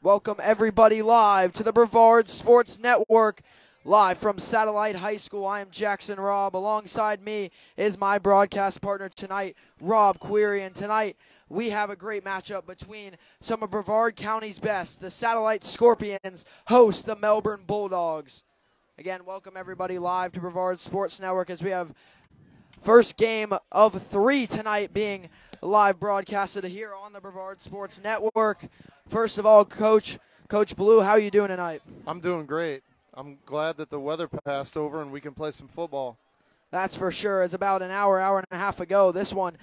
Welcome everybody live to the Brevard Sports Network, live from Satellite High School. I am Jackson ROBB. Alongside me is my broadcast partner tonight, ROBB QUERRY. And tonight we have a great matchup between some of Brevard County's best. The Satellite Scorpions host the Melbourne Bulldogs. Again, welcome everybody live to Brevard Sports Network as we have first game of 3 tonight being live broadcasted here on the Brevard Sports Network. First of all, Coach Blue, how are you doing tonight? I'm doing great. I'm glad that the weather passed over and we can play some football. That's for sure. It's about an hour and a half ago. This one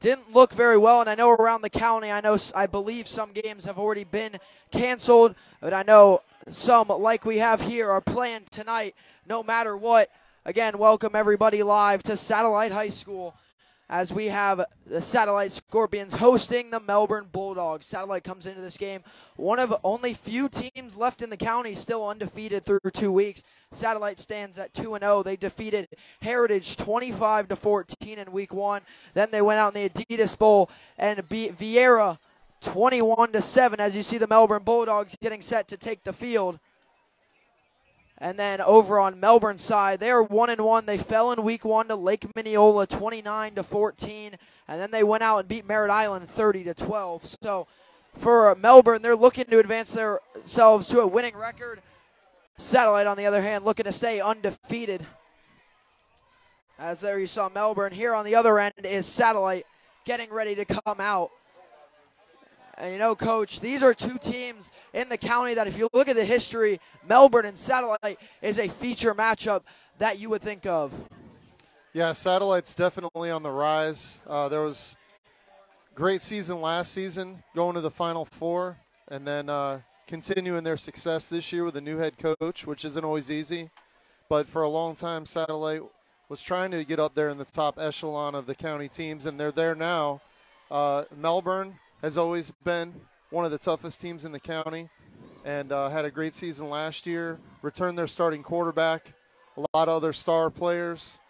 didn't look very well, and I know around the county, I believe some games have already been canceled, but I know some, like we have here, are playing tonight no matter what. Again, welcome everybody live to Satellite High School as we have the Satellite Scorpions hosting the Melbourne Bulldogs. Satellite comes into this game one of only few teams left in the county still undefeated through 2 weeks. Satellite stands at 2-0. They defeated Heritage 25-14 in week 1. Then they went out in the Adidas Bowl and beat Vieira 21-7 as you see the Melbourne Bulldogs getting set to take the field. And then over on Melbourne's side, they are 1-1. They fell in week 1 to Lake Minneola 29-14, and then they went out and beat Merritt Island 30-12. So for Melbourne, they're looking to advance themselves to a winning record. Satellite, on the other hand, looking to stay undefeated. As there you saw Melbourne. Here on the other end is Satellite getting ready to come out. And you know, Coach, these are two teams in the county that if you look at the history, Melbourne and Satellite is a feature matchup that you would think of. Yeah, Satellite's definitely on the rise. There was a great season last season, going to the Final Four, and then continuing their success this year with a new head coach, which isn't always easy. But for a long time, Satellite was trying to get up there in the top echelon of the county teams, and they're there now. Melbourne has always been one of the toughest teams in the county and had a great season last year, returned their starting quarterback, a lot of other star players,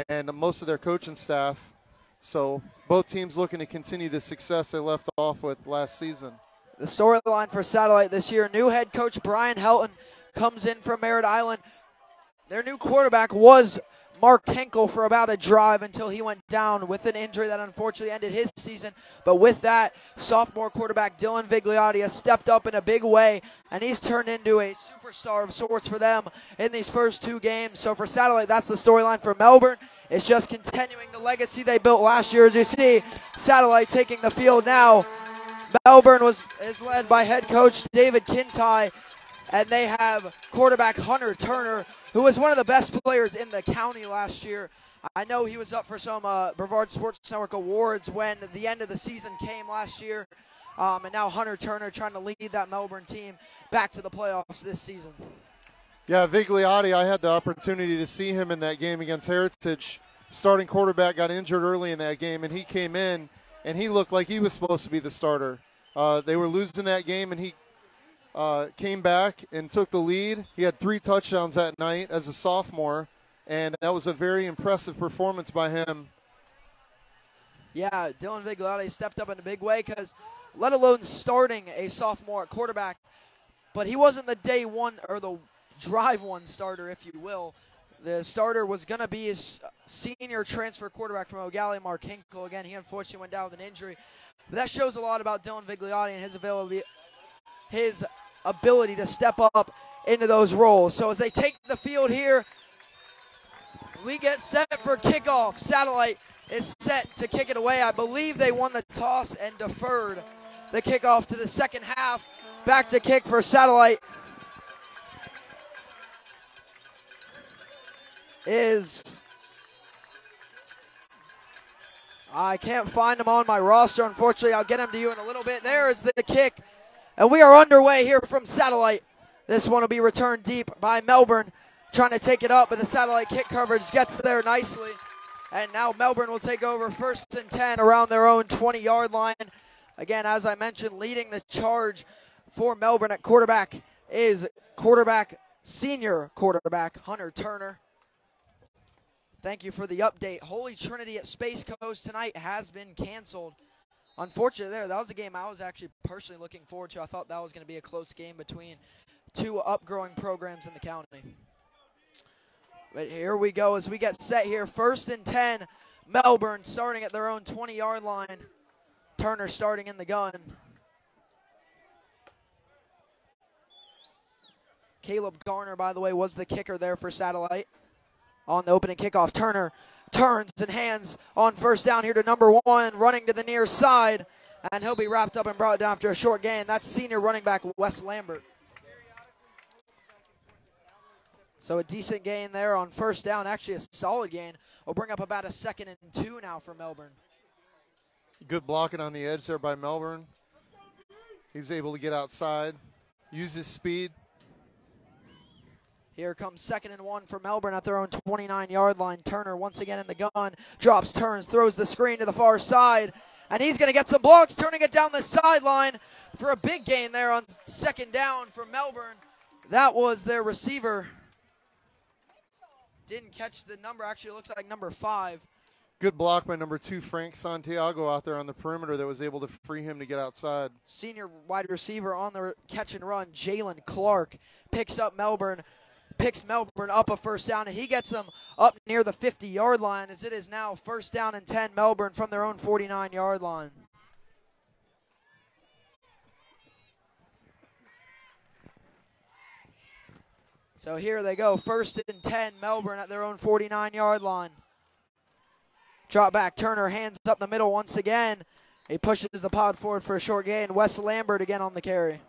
and most of their coaching staff. So both teams looking to continue the success they left off with last season. The storyline for Satellite this year, new head coach Brian Helton comes in from Merritt Island. Their new quarterback was Mark Henkel for about a drive until he went down with an injury that unfortunately ended his season. But with that, sophomore quarterback Dylan Vigliotti has stepped up in a big way, and he's turned into a superstar of sorts for them in these first 2 games. So for Satellite, that's the storyline. For Melbourne, it's just continuing the legacy they built last year. As you see, Satellite taking the field now. Melbourne is led by head coach David Kintai, and they have quarterback Hunter Turner, who was one of the best players in the county last year. I know he was up for some Brevard Sports Network awards when the end of the season came last year. And now Hunter Turner trying to lead that Melbourne team back to the playoffs this season. Yeah, Vigliotti, I had the opportunity to see him in that game against Heritage. Starting quarterback got injured early in that game, and he came in, and he looked like he was supposed to be the starter. They were losing that game, and he came back and took the lead. He had 3 touchdowns that night as a sophomore, and that was a very impressive performance by him. Yeah, Dylan Vigliotti stepped up in a big way because let alone starting a sophomore at quarterback, but he wasn't the day one or the drive one starter, if you will. The starter was going to be his senior transfer quarterback from O'Galley, Mark Hinkle. Again, he unfortunately went down with an injury. But that shows a lot about Dylan Vigliotti and his ability to step up into those roles. So as they take the field here, we get set for kickoff. Satellite is set to kick it away. I believe they won the toss and deferred the kickoff to the second half. Back to kick for Satellite is, I can't find him on my roster. Unfortunately, I'll get him to you in a little bit. There is the kick. And we are underway here from Satellite. This one will be returned deep by Melbourne, trying to take it up, but the Satellite kick coverage gets there nicely. And now Melbourne will take over 1st and 10 around their own 20-yard line. Again, as I mentioned, leading the charge for Melbourne at quarterback is senior quarterback Hunter Turner. Thank you for the update. Holy Trinity at Space Coast tonight has been canceled. unfortunately that was a game I was actually personally looking forward to. I thought that was going to be a close game between two upgrowing programs in the county. But here we go as we get set here. 1st and 10, Melbourne starting at their own 20-yard line. Turner starting in the gun. Caleb Garner, by the way, was the kicker there for Satellite. On the opening kickoff, Turner turns and hands on 1st down here to number 1, running to the near side, and he'll be wrapped up and brought down after a short gain. That's senior running back Wes Lambert. So a decent gain there on 1st down, actually a solid gain. Will bring up about a 2nd and 2 now for Melbourne. Good blocking on the edge there by Melbourne. He's able to get outside, use his speed. Here comes 2nd and 1 for Melbourne at their own 29-yard line. Turner once again in the gun, drops, turns, throws the screen to the far side, and he's going to get some blocks, turning it down the sideline for a big gain there on 2nd down for Melbourne. That was their receiver. Didn't catch the number, actually it looks like number 5. Good block by number 2, Frank Santiago, out there on the perimeter that was able to free him to get outside. Senior wide receiver on the catch and run, Jalen Clark, picks Melbourne up a 1st down, and he gets them up near the 50-yard line as it is now 1st down and 10, Melbourne from their own 49-yard line. So here they go, 1st and 10, Melbourne at their own 49-yard line. Drop back, Turner hands up the middle once again. He pushes the pod forward for a short gain. Wes Lambert again on the carry.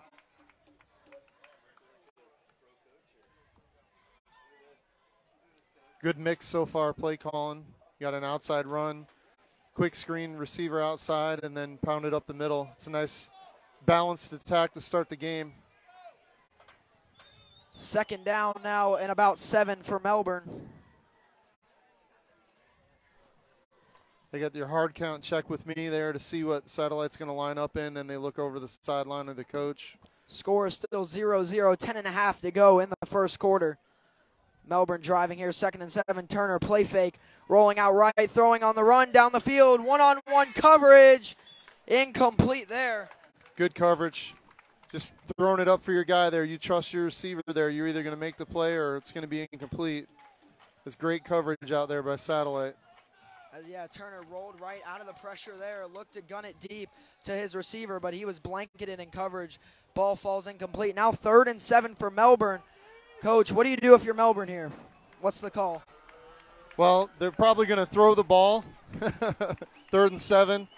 Good mix so far, play calling. Got an outside run, quick screen, receiver outside, and then pounded up the middle. It's a nice balanced attack to start the game. 2nd down now and about 7 for Melbourne. They got their hard count check with me there to see what Satellite's going to line up in, then they look over the sideline of the coach. Score is still 0-0, 10.5 to go in the 1st quarter. Melbourne driving here, 2nd and 7. Turner, play fake, rolling out right, throwing on the run, down the field, one-on-one coverage. Incomplete there. Good coverage. Just throwing it up for your guy there. You trust your receiver there. You're either going to make the play or it's going to be incomplete. It's great coverage out there by Satellite. Yeah, Turner rolled right out of the pressure there, looked to gun it deep to his receiver, but he was blanketed in coverage. Ball falls incomplete. Now 3rd and 7 for Melbourne. Coach, what do you do if you're Melbourne here? What's the call? Well, they're probably going to throw the ball. 3rd and 7.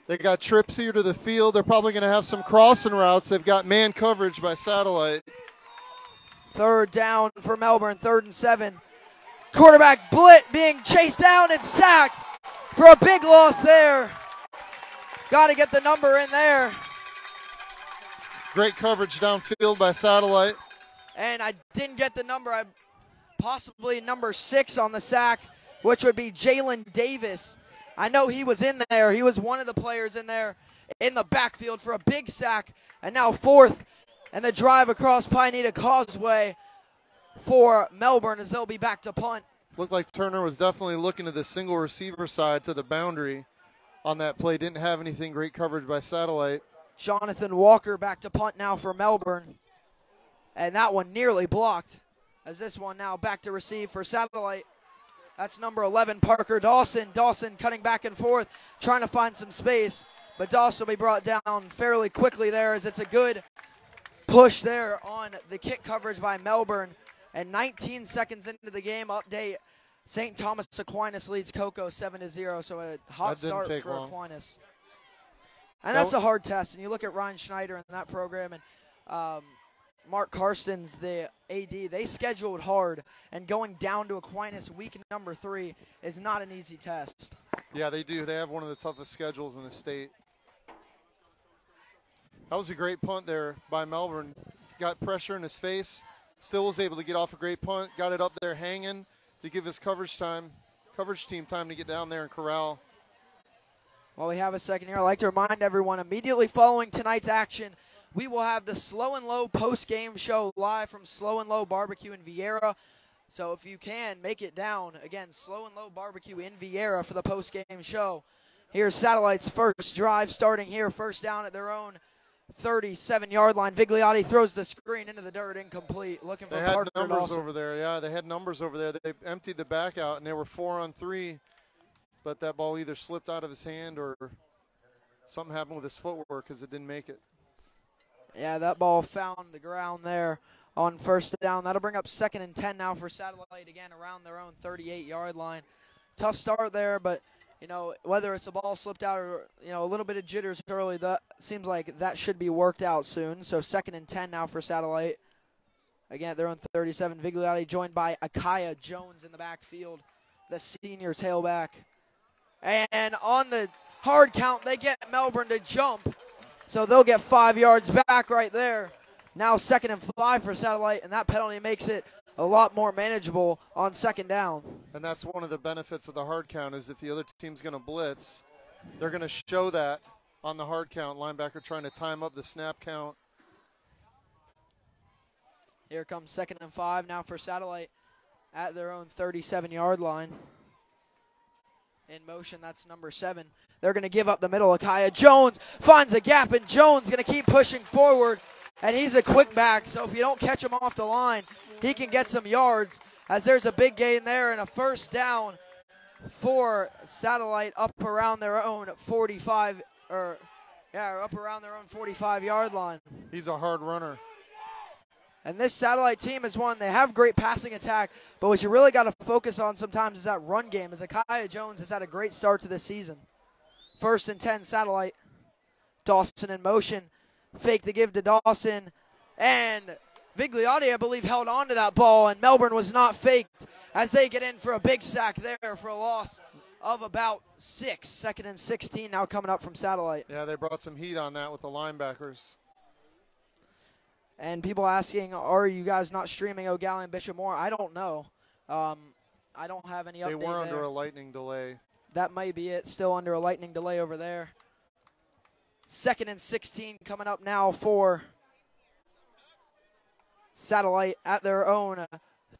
They got trips here to the field. They're probably going to have some crossing routes. They've got man coverage by Satellite. 3rd down for Melbourne, 3rd and 7. Quarterback Blitt being chased down and sacked for a big loss there. Got to get the number in there. Great coverage downfield by Satellite. And I didn't get the number. Possibly number 6 on the sack, which would be Jalen Davis. I know he was in there. He was one of the players in there in the backfield for a big sack. And now 4th and the drive across Pineda Causeway for Melbourne as they'll be back to punt. Looked like Turner was definitely looking to the single receiver side to the boundary on that play. Didn't have anything. Great coverage by Satellite. Jonathan Walker back to punt now for Melbourne. And that one nearly blocked as this one now back to receive for Satellite. That's number 11, Parker Dawson. Dawson cutting back and forth, trying to find some space. But Dawson will be brought down fairly quickly there as it's a good push there on the kick coverage by Melbourne. And 19 seconds into the game, update, St. Thomas Aquinas leads Cocoa 7-0, so a hot start for Aquinas. And that's a hard test. And you look at Ryan Schneider in that program and Mark Karstens, the AD, they scheduled hard. And going down to Aquinas week number 3 is not an easy test. Yeah, they do. They have one of the toughest schedules in the state. That was a great punt there by Melbourne. Got pressure in his face. Still was able to get off a great punt. Got it up there hanging to give his coverage team time to get down there and corral. Well, we have a second here. I'd like to remind everyone, immediately following tonight's action, we will have the Slow and Low post-game show live from Slow and Low Barbecue in Vieira. So if you can, make it down. Again, Slow and Low Barbecue in Vieira for the post-game show. Here's Satellite's first drive starting here, first down at their own 37-yard line. Vigliotti throws the screen into the dirt, incomplete. Looking for Parker They had numbers Dawson. over there. Yeah, they had numbers over there. They emptied the back out, and they were 4-on-3, but that ball either slipped out of his hand or something happened with his footwork because it didn't make it. Yeah, that ball found the ground there on first down. That'll bring up 2nd and 10 now for Satellite, again around their own 38-yard line. Tough start there, but you know, whether it's a ball slipped out or, you know, a little bit of jitters early, that seems like that should be worked out soon. So 2nd and 10 now for Satellite. Again, they're on 37. Vigliotti joined by Akaya Jones in the backfield, the senior tailback. And on the hard count, they get Melbourne to jump. So they'll get 5 yards back right there. Now 2nd and 5 for Satellite, and that penalty makes it a lot more manageable on 2nd down. And that's one of the benefits of the hard count is if the other team's going to blitz, they're going to show that on the hard count. Linebacker trying to time up the snap count. Here comes 2nd and 5 now for Satellite at their own 37-yard line. In motion, that's number 7. They're going to give up the middle. Akaya Jones finds a gap, and Jones going to keep pushing forward. And he's a quick back, so if you don't catch him off the line, he can get some yards, as there's a big gain there and a first down for Satellite up around their own 45, up around their own 45-yard line. He's a hard runner. And this Satellite team is one, they have great passing attack, but what you really got to focus on sometimes is that run game, as Akaya Jones has had a great start to this season. 1st and 10, Satellite. Dawson in motion. Fake the give to Dawson. And Vigliotti, I believe, held on to that ball, and Melbourne was not faked as they get in for a big sack there for a loss of about 6. 2nd and 16 now coming up from Satellite. Yeah, they brought some heat on that with the linebackers. And people asking, are you guys not streaming O'Galley Bishop Moore? I don't know. I don't have any update They were under there. a lightning delay. That might be it. Still under a lightning delay over there. 2nd and 16 coming up now for Satellite at their own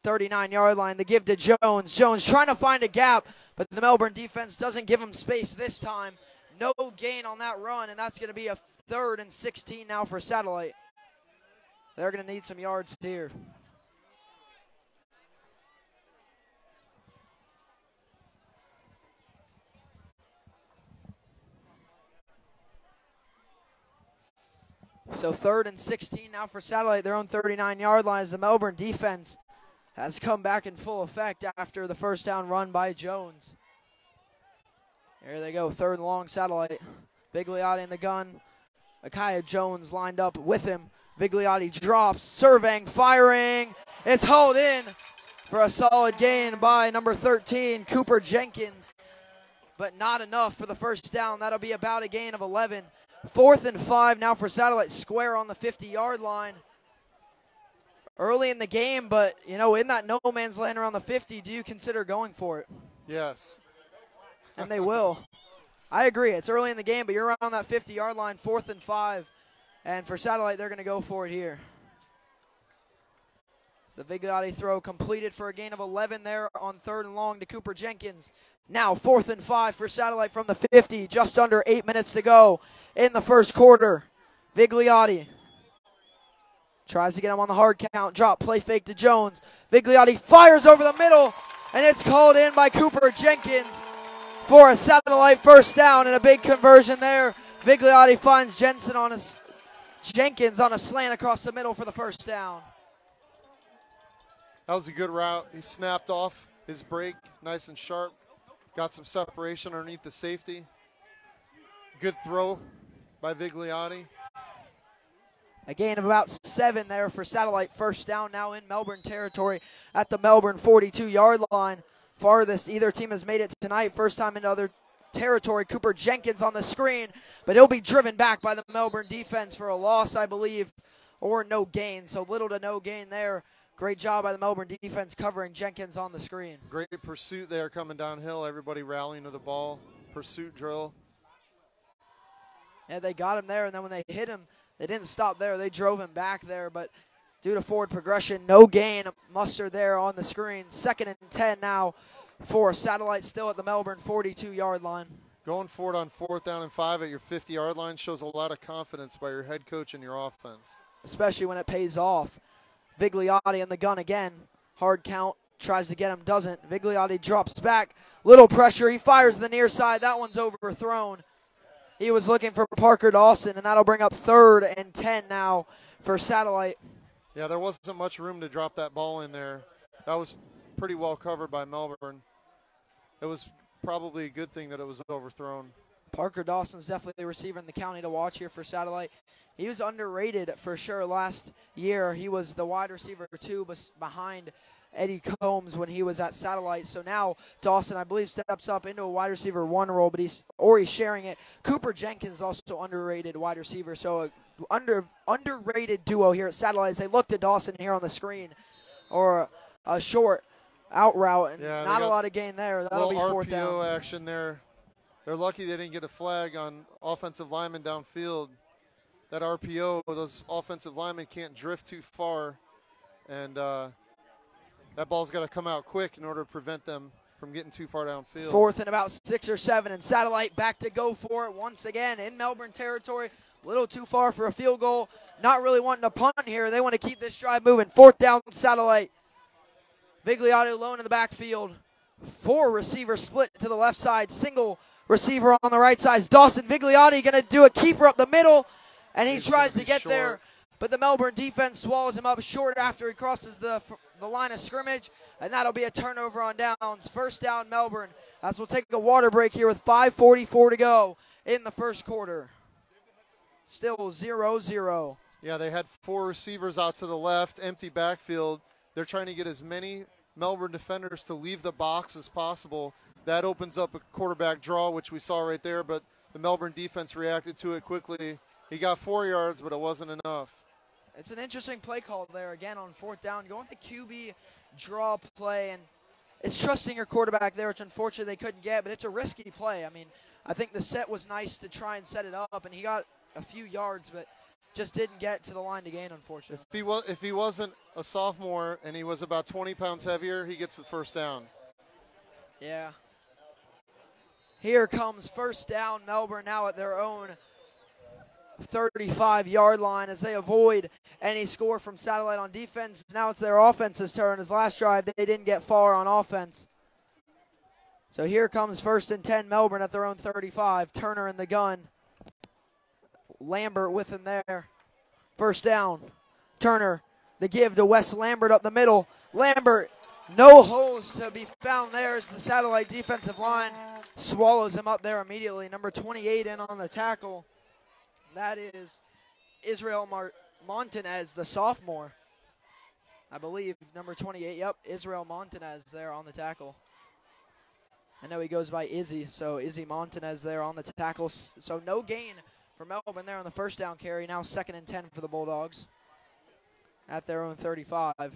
39-yard line. The give to Jones. Jones trying to find a gap, but the Melbourne defense doesn't give him space this time. No gain on that run, and that's going to be a 3rd and 16 now for Satellite. They're going to need some yards here. So 3rd and 16 now for Satellite, their own 39-yard line, as the Melbourne defense has come back in full effect after the first down run by Jones. Here they go, 3rd and long, Satellite. Vigliotti in the gun. Akaya Jones lined up with him. Vigliotti drops, surveying, firing. It's hauled in for a solid gain by number 13, Cooper Jenkins. But not enough for the first down. That'll be about a gain of 11. 4th and 5 now for Satellite, square on the 50-yard line. Early in the game, but, you know, in that no man's land around the 50, do you consider going for it? Yes. And they will. I agree. It's early in the game, but you're around that 50-yard line, 4th and 5. And for Satellite, they're going to go for it here. The Vigliotti throw completed for a gain of 11 there on 3rd and long to Cooper Jenkins. Now 4th and 5 for Satellite from the 50. Just under 8 minutes to go in the first quarter. Vigliotti tries to get him on the hard count. Drop, play fake to Jones. Vigliotti fires over the middle, and it's called in by Cooper Jenkins for a Satellite first down and a big conversion there. Vigliotti finds Jenkins on a slant across the middle for the first down. That was a good route. He snapped off his break, nice and sharp. Got some separation underneath the safety. Good throw by Vigliotti. A gain of about 7 there for Satellite. First down now in Melbourne territory at the Melbourne 42-yard line. Farthest either team has made it tonight. First time into other territory. Cooper Jenkins on the screen, but he'll be driven back by the Melbourne defense for a loss, I believe, or no gain. So little to no gain there. Great job by the Melbourne defense covering Jenkins on the screen. Great pursuit there coming downhill. Everybody rallying to the ball. Pursuit drill. Yeah, they got him there, and then when they hit him, they didn't stop there. They drove him back there, but due to forward progression, no gain mustered there on the screen. 2nd and 10 now for Satellite, still at the Melbourne 42-yard line. Going for it on 4th down and 5 at your 50-yard line shows a lot of confidence by your head coach and your offense. Especially when it pays off. Vigliotti in the gun again. Hard count. Tries to get him. Doesn't. Vigliotti drops back. Little pressure. He fires the near side. That one's overthrown. He was looking for Parker Dawson, and that'll bring up 3rd and 10 now for Satellite. Yeah, there wasn't much room to drop that ball in there. That was pretty well covered by Melbourne. It was probably a good thing that it was overthrown. Parker Dawson's definitely the receiver in the county to watch here for Satellite. He was underrated for sure last year. He was the wide receiver 2 behind Eddie Combs when he was at Satellite. So now Dawson, I believe, steps up into a wide receiver 1 role, but he's sharing it. Cooper Jenkins also underrated wide receiver. So a underrated duo here at Satellite as they look to Dawson here on the screen, or a short out route, and not a lot of gain there. That'll be 4th down. RPO action there. They're lucky they didn't get a flag on offensive linemen downfield. That RPO, those offensive linemen can't drift too far, and that ball's got to come out quick in order to prevent them from getting too far downfield. 4th and about 6 or 7, and Satellite back to go for it once again in Melbourne territory. A little too far for a field goal. Not really wanting to punt here. They want to keep this drive moving. 4th down, Satellite. Vigliotti alone in the backfield. 4 receivers split to the left side. Single receiver on the right side. Dawson Vigliotti going to do a keeper up the middle, and he tries to get there, but the Melbourne defense swallows him up short after he crosses the line of scrimmage, and that'll be a turnover on downs. 1st down, Melbourne, as we'll take a water break here with 5:44 to go in the first quarter. Still 0-0. Yeah, they had 4 receivers out to the left, empty backfield. They're trying to get as many Melbourne defenders to leave the box as possible. That opens up a quarterback draw, which we saw right there, but the Melbourne defense reacted to it quickly. He got 4 yards, but it wasn't enough. It's an interesting play call there again on 4th down. Going with the QB draw play, and it's trusting your quarterback there, which unfortunately they couldn't get, but it's a risky play. I mean, I think the set was nice to try and set it up, and he got a few yards, but just didn't get to the line to gain, unfortunately. If he wasn't a sophomore and he was about 20 pounds heavier, he gets the 1st down. Yeah. Here comes 1st down, Melbourne now at their own 35-yard line as they avoid any score from Satellite on defense. Now it's their offense's turn. As last drive, they didn't get far on offense. So here comes 1st and 10, Melbourne at their own 35. Turner in the gun. Lambert with him there. 1st down. Turner, the give to Wes Lambert up the middle. Lambert, no holes to be found there as the Satellite defensive line swallows him up there immediately. Number 28 in on the tackle. That is Israel Montanez, the sophomore. I believe number 28. Yep, Israel Montanez there on the tackle. I know he goes by Izzy, so Izzy Montanez there on the tackle. So no gain for Melbourne there on the 1st down carry. Now 2nd and 10 for the Bulldogs at their own 35.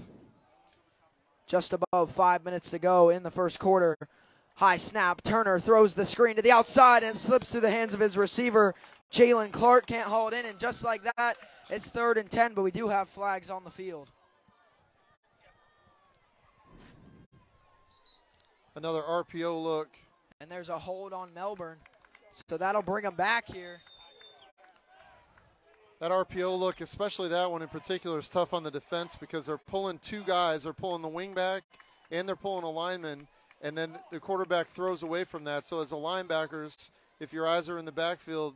Just above 5 minutes to go in the first quarter. High snap. Turner throws the screen to the outside and slips through the hands of his receiver. Jalen Clark can't haul it in, and just like that, it's 3rd and 10, but we do have flags on the field. Another RPO look. And there's a hold on Melbourne, so that'll bring them back here. That RPO look, especially that one in particular, is tough on the defense because they're pulling 2 guys. They're pulling the wingback and they're pulling a lineman, and then the quarterback throws away from that. So as a linebackers, if your eyes are in the backfield,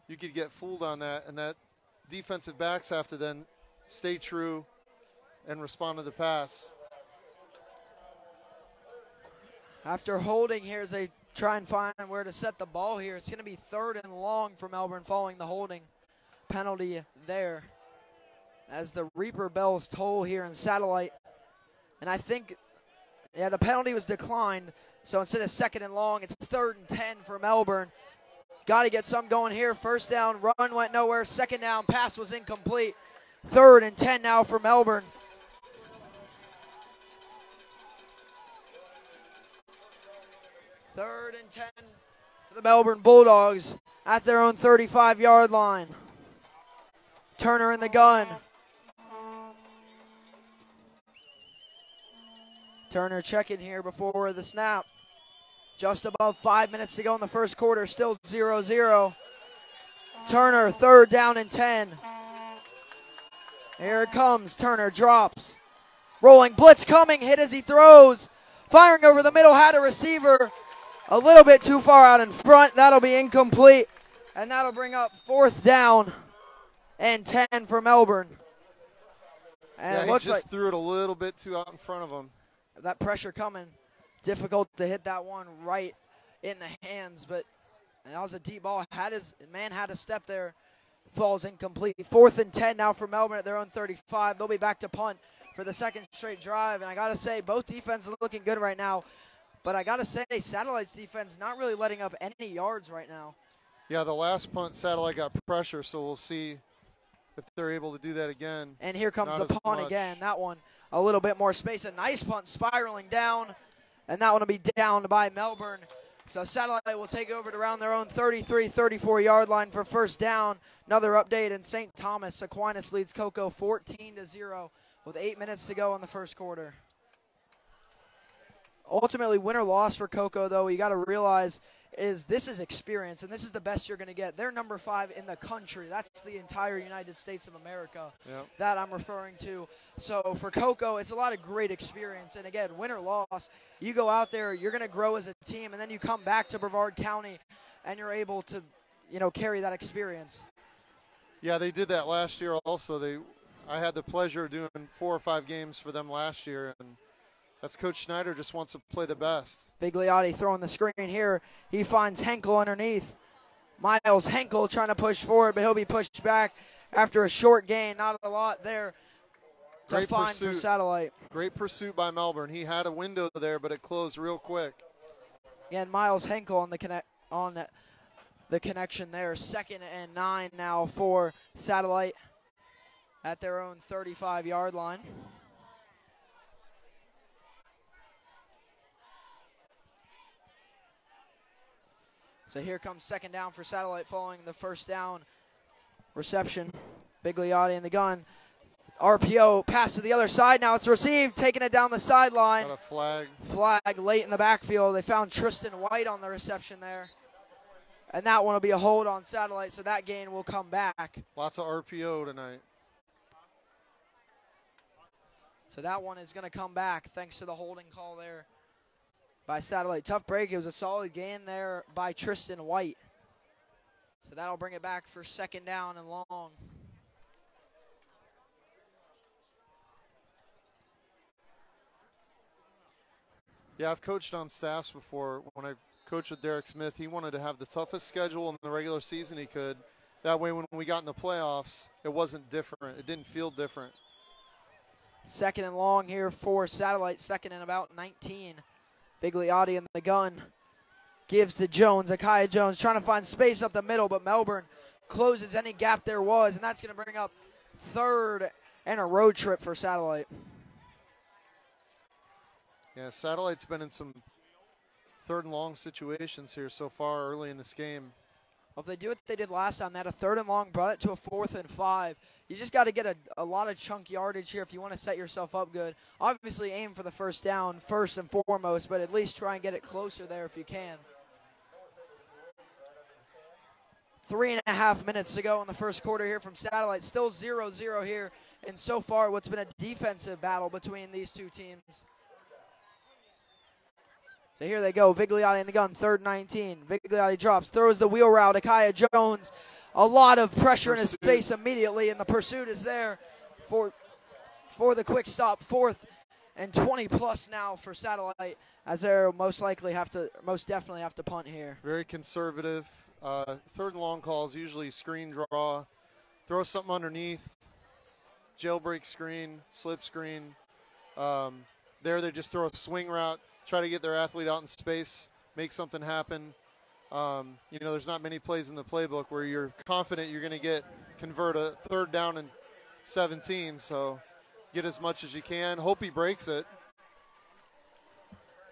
you could get fooled on that, and that defensive backs have to then stay true and respond to the pass. After holding here as they try and find where to set the ball here, it's going to be 3rd and long for Melbourne following the holding penalty there as the Reaper bells toll here in Satellite. And I think, yeah, the penalty was declined, so instead of 2nd and long, it's 3rd and 10 for Melbourne. Got to get some going here. 1st down, run went nowhere. 2nd down, pass was incomplete. 3rd and 10 now for Melbourne. Third and 10 for the Melbourne Bulldogs at their own 35-yard line. Turner in the gun. Turner checking here before the snap. Just above 5 minutes to go in the first quarter, still 0-0. Turner, 3rd down and 10. Here it comes, Turner drops. Rolling blitz coming, hit as he throws. Firing over the middle, had a receiver a little bit too far out in front. That'll be incomplete, and that'll bring up 4th down and 10 for Melbourne. And yeah, it looks he just like threw it a little bit too out in front of him. that pressure coming. Difficult to hit that one right in the hands, but that was a deep ball. Man had a step there. Falls incomplete. 4th and 10 now for Melbourne at their own 35. They'll be back to punt for the 2nd straight drive. And I got to say, both defenses are looking good right now. But I got to say, Satellite's defense not really letting up any yards right now. Yeah, the last punt, Satellite got pressure, so we'll see if they're able to do that again. And here comes Not the as punt much. again. That one, a little bit more space. A nice punt spiraling down. And that one will be downed by Melbourne. So Satellite will take over to around their own 33, 34-yard line for 1st down. Another update in St. Thomas. Aquinas leads Cocoa 14-0 with 8 minutes to go in the first quarter. Ultimately, win or loss for Cocoa, though, you got to realize this is experience, and this is the best you're going to get. They're number 5 in the country. That's the entire United States of America that I'm referring to. So for Cocoa, it's a lot of great experience. And again, win or loss, you go out there, you're going to grow as a team, and then you come back to Brevard County, and you're able to, carry that experience. Yeah, they did that last year also. I had the pleasure of doing 4 or 5 games for them last year, and that's Coach Schneider just wants to play the best. Bigliotti throwing the screen here. He finds Henkel underneath. Miles Henkel trying to push forward, but he'll be pushed back after a short gain. Not a lot there to Great find pursuit. for Satellite. Great pursuit by Melbourne. He had a window there, but it closed real quick. Again, Miles Henkel on the connection there. 2nd and 9 now for Satellite at their own 35-yard line. So here comes 2nd down for Satellite following the 1st down reception. Bigliotti in the gun. RPO pass to the other side. Now it's received, taking it down the sideline. Got a flag. Flag late in the backfield. They found Tristan White on the reception there. And that one will be a hold on Satellite, so that gain will come back. Lots of RPO tonight. So that one is going to come back thanks to the holding call there by Satellite. Tough break. It was a solid gain there by Tristan White. So that'll bring it back for 2nd down and long. Yeah, I've coached on staffs before. When I coached with Derek Smith, he wanted to have the toughest schedule in the regular season he could. That way when we got in the playoffs, it wasn't different. It didn't feel different. 2nd and long here for Satellite. 2nd and about 19. Bigliotti in the gun. Gives to Jones. Akai Jones trying to find space up the middle, but Melbourne closes any gap there was, and that's going to bring up 3rd and a road trip for Satellite. Yeah, Satellite's been in some 3rd and long situations here so far early in this game. Well, if they do what they did last time, they had a 3rd and long, brought it to a 4th and 5. You just got to get a lot of chunk yardage here if you want to set yourself up good. Obviously, aim for the 1st down first and foremost, but at least try and get it closer there if you can. 3.5 minutes to go in the first quarter here from Satellite. Still 0-0 here, and so far what's been a defensive battle between these two teams. So here they go, Vigliotti in the gun, 3rd and 19. Vigliotti drops, throws the wheel route. Akai Jones, a lot of pressure in his face immediately, and the pursuit is there for the quick stop. 4th and 20 plus now for Satellite, as they'll most definitely have to punt here. Very conservative. 3rd and long calls, usually screen draw, throw something underneath, jailbreak screen, slip screen. There they just throw a swing route, try to get their athlete out in space, make something happen. There's not many plays in the playbook where you're confident you're going to convert a 3rd down and 17, so get as much as you can. Hope he breaks it.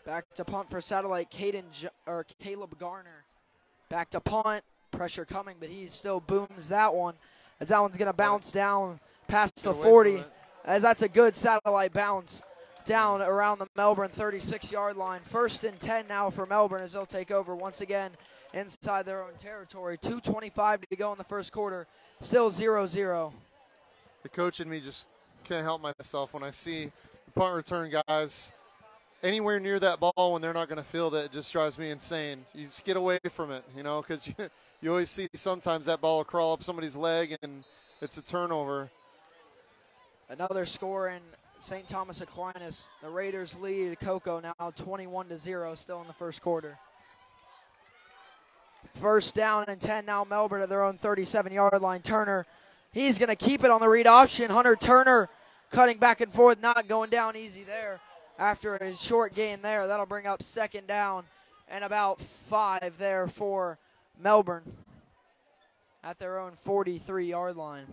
Back to punt for Satellite, Caleb Garner. Back to punt, pressure coming, but he still booms that one, as that one's going to bounce down past the 40, as that's a good Satellite bounce. down around the Melbourne 36-yard line. 1st and 10 now for Melbourne as they'll take over once again inside their own territory. 2:25 to go in the first quarter. Still 0-0. The coach in me just can't help myself when I see the punt return guys anywhere near that ball when they're not going to field it. It just drives me insane. You just get away from it, because you always see sometimes that ball will crawl up somebody's leg and it's a turnover. Another score in St. Thomas Aquinas. The Raiders lead Cocoa now 21-0 still in the first quarter. 1st down and 10 now Melbourne at their own 37-yard line. Turner, he's going to keep it on the read option. Hunter Turner cutting back and forth, not going down easy there after a short gain there. That'll bring up 2nd down and about 5 there for Melbourne at their own 43-yard line.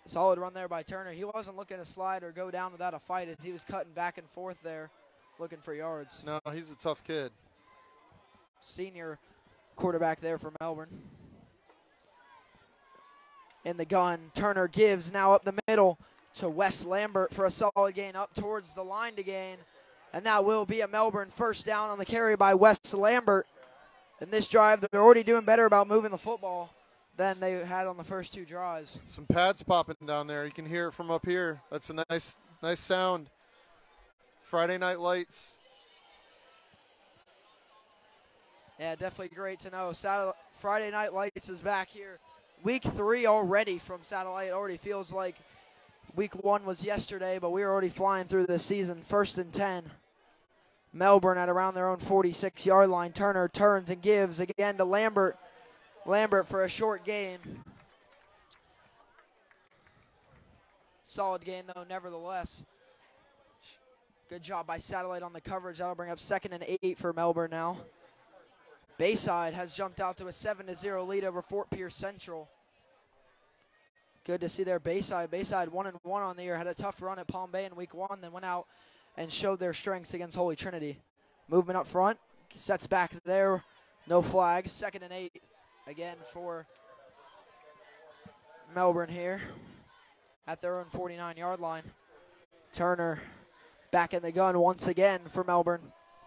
Solid run there by Turner. He wasn't looking to slide or go down without a fight as he was cutting back and forth there looking for yards. No, he's a tough kid. Senior quarterback there for Melbourne. In the gun, Turner gives now up the middle to Wes Lambert for a solid gain up towards the line to gain. And that will be a Melbourne 1st down on the carry by Wes Lambert. In this drive, they're already doing better about moving the football than they had on the first 2 drives. Some pads popping down there. You can hear it from up here. That's a nice sound. Friday Night Lights. Yeah, definitely great to know. Friday Night Lights is back here. Week 3 already from Satellite. It already feels like week 1 was yesterday, but we're already flying through this season. 1st and 10. Melbourne at around their own 46-yard line. Turner turns and gives again to Lambert. Lambert for a short gain. Solid gain, though, nevertheless. Good job by Satellite on the coverage. That'll bring up 2nd and 8 for Melbourne now. Bayside has jumped out to a 7-0 lead over Fort Pierce Central. Good to see their Bayside. Bayside 1-1 on the year. Had a tough run at Palm Bay in week 1, then went out and showed their strengths against Holy Trinity. Movement up front. Sets back there. No flags. 2nd and 8 again for Melbourne here at their own 49-yard line. Turner back in the gun once again for Melbourne.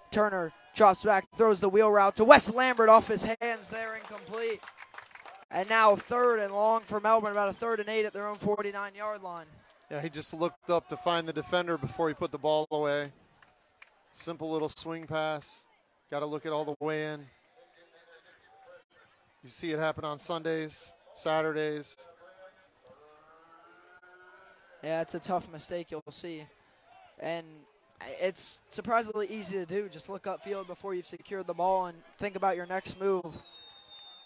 Turner drops back, throws the wheel route to Wes Lambert off his hands there, incomplete. And now 3rd and long for Melbourne, about a 3rd and 8 at their own 49-yard line. Yeah, he just looked up to find the defender before he put the ball away. Simple little swing pass. Got to look it all the way in. You see it happen on Sundays, Saturdays. Yeah, it's a tough mistake you'll see. And it's surprisingly easy to do. Just look upfield before you've secured the ball and think about your next move.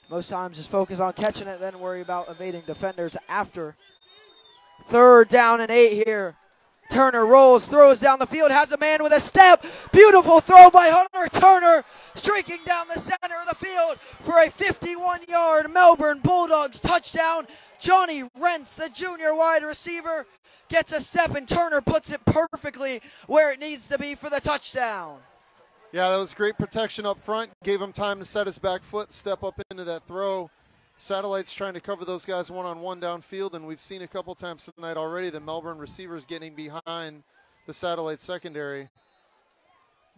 Most times just focus on catching it, then worry about evading defenders after. 3rd down and 8 here. Turner rolls, throws down the field, has a man with a step. Beautiful throw by Hunter Turner, streaking down the center of the field for a 51-yard Melbourne Bulldogs touchdown. Johnny Rentz, the junior wide receiver, gets a step, and Turner puts it perfectly where it needs to be for the touchdown. Yeah, that was great protection up front. Gave him time to set his back foot, step up into that throw. Satellite's trying to cover those guys one-on-one downfield, and we've seen a couple times tonight already the Melbourne receivers getting behind the Satellite secondary.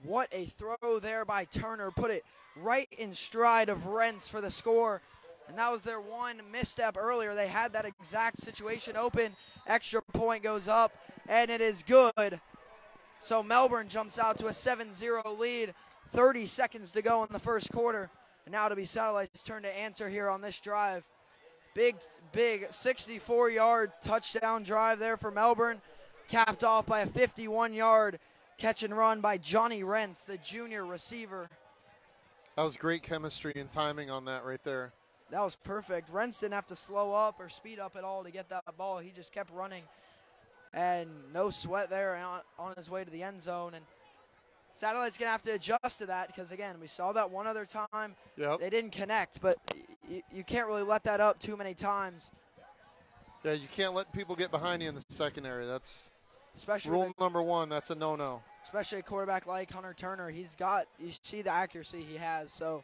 What a throw there by Turner. Put it right in stride of Rentz for the score. And that was their one misstep earlier. They had that exact situation open. Extra point goes up, and it is good. So Melbourne jumps out to a 7-0 lead. 30 seconds to go in the first quarter. And now to be Satellite's turn to answer here on this drive. Big 64-yard touchdown drive there for Melbourne. Capped off by a 51-yard catch and run by Johnny Rentz, the junior receiver. That was great chemistry and timing on that right there. That was perfect. Rentz didn't have to slow up or speed up at all to get that ball. He just kept running. And no sweat there on his way to the end zone. And Satellite's going to have to adjust to that because, again, we saw that one other time. Yep. They didn't connect, but you can't really let that up too many times. Yeah, you can't let people get behind you in the secondary. That's especially rule number 1. That's a no-no. Especially a quarterback like Hunter Turner. You see the accuracy he has. So,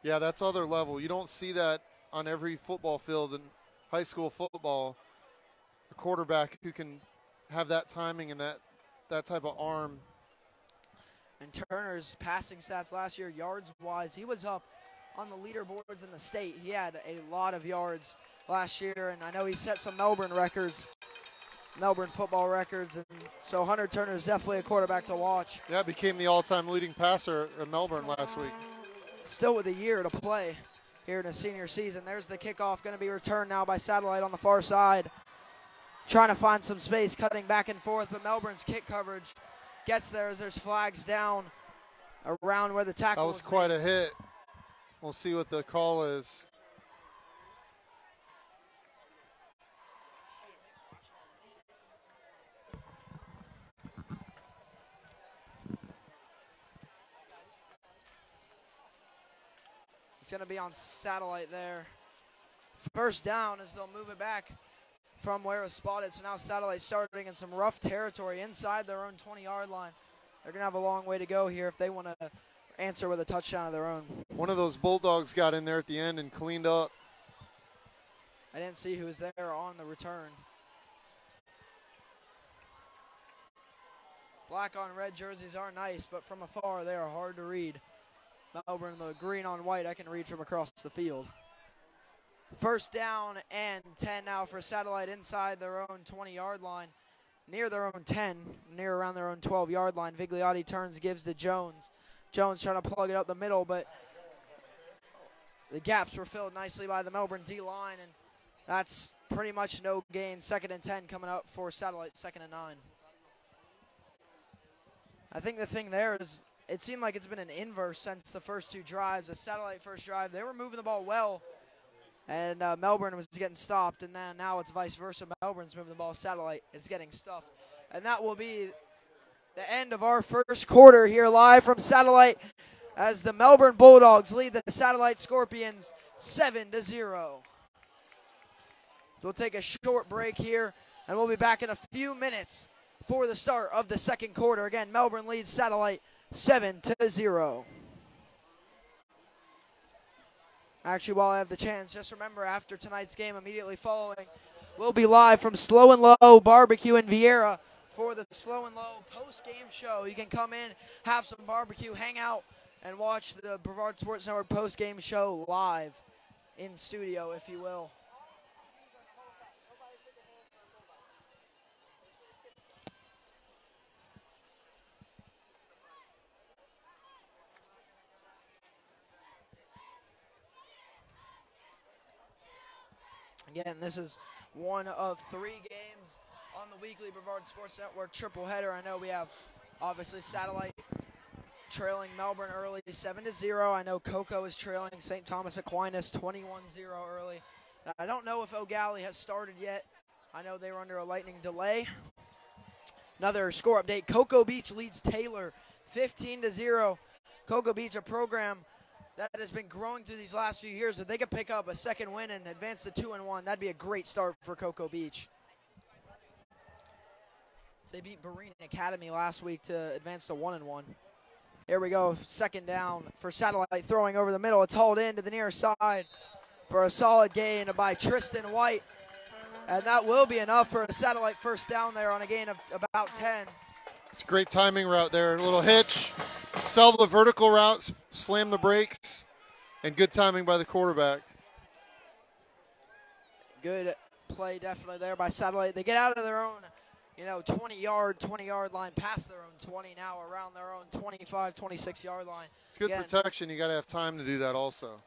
yeah, that's other level. You don't see that on every football field in high school football. A quarterback who can have that timing and that type of arm. And Turner's passing stats last year, yards-wise, he was up on the leaderboards in the state. He had a lot of yards last year, and I know he set some Melbourne records, Melbourne football records, and so Hunter Turner is definitely a quarterback to watch. Yeah, became the all-time leading passer at Melbourne last week. Still with a year to play here in his senior season. There's the kickoff, going to be returned now by Satellite on the far side. Trying to find some space, cutting back and forth, but Melbourne's kick coverage gets there as there's flags down around where the tackle was. That was quite a hit. We'll see what the call is. It's going to be on Satellite there. First down as they'll move it back from where it was spotted. So now Satellite starting in some rough territory inside their own 20-yard line. They're going to have a long way to go here if they want to answer with a touchdown of their own. One of those Bulldogs got in there at the end and cleaned up. I didn't see who was there on the return. Black on red jerseys are nice, but from afar they are hard to read. Melbourne, the green on white, I can read from across the field. First down and 10 now for Satellite inside their own 20-yard line. Near their own 10, near around their own 12-yard line. Vigliotti turns, gives to Jones. Jones trying to plug it up the middle, but the gaps were filled nicely by the Melbourne D-line, and that's pretty much no gain. Second and 10 coming up for Satellite, second and 9. I think the thing there is it seemed like it's been an inverse since the first two drives. The Satellite first drive, they were moving the ball well, and Melbourne was getting stopped, and then now it's vice versa. Melbourne's moving the ball, Satellite is getting stuffed. And that will be the end of our first quarter here live from Satellite as the Melbourne Bulldogs lead the Satellite Scorpions 7-0. We'll take a short break here, and we'll be back in a few minutes for the start of the second quarter. Again, Melbourne leads Satellite 7-0. Actually, while I have the chance, just remember after tonight's game, immediately following, we'll be live from Slow and Low Barbecue in Vieira for the Slow and Low post-game show. You can come in, have some barbecue, hang out, and watch the Brevard Sports Network post-game show live in studio, if you will. Again, this is one of 3 games on the weekly Brevard Sports Network triple header. I know we have, obviously, Satellite trailing Melbourne early 7-0. I know Cocoa is trailing St. Thomas Aquinas 21-0 early. I don't know if O'Galley has started yet. I know they were under a lightning delay. Another score update. Cocoa Beach leads Taylor 15-0. Cocoa Beach, a program that has been growing through these last few years. If they could pick up a second win and advance to 2-1, that'd be a great start for Cocoa Beach. So they beat Barine Academy last week to advance to 1-1. Here we go, second down for Satellite, throwing over the middle. It's hauled in to the near side for a solid gain by Tristan White. And that will be enough for a Satellite first down there on a gain of about 10. It's a great timing route there. A little hitch. Sell the vertical routes, slam the brakes, and good timing by the quarterback. Good play definitely there by Satellite. They get out of their own, 20-yard line, past their own 20 now, around their own 25, 26-yard line. It's good protection. You got to have time to do that also.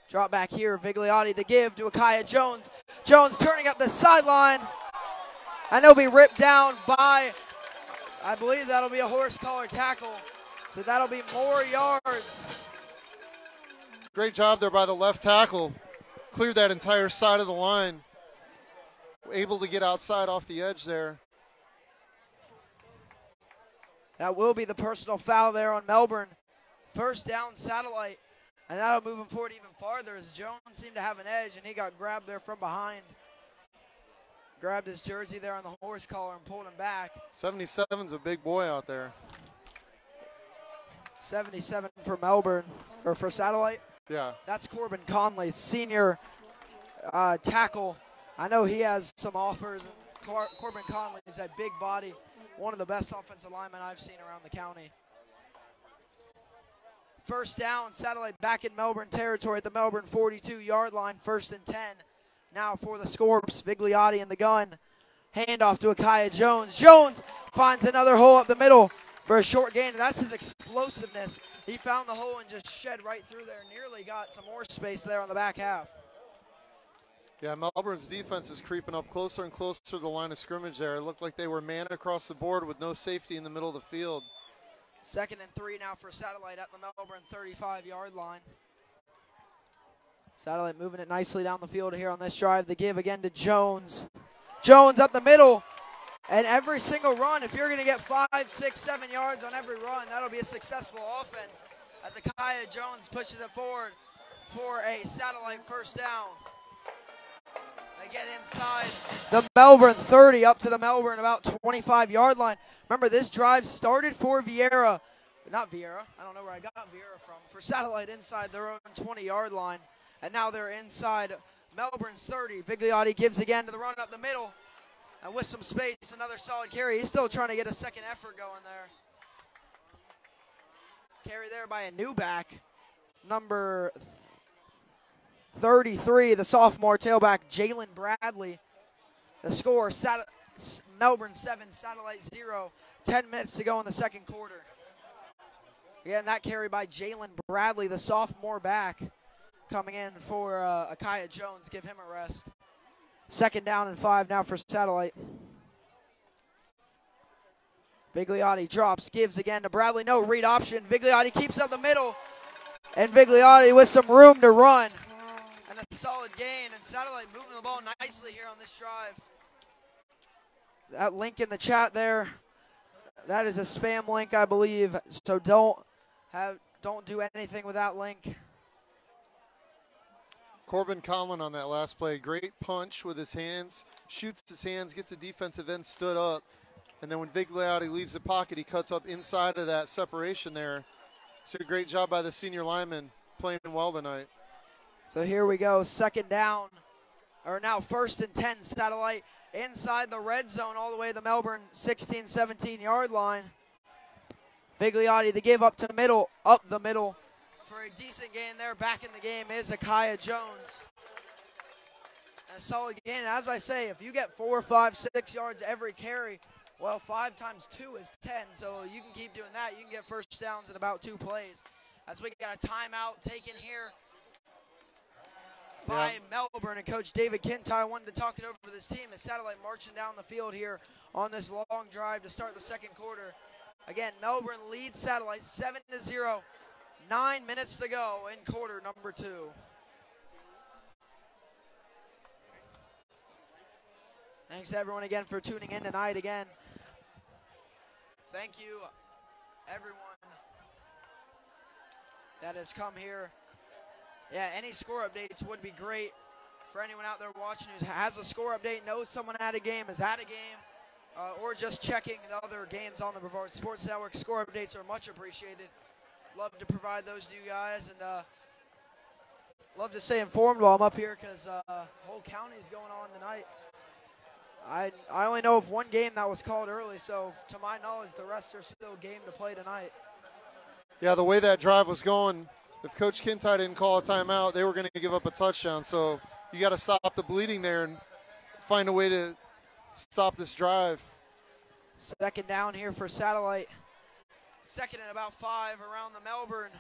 Drop back here, Vigliotti, the give to Akia Jones. Jones turning up the sideline. And he'll be ripped down by, I believe that'll be a horse collar tackle. So that'll be more yards. Great job there by the left tackle. Cleared that entire side of the line. Able to get outside off the edge there. That will be the personal foul there on Melbourne. First down, Satellite. And that'll move him forward even farther as Jones seemed to have an edge, and he got grabbed there from behind. Grabbed his jersey there on the horse collar and pulled him back. 77's a big boy out there. 77 for Melbourne, or for Satellite. Yeah. That's Corbin Conley, senior tackle. I know he has some offers. Corbin Conley is a big body, one of the best offensive linemen I've seen around the county. First down, Satellite back in Melbourne territory at the Melbourne 42-yard line, 1st and 10. Now for the Scorps, Vigliotti in the gun. Handoff to Akiah Jones. Jones finds another hole up the middle for a short gain. That's his explosiveness. He found the hole and just shed right through there. Nearly got some more space there on the back half. Yeah, Melbourne's defense is creeping up closer and closer to the line of scrimmage there. It looked like they were man across the board with no safety in the middle of the field. 2nd and 3 now for Satellite at the Melbourne 35-yard line. Satellite moving it nicely down the field here on this drive. The give again to Jones. Jones up the middle. And every single run, if you're going to get 5, 6, 7 yards on every run, that'll be a successful offense as Akiah Jones pushes it forward for a Satellite first down. They get inside the Melbourne 30 up to the Melbourne about 25-yard line. Remember, this drive started for Vieira. Not Vieira. I don't know where I got Vieira from. For Satellite inside their own 20-yard line. And now they're inside Melbourne's 30. Vigliotti gives again to the run up the middle. And with some space, another solid carry. He's still trying to get a second effort going there. Carry there by a new back. Number 33, the sophomore tailback, Jalen Bradley. The score, Melbourne 7, Satellite 0. 10 minutes to go in the second quarter. Again, that carry by Jalen Bradley, the sophomore back, coming in for Akiah Jones. Give him a rest. 2nd down and 5 now for Satellite. Vigliotti drops, gives again to Bradley. No read option. Vigliotti keeps up the middle. And Vigliotti with some room to run. And a solid gain. And Satellite moving the ball nicely here on this drive. That link in the chat there, that is a spam link, I believe. So don't do anything with that link. Corbin Conlon on that last play. Great punch with his hands. Shoots his hands, gets the defensive end stood up. And then when Vigliotti leaves the pocket, he cuts up inside of that separation there. It's a great job by the senior lineman playing well tonight. So here we go. 2nd down, or now 1st and 10. Satellite inside the red zone all the way to the Melbourne 16, 17-yard line. Vigliotti, the give up the middle. For a decent gain there, back in the game is Akiah Jones. And a solid gain. As I say, if you get 4, 5, 6 yards every carry, well, 5 times 2 is 10. So you can keep doing that. You can get first downs in about 2 plays. As we got a timeout taken here by Melbourne, and Coach David Kintyre wanted to talk it over for this team as Satellite marching down the field here on this long drive to start the second quarter. Again, Melbourne leads Satellite 7-0. 9 minutes to go in quarter number 2. Thanks everyone again for tuning in tonight again. Thank you everyone that has come here. Yeah, any score updates would be great for anyone out there watching who has a score update, knows someone at a game, is at a game, or just checking the other games on the Brevard Sports Network. Score updates are much appreciated. Love to provide those to you guys, and love to stay informed while I'm up here because whole county is going on tonight. I only know of one game that was called early, so to my knowledge, the rest are still game to play tonight. Yeah, the way that drive was going, if Coach Kintyre didn't call a timeout, they were going to give up a touchdown. So you got to stop the bleeding there and find a way to stop this drive. 2nd down here for Satellite. 2nd and about 5 around the Melbourne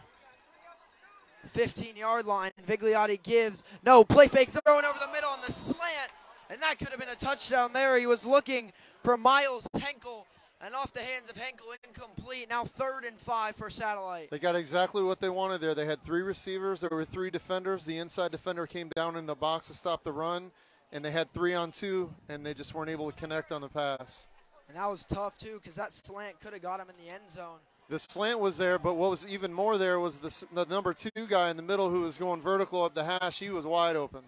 15-yard line. Vigliotti gives. No, play fake, throwing over the middle on the slant. And that could have been a touchdown there. He was looking for Miles Henkel. And off the hands of Henkel, incomplete. Now 3rd and 5 for Satellite. They got exactly what they wanted there. They had 3 receivers. There were 3 defenders. The inside defender came down in the box to stop the run. And they had 3-on-2, and they just weren't able to connect on the pass. And that was tough, too, because that slant could have got him in the end zone. The slant was there, but what was even more there was the number 2 guy in the middle who was going vertical up the hash. He was wide open.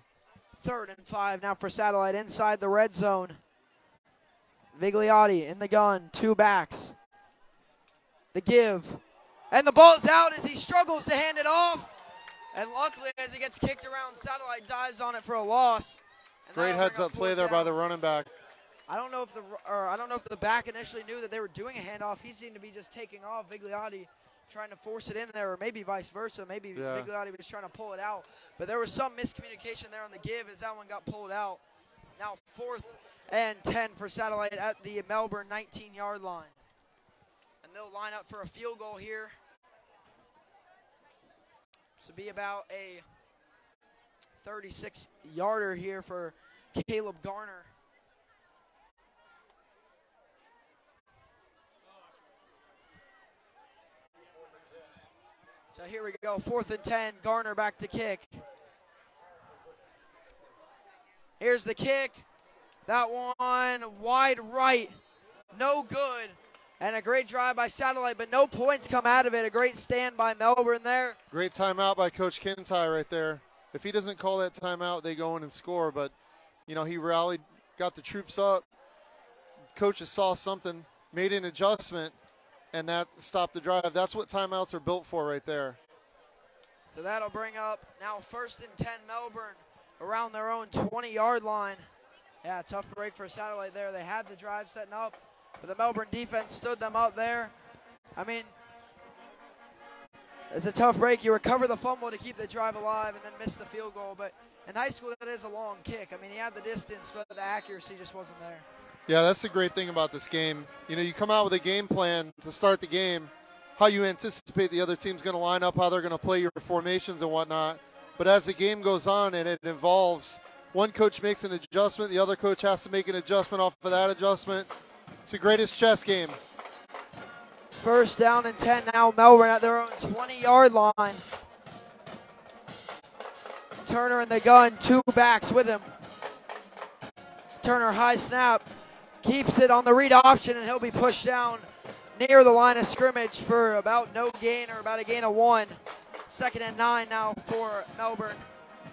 3rd and 5 now for Satellite inside the red zone. Vigliotti in the gun, 2 backs. The give. And the ball's out as he struggles to hand it off. And luckily, as it gets kicked around, Satellite dives on it for a loss. Great heads-up play there by the running back. I don't know if the back initially knew that they were doing a handoff. He seemed to be just taking off. Vigliotti trying to force it in there, or maybe vice versa. Maybe Vigliotti was trying to pull it out. But there was some miscommunication there on the give as that one got pulled out. Now 4th and 10 for Satellite at the Melbourne 19-yard line. And they'll line up for a field goal here. This will be about a 36-yarder here for Caleb Garner. So here we go, 4th and 10, Garner back to kick. Here's the kick. That one wide right, no good. And a great drive by Satellite, but no points come out of it. A great stand by Melbourne there. Great timeout by Coach Kintai right there. If he doesn't call that timeout, they go in and score. But, you know, he rallied, got the troops up. Coaches saw something, made an adjustment, and that stopped the drive. That's what timeouts are built for right there. So that'll bring up now 1st and 10 Melbourne around their own 20-yard line. Yeah, tough break for Satellite there. They had the drive setting up, but the Melbourne defense stood them up there. I mean, it's a tough break. You recover the fumble to keep the drive alive and then miss the field goal. But in high school, that is a long kick. I mean, he had the distance, but the accuracy just wasn't there. Yeah, that's the great thing about this game. You know, you come out with a game plan to start the game, how you anticipate the other team's going to line up, how they're going to play your formations and whatnot. But as the game goes on and it involves one coach makes an adjustment, the other coach has to make an adjustment off of that adjustment. It's the greatest chess game. 1st down and 10 now, Melbourne at their own 20-yard line. Turner in the gun, 2 backs with him. Turner high snap, keeps it on the read option, and he'll be pushed down near the line of scrimmage for about no gain, or about a gain of 1. 2nd and 9 now for Melbourne.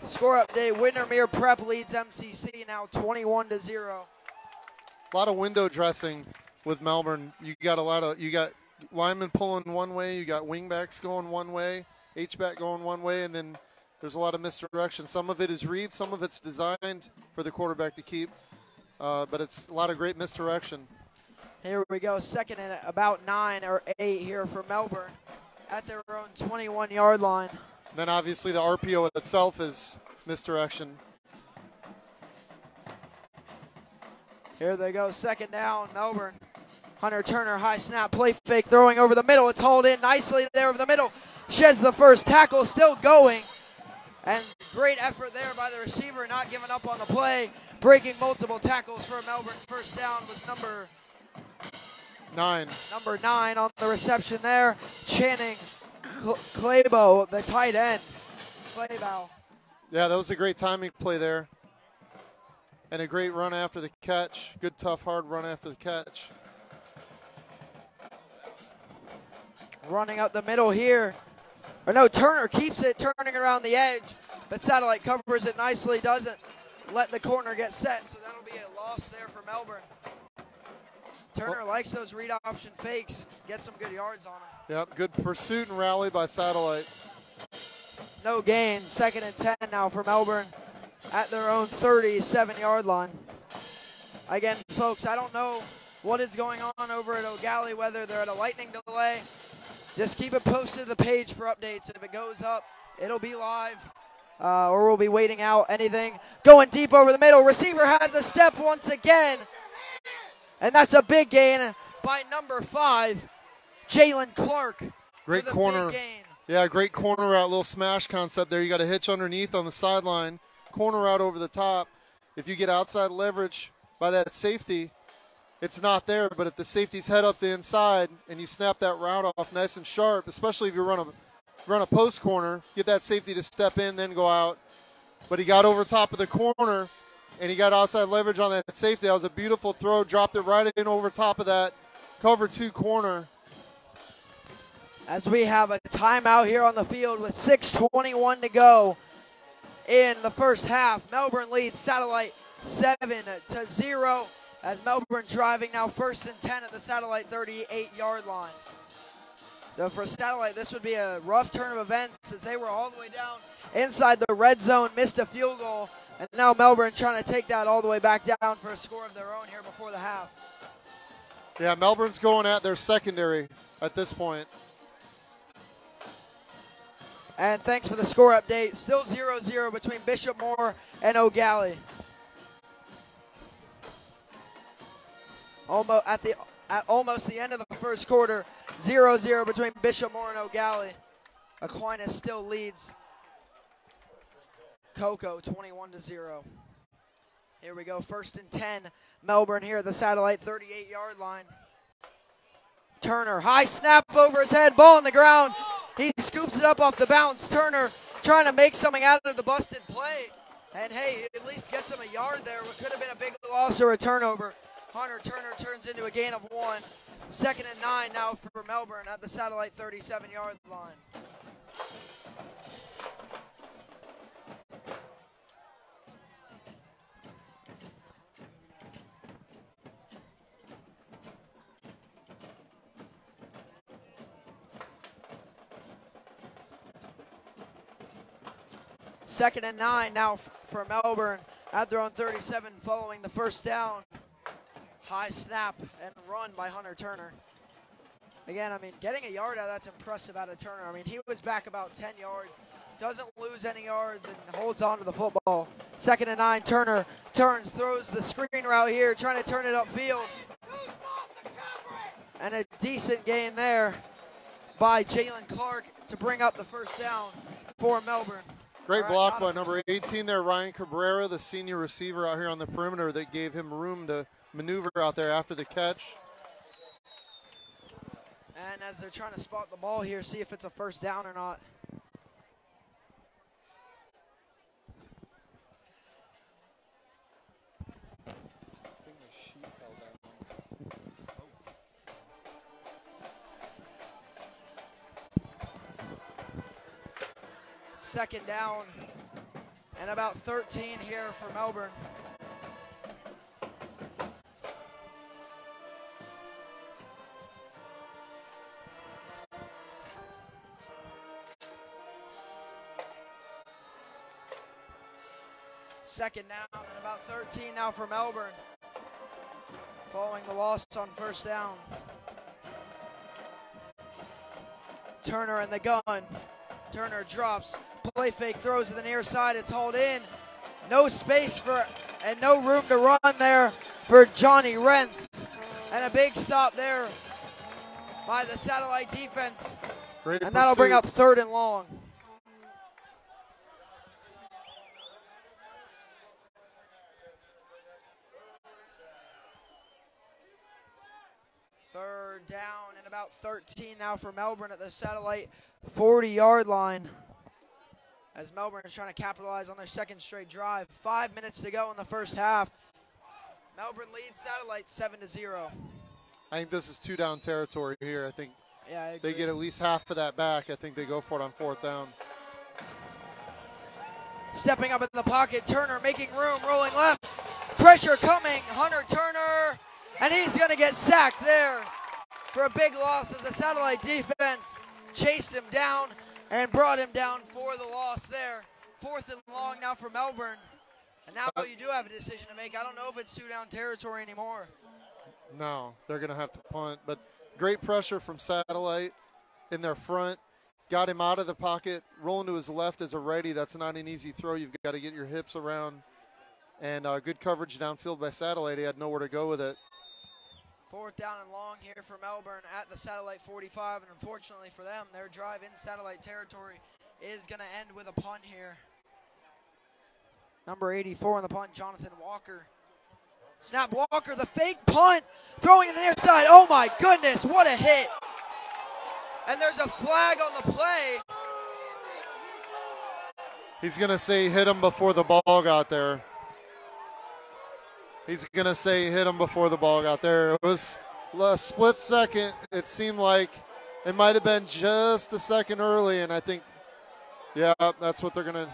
Score update, Windermere Prep leads MCC now 21-0. A lot of window dressing with Melbourne. You got linemen pulling one way, you got wingbacks going one way, H-back going one way, and then there's a lot of misdirection. Some of it is read, some of it's designed for the quarterback to keep, but it's a lot of great misdirection. Here we go, 2nd and about 9 or 8 here for Melbourne at their own 21-yard line. Then obviously the RPO itself is misdirection. Here they go, 2nd down, Melbourne. Hunter Turner, high snap, play fake, throwing over the middle. It's hauled in nicely there over the middle. Sheds the first tackle, still going. And great effort there by the receiver, not giving up on the play. Breaking multiple tackles for Melbourne. 1st down was number 9. Number 9 on the reception there. Channing Claybo, the tight end. Claybow. Yeah, that was a great timing play there. And a great run after the catch. Good, tough, hard run after the catch. Running up the middle here. Or no, Turner keeps it, turning around the edge. But Satellite covers it nicely, doesn't let the corner get set. So that'll be a loss there for Melbourne. Turner likes those read option fakes. Get some good yards on him. Yep, good pursuit and rally by Satellite. No gain. 2nd and 10 now for Melbourne at their own 37-yard line. Again, folks, I don't know what is going on over at O'Galley, whether they're at a lightning delay. Just keep it posted to the page for updates. If it goes up, it'll be live, or we'll be waiting out anything. Going deep over the middle. Receiver has a step once again. And that's a big gain by number 5, Jalen Clark. Great corner. Yeah, great corner route, little smash concept there. You got a hitch underneath on the sideline, corner route over the top. If you get outside leverage by that safety, it's not there. But if the safety's head up the inside and you snap that route off nice and sharp, especially if you run a post corner, get that safety to step in, then go out. But he got over top of the corner, and he got outside leverage on that safety. That was a beautiful throw. Dropped it right in over top of that cover 2 corner. As we have a timeout here on the field with 6:21 to go in the first half. Melbourne leads Satellite 7-0 as Melbourne driving now 1st and 10 at the Satellite 38-yard line. So for Satellite, this would be a rough turn of events as they were all the way down inside the red zone, missed a field goal, And now Melbourne trying to take that all the way back down for a score of their own here before the half. Yeah, Melbourne's going at their secondary at this point. And thanks for the score update. Still 0-0 between Bishop Moore and O'Galley. At almost the end of the first quarter, 0-0 between Bishop Moore and O'Galley. Aquinas still leads Cocoa 21-0. Here we go, 1st and 10. Melbourne here at the satellite 38-yard line. Turner, high snap over his head, ball on the ground. He scoops it up off the bounce. Turner trying to make something out of the busted play. And hey, at least gets him a yard there. What could have been a big loss or a turnover. Hunter Turner turns into a gain of 1. 2nd and 9 now for Melbourne at the satellite 37-yard line. Second and 9 now for Melbourne at their own 37 following the first down. High snap and run by Hunter Turner. Again, I mean, getting a yard out, that's impressive out of Turner. I mean, he was back about 10 yards, doesn't lose any yards, and holds on to the football. 2nd and 9, Turner turns, throws the screen route here, trying to turn it upfield. And a decent gain there by Jalen Clark to bring up the first down for Melbourne. Great block by number 18 there, Ryan Cabrera, the senior receiver out here on the perimeter that gave him room to maneuver out there after the catch. And as they're trying to spot the ball here, see if it's a first down or not. Second down and about 13 here for Melbourne. Second down and about 13 now for Melbourne, following the loss on first down. Turner and the gun. Turner drops, play fake, throws to the near side, it's hauled in. No space for, and no room to run there for Johnny Rentz. And a big stop there by the satellite defense. Great and that'll bring up 3rd and long. Third down and about 13 now for Melbourne at the satellite 40-yard line. As Melbourne is trying to capitalize on their second straight drive. 5 minutes to go in the first half. Melbourne leads satellite 7-0. I think this is 2-down territory here. I think I they get at least half of that back. I think they go for it on 4th down. Stepping up in the pocket, Turner making room, rolling left. Pressure coming, Hunter Turner, and he's going to get sacked there for a big loss as the satellite defense chased him down and brought him down for the loss there. 4th and long now for Melbourne. And now you do have a decision to make. I don't know if it's 2-down territory anymore. No, they're going to have to punt. But great pressure from satellite in their front. Got him out of the pocket, rolling to his left as a righty. That's not an easy throw. You've got to get your hips around. And good coverage downfield by satellite. He had nowhere to go with it. 4th down and long here for Melbourne at the satellite 45, and unfortunately for them, their drive in satellite territory is going to end with a punt here. Number 84 on the punt, Jonathan Walker. Snap Walker, the fake punt, throwing it to the near side. Oh my goodness, what a hit. And there's a flag on the play. He's going to say hit him before the ball got there. He's going to say hit him before the ball got there. It was a split second. It seemed like it might have been just a second early, and I think, yeah, that's what they're going to.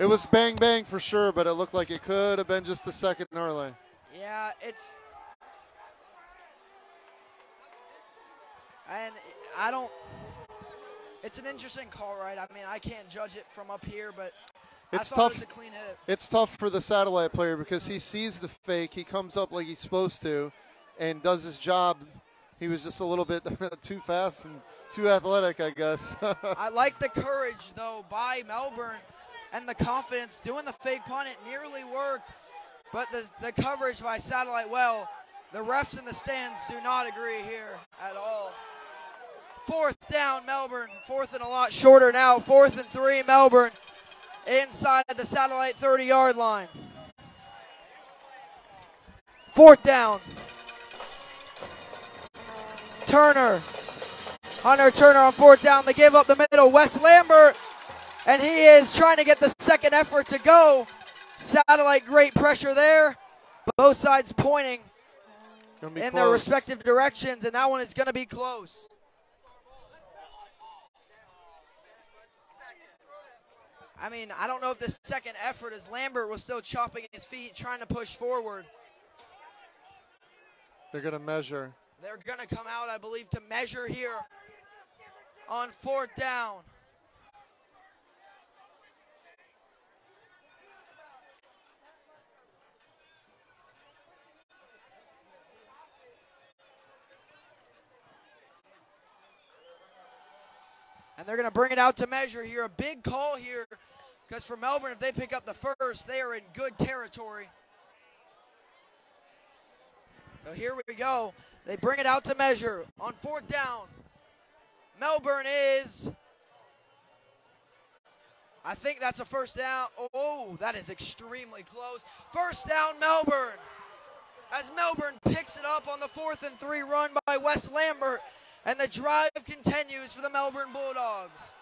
It was bang, bang for sure, but it looked like it could have been just a second early. Yeah, it's. And I don't. It's an interesting call, right? I mean, I can't judge it from up here, but It's I thought tough. it was a clean hit. It's tough for the satellite player because he sees the fake. He comes up like he's supposed to and does his job. He was just a little bit too fast and too athletic, I guess. I like the courage, though, by Melbourne and the confidence. Doing the fake punt, it nearly worked, but the coverage by Satellite, well, the refs in the stands do not agree here at all. 4th down, Melbourne. 4th and a lot shorter now. 4th and 3, Melbourne, inside the Satellite 30-yard line. 4th down. Hunter Turner on 4th down. They give up the middle. Wes Lambert, and he is trying to get the second effort to go. Satellite, great pressure there. Both sides pointing in their respective directions, and that one is going to be close. I mean, I don't know if the second effort is Lambert was still chopping his feet, trying to push forward. They're going to measure. They're going to come out, I believe, to measure here on 4th down. And they're going to bring it out to measure here. A big call here because for Melbourne, if they pick up the first, they are in good territory. So here we go. They bring it out to measure on 4th down. Melbourne is, I think that's a first down. Oh, that is extremely close. First down, Melbourne. As Melbourne picks it up on the 4th and 3 run by Wes Lambert. And the drive continues for the Melbourne Bulldogs.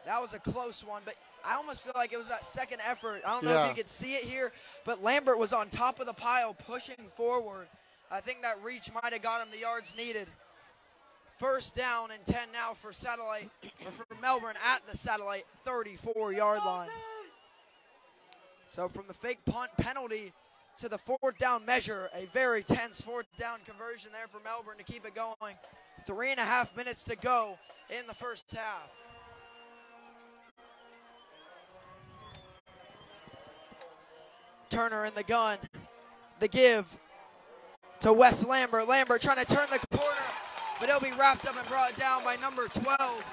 That was a close one, but I almost feel like it was that second effort. I don't know if you could see it here, but Lambert was on top of the pile pushing forward. I think that reach might have got him the yards needed. First down and 10 now for Satellite, or for Melbourne at the Satellite 34-yard line. So from the fake punt penalty to the 4th down measure, a very tense 4th down conversion there for Melbourne to keep it going. 3.5 minutes to go in the first half. Turner in the gun. The give to Wes Lambert. Lambert trying to turn the corner, but he'll be wrapped up and brought down by number 12.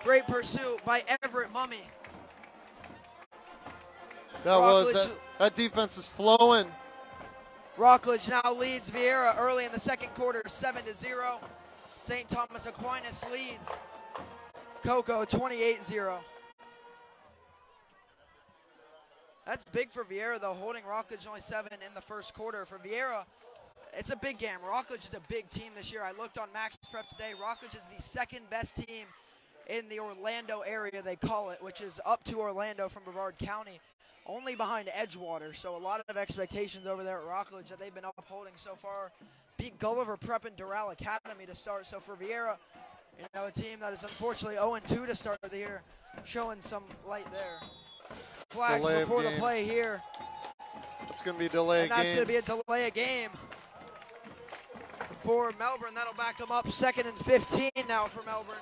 Great pursuit by Everett Mummy. That defense is flowing. Rockledge now leads Vieira early in the second quarter, 7-0. St. Thomas Aquinas leads Cocoa 28-0. That's big for Vieira, though, holding Rockledge only 7 in the first quarter. For Vieira, it's a big game. Rockledge is a big team this year. I looked on Max Prep today. Rockledge is the second best team in the Orlando area, they call it, which is up to Orlando from Brevard County, only behind Edgewater. So a lot of expectations over there at Rockledge that they've been upholding so far. Beat Gulliver Prep and Doral Academy to start. So for Vieira, a team that is unfortunately 0-2 to start the year, showing some light there. Flags delay before the play here. It's going to be a delay and that's going to be a delay of game for Melbourne. That'll back them up. 2nd and 15 now for Melbourne.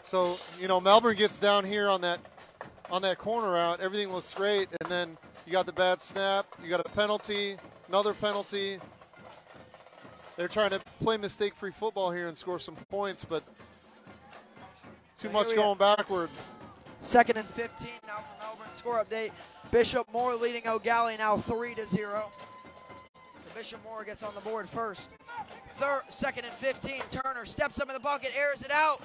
So, Melbourne gets down here on that corner route. Everything looks great, and then you got the bad snap. You got a penalty, another penalty. They're trying to play mistake-free football here and score some points, but too much going backward. 2nd and 15 now for Melbourne. Score update. Bishop Moore leading O'Galley now 3-0. So Bishop Moore gets on the board first. 2nd and 15. Turner steps up in the bucket, airs it out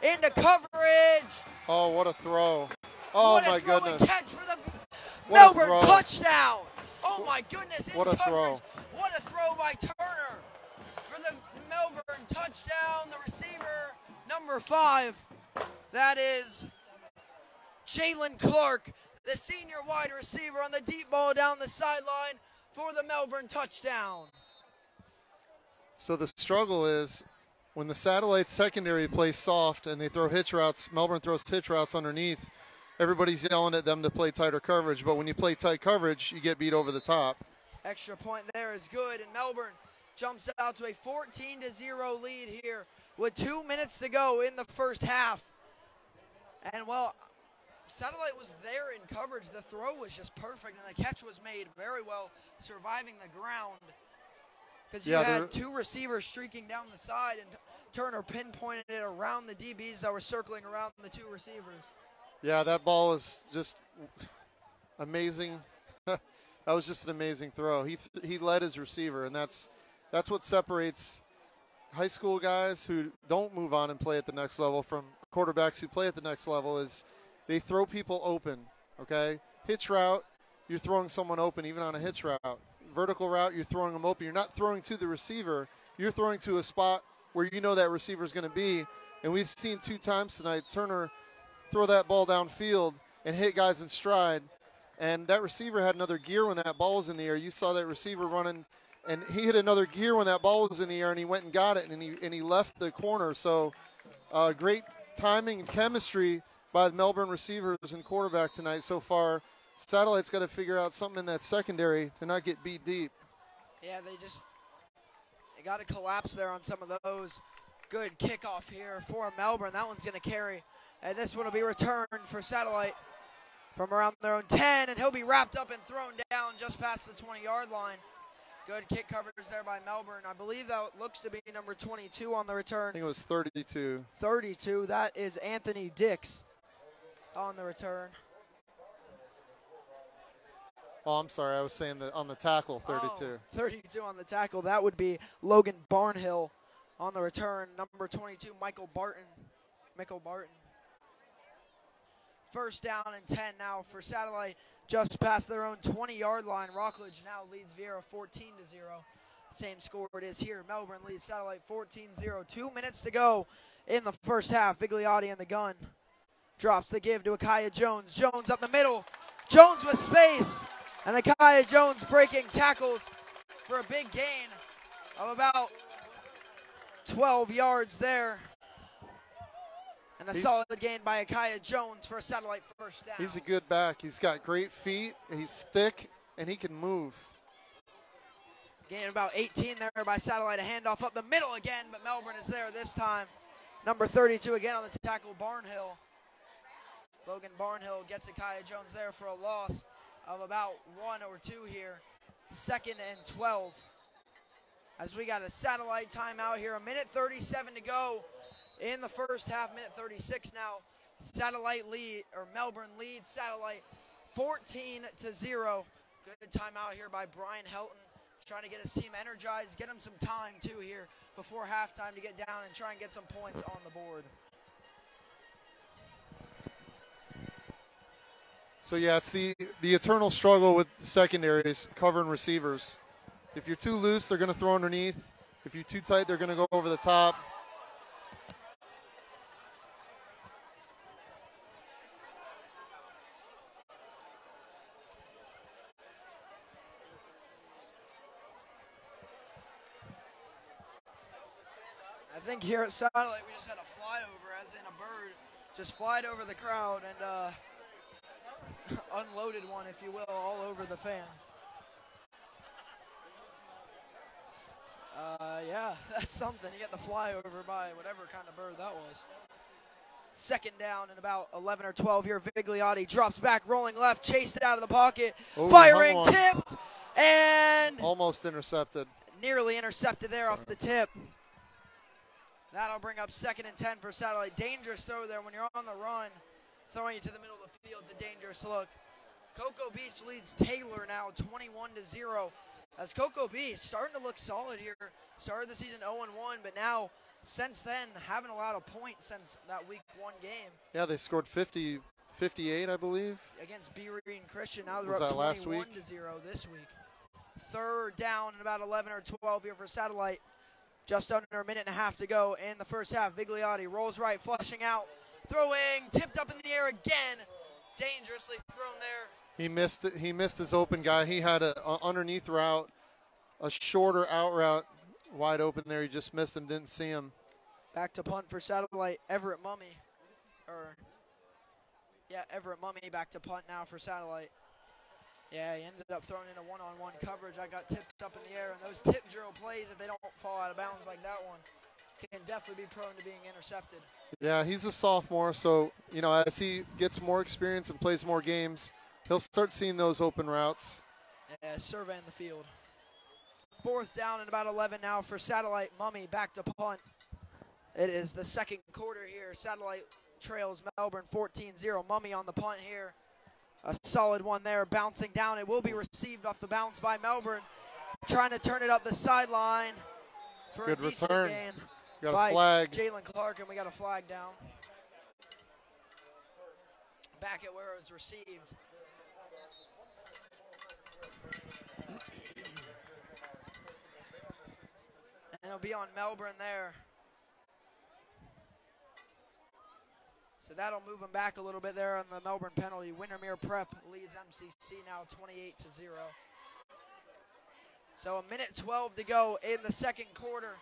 into coverage. Oh, what a throw. Oh, my goodness. Catch for the Melbourne touchdown. Oh, my goodness. What a throw. What a throw by Turner for the Melbourne touchdown. The receiver, number 5. That is Jalen Clark, the senior wide receiver, on the deep ball down the sideline for the Melbourne touchdown. So the struggle is when the Satellite secondary plays soft and they throw hitch routes, Melbourne throws hitch routes underneath, everybody's yelling at them to play tighter coverage. But when you play tight coverage, you get beat over the top. Extra point there is good, and Melbourne jumps out to a 14-0 lead here with 2 minutes to go in the first half. And, well, Satellite was there in coverage. The throw was just perfect, and the catch was made very well, surviving the ground. Because you had two receivers streaking down the side, and Turner pinpointed it around the DBs that were circling around the two receivers. Yeah, that ball was just amazing. That was just an amazing throw. He led his receiver, and that's what separates high school guys who don't move on and play at the next level from quarterbacks who play at the next level is they throw people open, okay? Hitch route, you're throwing someone open even on a hitch route. Vertical route, you're throwing them open. You're not throwing to the receiver. You're throwing to a spot where you know that receiver is going to be. And we've seen 2 times tonight Turner throw that ball downfield and hit guys in stride. And that receiver had another gear when that ball was in the air. You saw that receiver running, and he hit another gear when that ball was in the air, and he went and got it, and he left the corner. So great timing and chemistry by the Melbourne receivers and quarterback tonight so far. Satellite's got to figure out something in that secondary to not get beat deep. Yeah, they got to collapse there on some of those. Good kickoff here for Melbourne. That one's going to carry, and this one will be returned for Satellite from around their own 10, and he'll be wrapped up and thrown down just past the 20-yard line. Good kick coverage there by Melbourne. I believe that looks to be number 22 on the return. I think it was 32. 32. That is Anthony Dix on the return. Oh, I'm sorry. I was saying that on the tackle, 32. Oh, 32 on the tackle. That would be Logan Barnhill on the return. Number 22, Michael Barton. First down and 10 now for Satellite, just past their own 20-yard line. Rockledge now leads Viera 14-0. Same score it is here. Melbourne leads Satellite 14-0. 2 minutes to go in the first half. Vigliotti in the gun. Drops the give to Akiah Jones. Jones up the middle. Jones with space. And Akiah Jones breaking tackles for a big gain of about 12 yards there. And a solid gain by Akiah Jones for a Satellite first down. He's a good back. He's got great feet. He's thick, and he can move. Gain about 18 there by Satellite. A handoff up the middle again, but Melbourne is there this time. Number 32 again on the tackle, Barnhill. Logan Barnhill gets Akiah Jones there for a loss of about 1 or 2 here. 2nd and 12. As we got a Satellite timeout here. 1:37 to go in the first half. 36 now. Melbourne leads Satellite 14-0. Good timeout here by Brian Helton. Trying to get his team energized, get him some time too here before halftime to get down and try and get some points on the board. So yeah, it's the eternal struggle with secondaries, covering receivers. If you're too loose, they're going to throw underneath. If you're too tight, they're going to go over the top. I think here at Satellite we just had a flyover, as in a bird just flied over the crowd and unloaded one, if you will, all over the fans. Yeah, that's something. You get the flyover by whatever kind of bird that was. 2nd down and about 11 or 12 here. Vigliotti drops back, rolling left, chased it out of the pocket, firing, tipped, and almost intercepted. Nearly intercepted there off the tip. That'll bring up 2nd and 10 for Satellite. Dangerous throw there when you're on the run. Throwing it to the middle of the field's a dangerous look. Cocoa Beach leads Taylor now 21-0. As Cocoa Beach starting to look solid here. Started the season 0-1, but now since then haven't allowed a point since that week 1 game. Yeah, they scored 58, I believe. Against Berean Christian. Now they're up 21-0 this week. 3rd down and about 11 or 12 here for Satellite. Just under a minute and a half to go in the first half. Vigliotti rolls right, flushing out, throwing, tipped up in the air again. Dangerously thrown there. He missed it. He missed his open guy. He had an underneath route, a shorter out route, wide open there. He just missed him, didn't see him. Back to punt for Satellite. Everett Mummy back to punt now for Satellite. Yeah, he ended up throwing in a one-on-one coverage. I got tipped up in the air, and those tip drill plays, if they don't fall out of bounds like that one, can definitely be prone to being intercepted. Yeah, he's a sophomore, so, as he gets more experience and plays more games, he'll start seeing those open routes. Yeah, surveying the field. 4th down and about 11 now for Satellite. Mummy back to punt. It is the second quarter here. Satellite trails Melbourne 14-0. Mummy on the punt here. A solid one there, bouncing down. It will be received off the bounce by Melbourne. Trying to turn it up the sideline for Good a decent return. gain Got by a flag. Jalen Clark, and we got a flag down. Back at where it was received. And it'll be on Melbourne there. So that'll move them back a little bit there on the Melbourne penalty. Windermere Prep leads MCC now 28-0. So a minute 12 to go in the second quarter.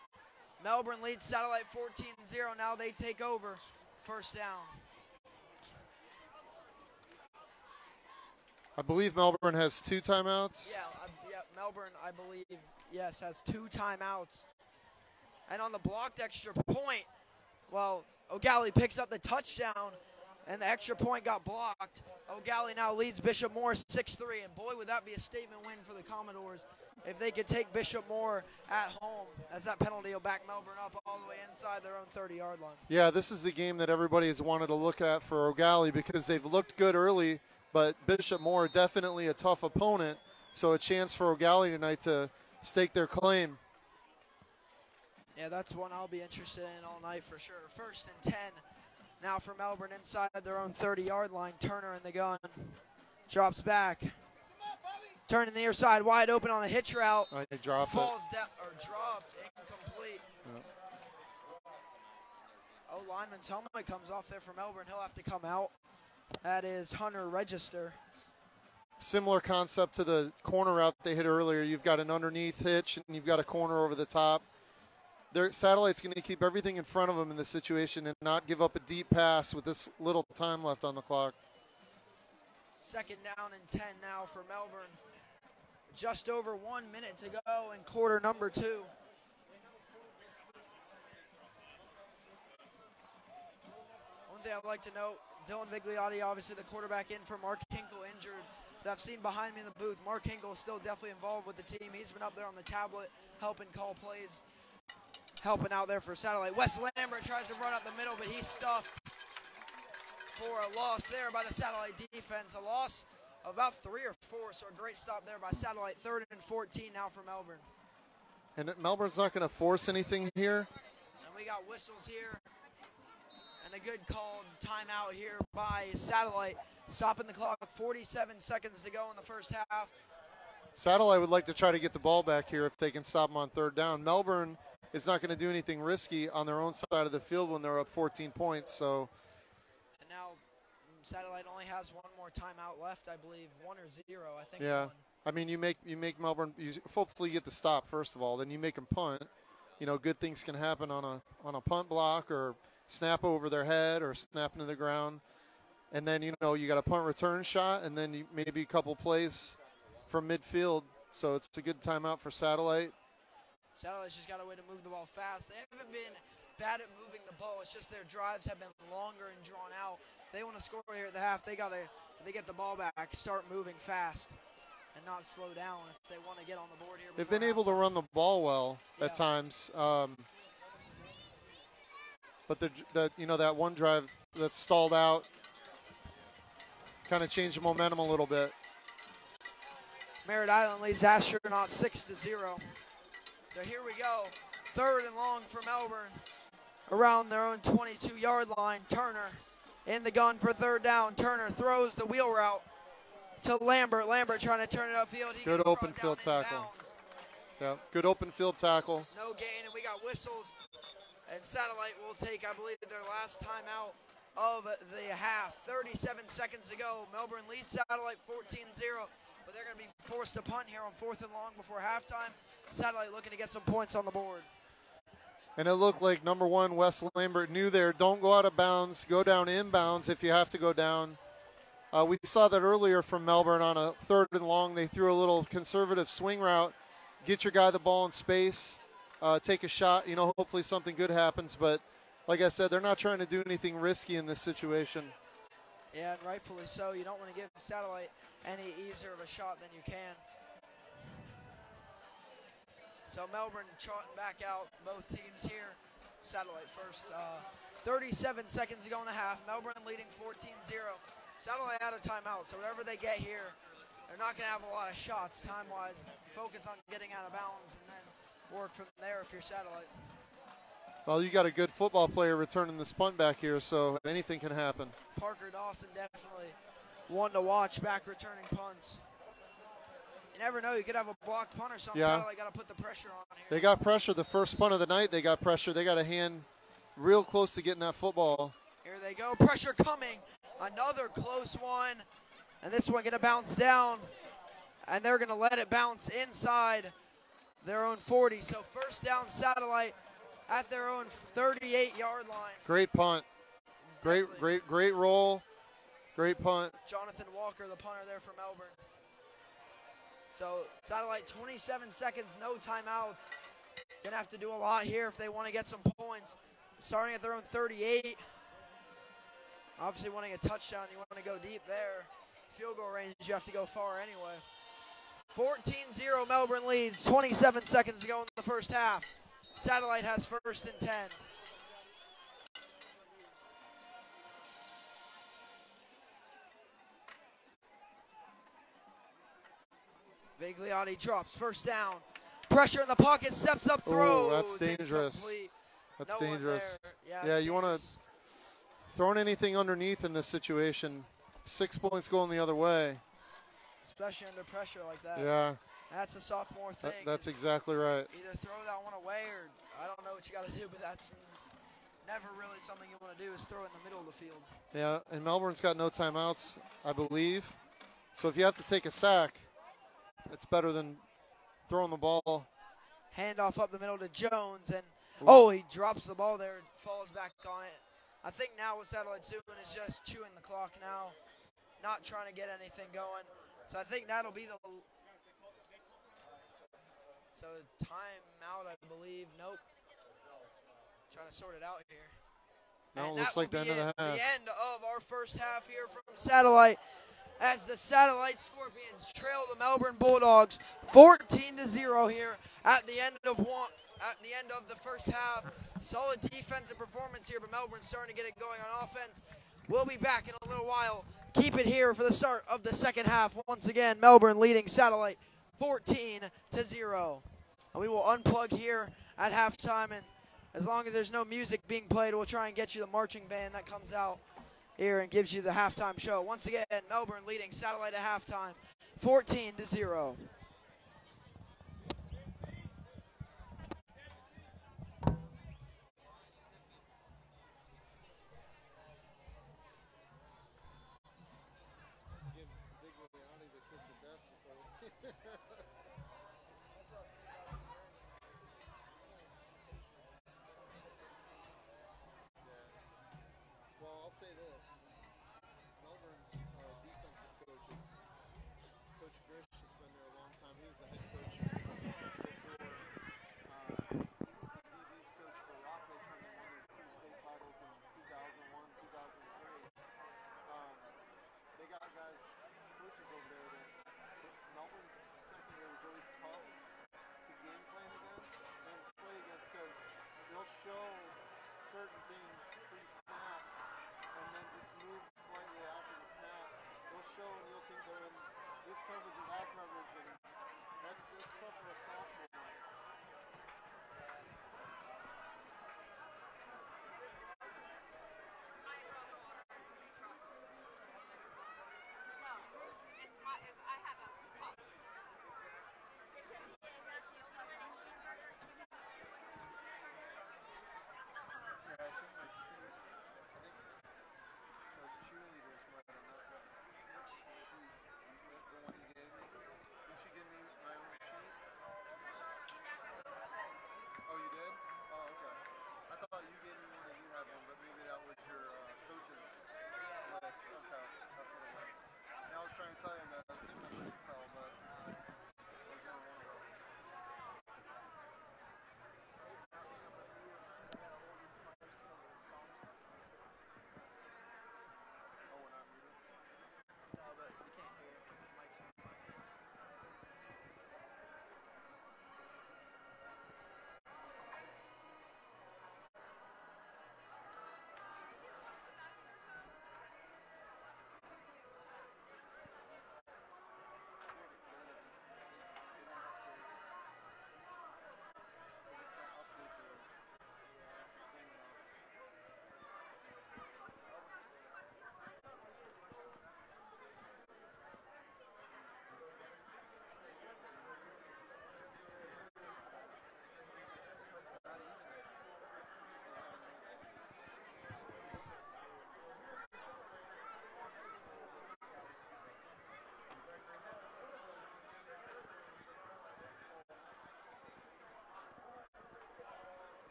Melbourne leads Satellite 14-0. Now they take over. 1st down. I believe Melbourne has 2 timeouts. Yeah, Melbourne, I believe, yes, has 2 timeouts. And on the blocked extra point, well, O'Galley picks up the touchdown, and the extra point got blocked. O'Galley now leads Bishop Moore 6-3, and boy, would that be a statement win for the Commodores if they could take Bishop Moore at home, as that penalty will back Melbourne up all the way inside their own 30-yard line. Yeah, this is the game that everybody has wanted to look at for O'Galley because they've looked good early, but Bishop Moore definitely a tough opponent, so a chance for O'Galley tonight to stake their claim. Yeah, that's one I'll be interested in all night for sure. 1st and 10 now for Melbourne inside their own 30-yard line. Turner in the gun. Drops back. Turning the near side, wide open on a hitch route. He dropped Falls down, or dropped, incomplete. Oh, lineman's helmet comes off there for Melbourne. He'll have to come out. That is Hunter Register. Similar concept to the corner route they hit earlier. You've got an underneath hitch, and you've got a corner over the top. Their Satellite's going to keep everything in front of them in this situation and not give up a deep pass with this little time left on the clock. 2nd down and 10 now for Melbourne. Just over 1 minute to go in quarter number 2. One thing I'd like to note, Dylan Vigliotti, obviously the quarterback in for Mark Hinkle injured. That I've seen behind me in the booth. Mark Hinkle is still definitely involved with the team. He's been up there on the tablet helping call plays, helping out there for Satellite. Wes Lambert tries to run up the middle, but he's stuffed for a loss there by the Satellite defense. A loss of about 3 or 4, so a great stop there by Satellite. 3rd and 14 now for Melbourne. And Melbourne's not going to force anything here. And we got whistles here. And a good called timeout here by Satellite. Stopping the clock, 47 seconds to go in the first half. Satellite would like to try to get the ball back here if they can stop them on 3rd down. Melbourne is not going to do anything risky on their own side of the field when they're up 14 points. So. And now Satellite only has one more timeout left, I believe, 1 or 0. I think. Yeah, 1. I mean, you make Melbourne. You hopefully get the stop first of all, then you make them punt. Good things can happen on a punt block or snap over their head or snap into the ground, and then you got a punt return shot, and then maybe a couple plays from midfield. So it's a good timeout for Satellite. Satellite's just got a way to move the ball fast. They haven't been bad at moving the ball. It's just their drives have been longer and drawn out. They want to score here at the half. They get the ball back, start moving fast, and not slow down if they want to get on the board here. They've been able to run the ball well at times, but that one drive that stalled out kind of changed the momentum a little bit. Merritt Island leads Astronaut 6-0. So here we go. 3rd and long for Melbourne. Around their own 22-yard line. Turner in the gun for 3rd down. Turner throws the wheel route to Lambert. Lambert trying to turn it upfield. Good open field tackle. Yeah, good open field tackle. No gain, and we got whistles. And Satellite will take, I believe, their last timeout of the half. 37 seconds to go. Melbourne leads Satellite 14-0. But they're going to be forced to punt here on 4th and long before halftime. Satellite looking to get some points on the board. And it looked like, number 1, Wes Lambert knew there, don't go out of bounds, go down inbounds if you have to go down. We saw that earlier from Melbourne on a 3rd and long. They threw a little conservative swing route, get your guy the ball in space, take a shot. Hopefully something good happens. But like I said, they're not trying to do anything risky in this situation. Yeah, and rightfully so. You don't want to give Satellite any easier of a shot than you can. So Melbourne trotting back out, both teams here. Satellite first. 37 seconds to go in the half. Melbourne leading 14-0. Satellite out of timeout, so whatever they get here, they're not going to have a lot of shots time-wise. Focus on getting out of bounds and then work from there if you're Satellite. Well, you got a good football player returning the punt back here, so anything can happen. Parker Dawson definitely one to watch back returning punts. You never know. You could have a blocked punt or something. Yeah. Satellite got to put the pressure on here. They got pressure. The first punt of the night, they got pressure. They got a hand real close to getting that football. Here they go. Pressure coming. Another close one. And this one going to bounce down. And they're going to let it bounce inside their own 40. So first down Satellite at their own 38-yard line. Great punt. Great roll. Great punt. Jonathan Walker, the punter there for Melbourne. So Satellite 27 seconds, no timeouts. Going to have to do a lot here if they want to get some points. Starting at their own 38. Obviously wanting a touchdown, you want to go deep there. Field goal range, you have to go far anyway. 14-0 Melbourne leads, 27 seconds to go in the first half. Satellite has first and 10. Vigliotti drops, first down. Pressure in the pocket, steps up, throws. Oh, that's dangerous. Incomplete. That's No dangerous. Yeah, you want to throw anything underneath in this situation. 6 points going the other way. Especially under pressure like that. Yeah. That's a sophomore thing. That's exactly right. Either throw that one away or I don't know what you got to do, but that's never really something you want to do is throw in the middle of the field. Yeah, and Melbourne's got no timeouts, I believe. So if you have to take a sack, it's better than throwing the ball. Handoff up the middle to Jones, and he drops the ball there and falls back on it. I think now what Satellite's doing is just chewing the clock now, not trying to get anything going. So I think that'll be the timeout, I believe. Nope. Trying to sort it out here. No, And it looks like the end of the half. The end of our first half here from Satellite, as the Satellite Scorpions trail the Melbourne Bulldogs 14-0 here at the end of the first half. Solid defensive performance here, but Melbourne's starting to get it going on offense. We'll be back in a little while. Keep it here for the start of the second half. Once again, Melbourne leading Satellite 14-0. And we will unplug here at halftime, and as long as there's no music being played, we'll try and get you the marching band that comes out here and gives you the halftime show. Once again, Melbourne leading Satellite at halftime 14-0. Well, I'll say this. Melbourne's defensive coaches, Coach Grish has been there a long time. He was the head coach before. He was the DB's coach for ROBB. They won their 2 state titles in 2001, 2003. They got coaches over there that Melbourne's secondary is always tough to game plan against and play against because they'll show certain things pre-snap and then just move slightly after the snap. They'll show and you'll think they're in this coverage or that coverage, and that's tough for a sophomore.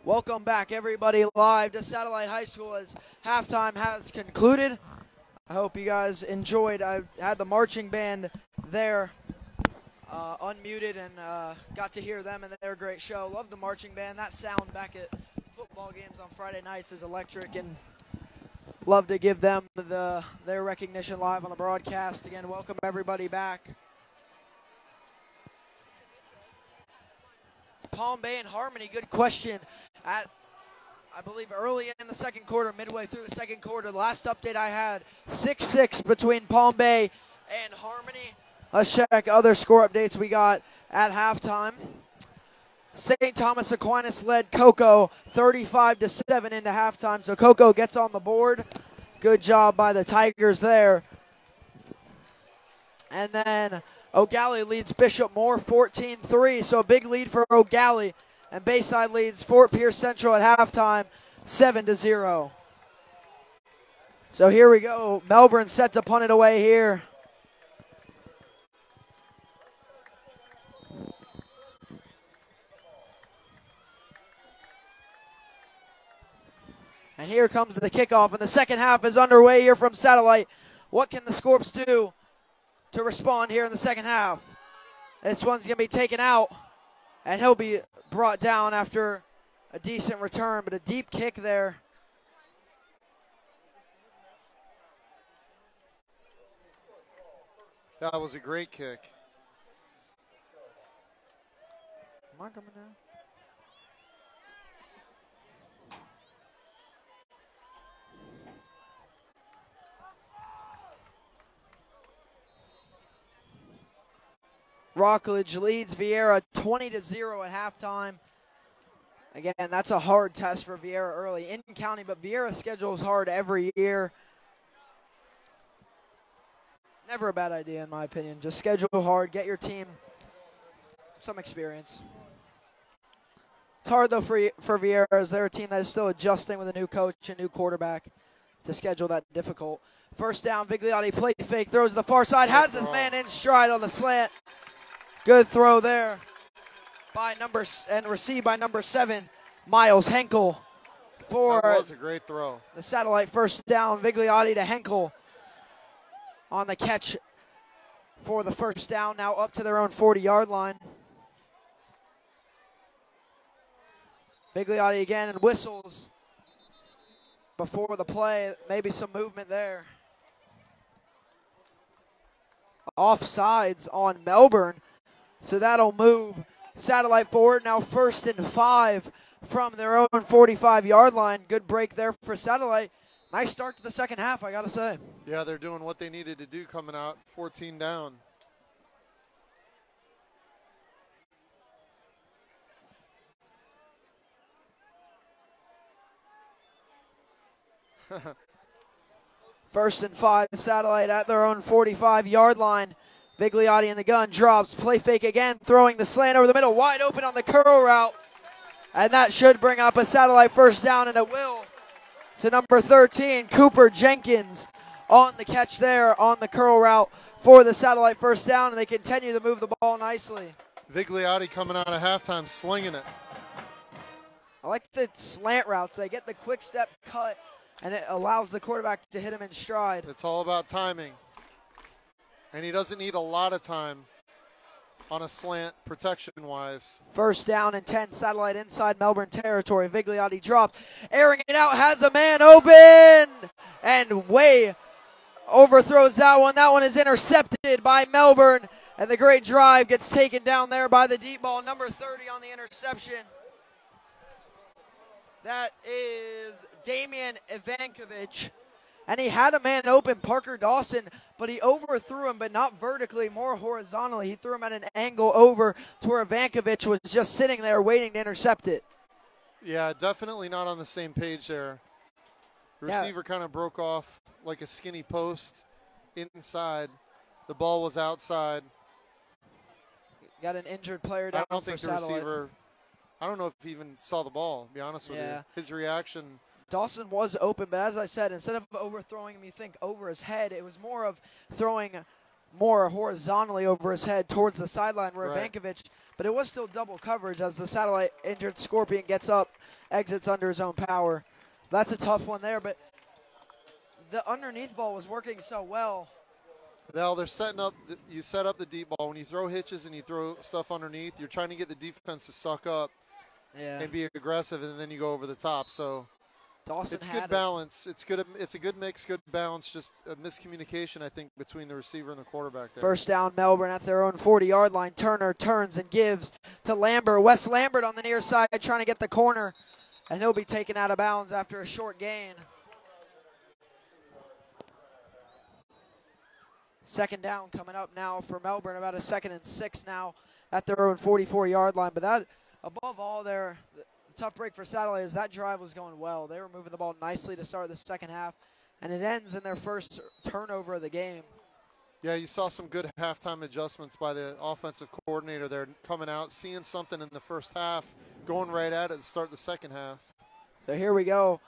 Welcome back, everybody, live to Satellite High School as halftime has concluded. I hope you guys enjoyed. I had the marching band there unmuted and got to hear them, and they're a great show. Love the marching band. That sound back at football games on Friday nights is electric, and love to give them their recognition live on the broadcast. Again, welcome everybody back. Palm Bay and Harmony, good question. At, I believe, early in the second quarter, midway through the second quarter, the last update I had, 6-6 between Palm Bay and Harmony. Let's check other score updates we got at halftime. St. Thomas Aquinas led Cocoa 35-7 into halftime, so Cocoa gets on the board. Good job by the Tigers there. And then O'Galley leads Bishop Moore 14-3, so a big lead for O'Galley. And Bayside leads Fort Pierce Central at halftime 7-0. So here we go. Melbourne set to punt it away here. And here comes the kickoff, and the second half is underway here from Satellite. What can the Scorps do to respond here in the second half? This one's going to be taken out, and he'll be brought down after a decent return, but a deep kick there. That was a great kick. Am I coming down? Rockledge leads Vieira 20-0 at halftime. Again, that's a hard test for Vieira early in county, but Vieira's schedule is hard every year. Never a bad idea, in my opinion. Just schedule hard, get your team some experience. It's hard, though, for Vieira, as they're a team that is still adjusting with a new coach and new quarterback to schedule that difficult. First down, Vigliotti play fake, throws to the far side, has his man in stride on the slant. Good throw there and received by number 7, Miles Henkel. That was a great throw. The satellite first down, Vigliotti to Henkel on the catch for the first down, now up to their own 40-yard line. Vigliotti again and whistles before the play. Maybe some movement there. Offsides on Melbourne, so that'll move satellite forward. Now 1st and 5 from their own 45-yard line. Good break there for satellite. Nice start to the second half, I got to say. Yeah, they're doing what they needed to do coming out 14 down. First and 5, satellite at their own 45-yard line. Vigliotti in the gun, drops, play fake again, throwing the slant over the middle, wide open on the curl route. And that should bring up a satellite first down, and it will, to number 13, Cooper Jenkins on the catch there on the curl route for the satellite first down, and they continue to move the ball nicely. Vigliotti coming out of halftime slinging it. I like the slant routes. They get the quick step cut, and it allows the quarterback to hit him in stride. It's all about timing. And he doesn't need a lot of time on a slant protection-wise. First down and 10, satellite inside Melbourne territory. Vigliotti dropped, airing it out, has a man open, and way overthrows that one. That one is intercepted by Melbourne, and the great drive gets taken down there by the deep ball, number 30 on the interception. That is Damian Ivankovic. And he had a man open, Parker Dawson, but he overthrew him, but not vertically, more horizontally. He threw him at an angle over to where Ivankovic was just sitting there waiting to intercept it. Yeah, definitely not on the same page there. The receiver kind of broke off like a skinny post inside. The ball was outside. Got an injured player down. I don't think the receiver, I don't know if he even saw the ball, to be honest with you. His reaction. Dawson was open, but as I said, instead of overthrowing him, you think over his head, it was more of throwing more horizontally over his head towards the sideline where Ivankovic, but it was still double coverage as the satellite injured Scorpion gets up, exits under his own power. That's a tough one there, but the underneath ball was working so well. Well, they're setting up, you set up the deep ball. When you throw hitches and you throw stuff underneath, you're trying to get the defense to suck up and be aggressive, and then you go over the top. So Dawson it's good balance. It's good. It's a good mix, good balance. Just a miscommunication, I think, between the receiver and the quarterback there. First down, Melbourne at their own 40-yard line. Turner turns and gives to Lambert. Wes Lambert on the near side trying to get the corner, and he'll be taken out of bounds after a short gain. Second down coming up now for Melbourne, about a 2nd and 6 now at their own 44-yard line. But that, above all there, the tough break for Satellite is that drive was going well. They were moving the ball nicely to start the second half, and it ends in their first turnover of the game. Yeah, you saw some good halftime adjustments by the offensive coordinator there, coming out, seeing something in the first half, going right at it to start the second half. So here we go.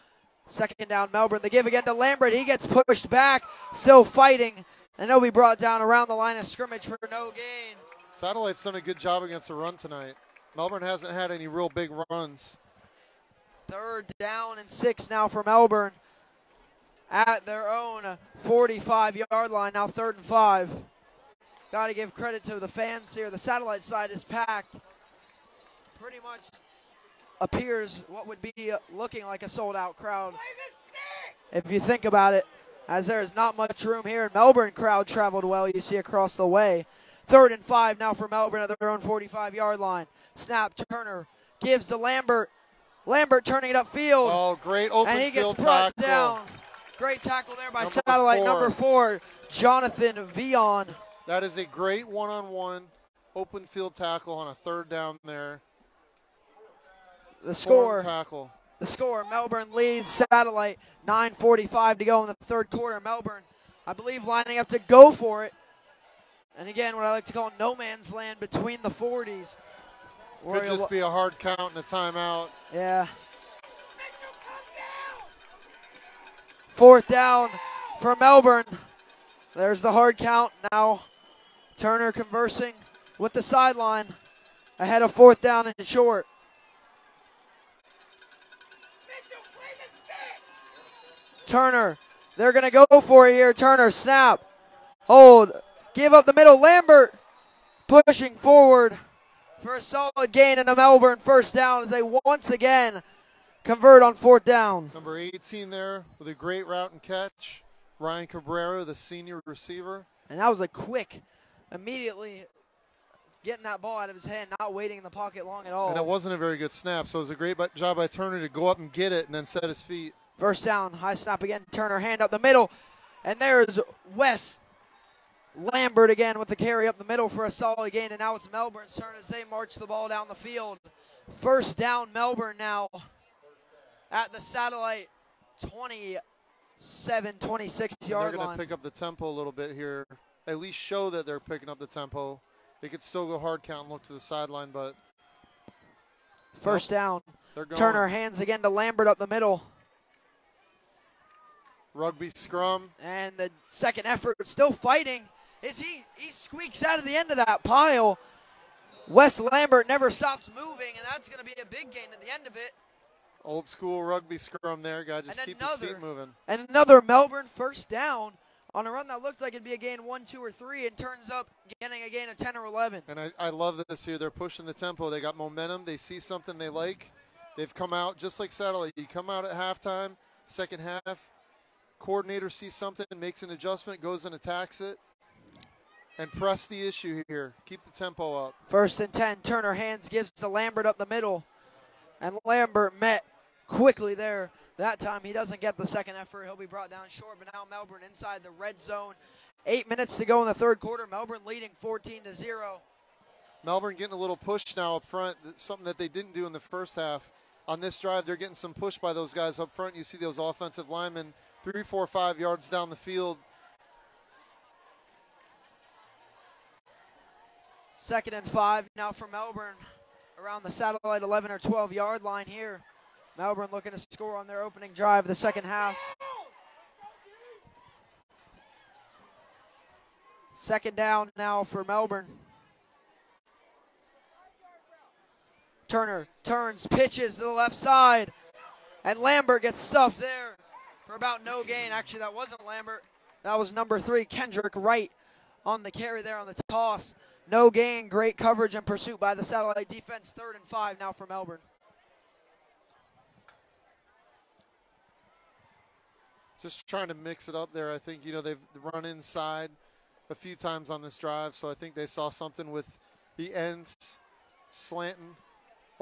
Second down, Melbourne. They give again to Lambert. He gets pushed back, still fighting, and he'll be brought down around the line of scrimmage for no gain. Satellite's done a good job against the run tonight. Melbourne hasn't had any real big runs. Third down and 6 now for Melbourne at their own 45-yard line. Now 3rd and 5. Got to give credit to the fans here. The Satellite side is packed. Pretty much appears what would be looking like a sold-out crowd. If you think about it, as there is not much room here. Melbourne crowd traveled well, you see across the way. 3rd and 5 now for Melbourne at their own 45-yard line. Snap, Turner gives to Lambert. Lambert turning it upfield. Oh, great open and he field gets brought tackle. down. Great tackle there by Satellite, number 4, Jonathan Vion. That is a great one-on-one open field tackle on a 3rd down there. The score. Tackle. The score, Melbourne leads Satellite, 9:45 to go in the 3rd quarter. Melbourne, I believe, lining up to go for it And again, what I like to call no man's land between the 40s. Could just be a hard count and a timeout. Yeah. 4th down for Melbourne. There's the hard count. Now Turner conversing with the sideline ahead of 4th down and short. Turner, they're going to go for it here. Turner, snap, hold, give up the middle. Lambert pushing forward for a solid gain and a Melbourne 1st down as they once again convert on 4th down. Number 18 there with a great route and catch. Ryan Cabrera, the senior receiver. And that was a quick, immediately getting that ball out of his hand, not waiting in the pocket long at all. And it wasn't a very good snap, so it was a great job by Turner to go up and get it and then set his feet. 1st down, high snap again. Turner, hand up the middle. And there's Wes Lambert again with the carry up the middle for a solid gain. And now it's Melbourne's turn as they march the ball down the field. 1st down, Melbourne now at the satellite 27, 26-yard line. They're going to pick up the tempo a little bit here. At least show that they're picking up the tempo. They could still go hard count and look to the sideline, but 1st down. Turner hands again to Lambert up the middle. Rugby scrum. And the second effort, still fighting. He squeaks out of the end of that pile. Wes Lambert never stops moving, and that's going to be a big gain at the end of it. Old school rugby scrum there. Got to just keep his feet moving. And another Melbourne 1st down on a run that looked like it'd be a gain 1, 2, or 3, and turns up getting a gain of 10 or 11. And I love this here. They're pushing the tempo. They got momentum. They see something they like. They've come out just like Satellite. You come out at halftime, second half. Coordinator sees something, makes an adjustment, goes and attacks it. And press the issue here. Keep the tempo up. 1st and 10. Turner hands, gives to Lambert up the middle. And Lambert met quickly there. That time he doesn't get the second effort. He'll be brought down short, but now Melbourne inside the red zone. 8 minutes to go in the 3rd quarter. Melbourne leading 14-0. Melbourne getting a little push now up front, something that they didn't do in the 1st half. On this drive, they're getting some push by those guys up front. You see those offensive linemen 3, 4, 5 yards down the field. 2nd and 5 now for Melbourne around the satellite 11 or 12-yard line here. Melbourne looking to score on their opening drive of the 2nd half. 2nd down now for Melbourne. Turner turns, pitches to the left side, and Lambert gets stuffed there for about no gain. Actually, that wasn't Lambert. That was number 3, Kendrick Wright, on the carry there on the toss. No gain, great coverage and pursuit by the satellite defense. 3rd and 5 now for Melbourne. Just trying to mix it up there. I think, they've run inside a few times on this drive, so I think they saw something with the ends slanting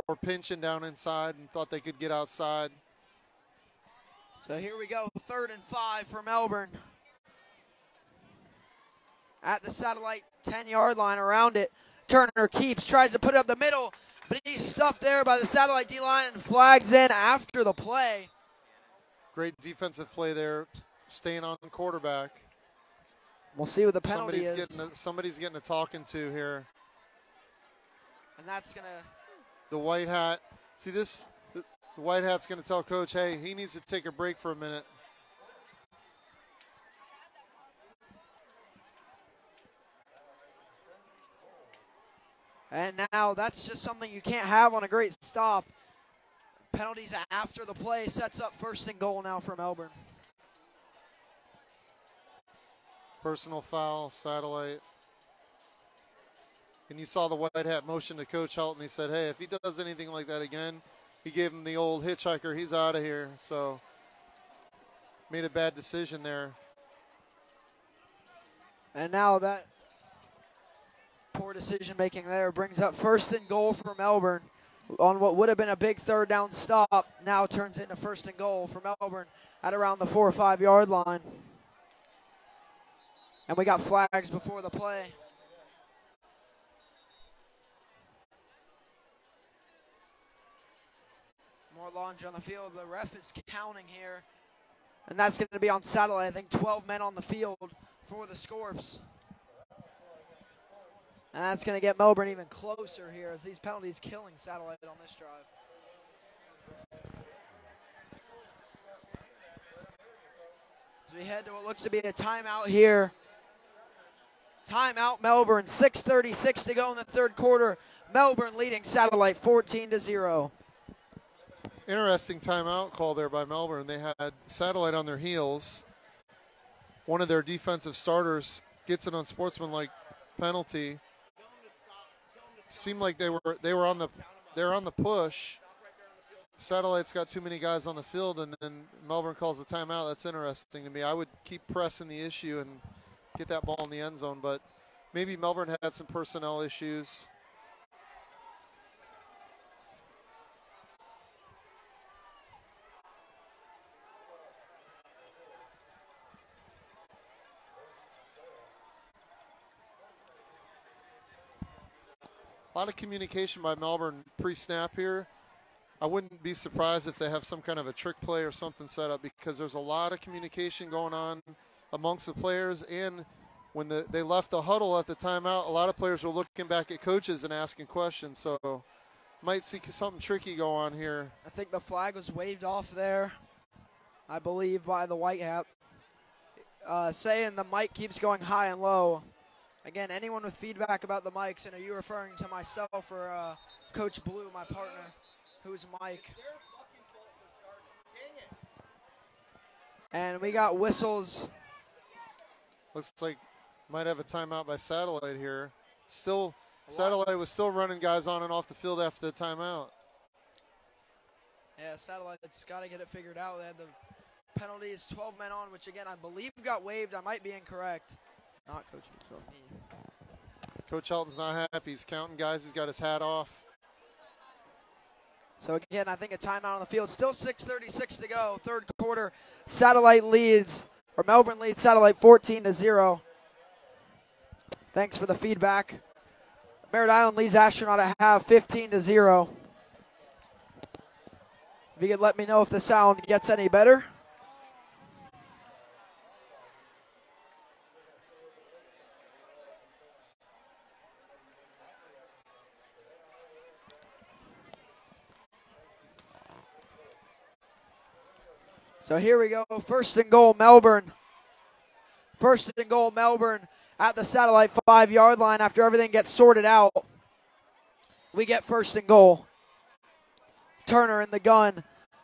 or pinching down inside and thought they could get outside. So here we go, 3rd and 5 for Melbourne. At the satellite 10-yard line around it. Turner keeps, tries to put it up the middle, but he's stuffed there by the satellite D-line and flags in after the play. Great defensive play there, staying on quarterback. We'll see what the penalty is. Somebody's getting a talking to here. And that's going to... The white hat. See this? The white hat's going to tell Coach, hey, he needs to take a break for a minute. And now that's just something you can't have on a great stop. Penalties after the play sets up 1st and goal now for Melbourne. Personal foul, satellite. And you saw the white hat motion to Coach Helton. He said, hey, if he does anything like that again, he gave him the old hitchhiker. He's out of here. So made a bad decision there. And now that poor decision making there brings up 1st and goal for Melbourne on what would have been a big 3rd down stop. Now turns into 1st and goal for Melbourne at around the 4 or 5 yard line. And we got flags before the play. More launch on the field. The ref is counting here. And that's going to be on satellite. I think 12 men on the field for the Scorps. And that's going to get Melbourne even closer here as these penalties killing Satellite on this drive. As we head to what looks to be a timeout here. Timeout Melbourne, 6:36 to go in the third quarter. Melbourne leading Satellite 14-0. Interesting timeout call there by Melbourne. They had Satellite on their heels. One of their defensive starters gets an unsportsmanlike penalty. Seemed like they were on the push. Satellite's got too many guys on the field, and then Melbourne calls a timeout. That's interesting to me. I would keep pressing the issue and get that ball in the end zone, but maybe Melbourne had some personnel issues. A lot of communication by Melbourne pre-snap here. I wouldn't be surprised if they have some kind of a trick play or something set up, because there's a lot of communication going on amongst the players. And when they left the huddle at the timeout, a lot of players were looking back at coaches and asking questions. So might see something tricky go on here. I think the flag was waved off there, I believe, by the white hat, saying the mic keeps going high and low. Again, anyone with feedback about the mics, and are you referring to myself or Coach Blue, my partner, who's Mike? And we got whistles. Looks like might have a timeout by Satellite here. Satellite was still running guys on and off the field after the timeout. Yeah, Satellite's got to get it figured out. They had the penalties, 12 men on, which, again, I believe got waived. I might be incorrect. Not Coach Blue, me. Coach Helton's not happy. He's counting guys. He's got his hat off. So, again, I think a timeout on the field. Still 6:36 to go. Third quarter, Melbourne leads Satellite 14-0. Thanks for the feedback. Merritt Island leads Astronaut at half 15-0. If you could let me know if the sound gets any better. So here we go, first and goal, Melbourne. First and goal, Melbourne at the Satellite 5-yard line. After everything gets sorted out, we get first and goal. Turner in the gun,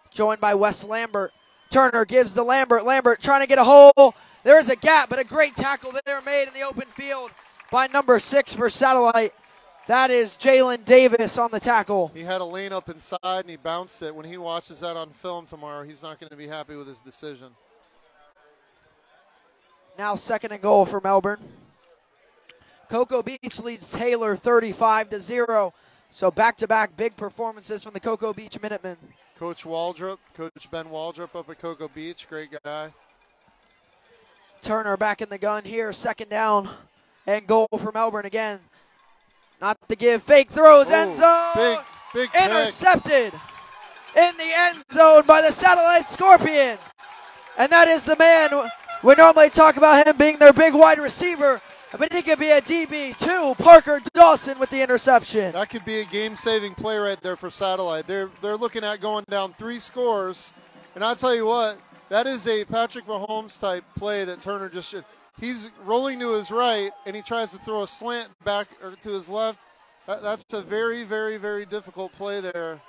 joined by Wes Lambert. Turner gives to Lambert. Lambert trying to get a hole. There is a gap, but a great tackle there made in the open field by number 6 for Satellite. That is Jalen Davis on the tackle. He had a lane up inside, and he bounced it. When he watches that on film tomorrow, he's not going to be happy with his decision. Now second and goal for Melbourne. Cocoa Beach leads Taylor 35-0. So back-to-back big performances from the Cocoa Beach Minutemen. Coach Ben Waldrop up at Cocoa Beach, great guy. Turner back in the gun here, second down and goal for Melbourne again. Not to give, fake throws, end zone. Big intercepted in the end zone by the Satellite Scorpions. And that is the man, we normally talk about him being their big wide receiver, but he could be a DB too. Parker Dawson with the interception. That could be a game-saving play right there for Satellite. They're looking at going down 3 scores, and I'll tell you what, that is a Patrick Mahomes type play that Turner just should. He's rolling to his right, and he tries to throw a slant back or to his left. That's a very, very, very difficult play there.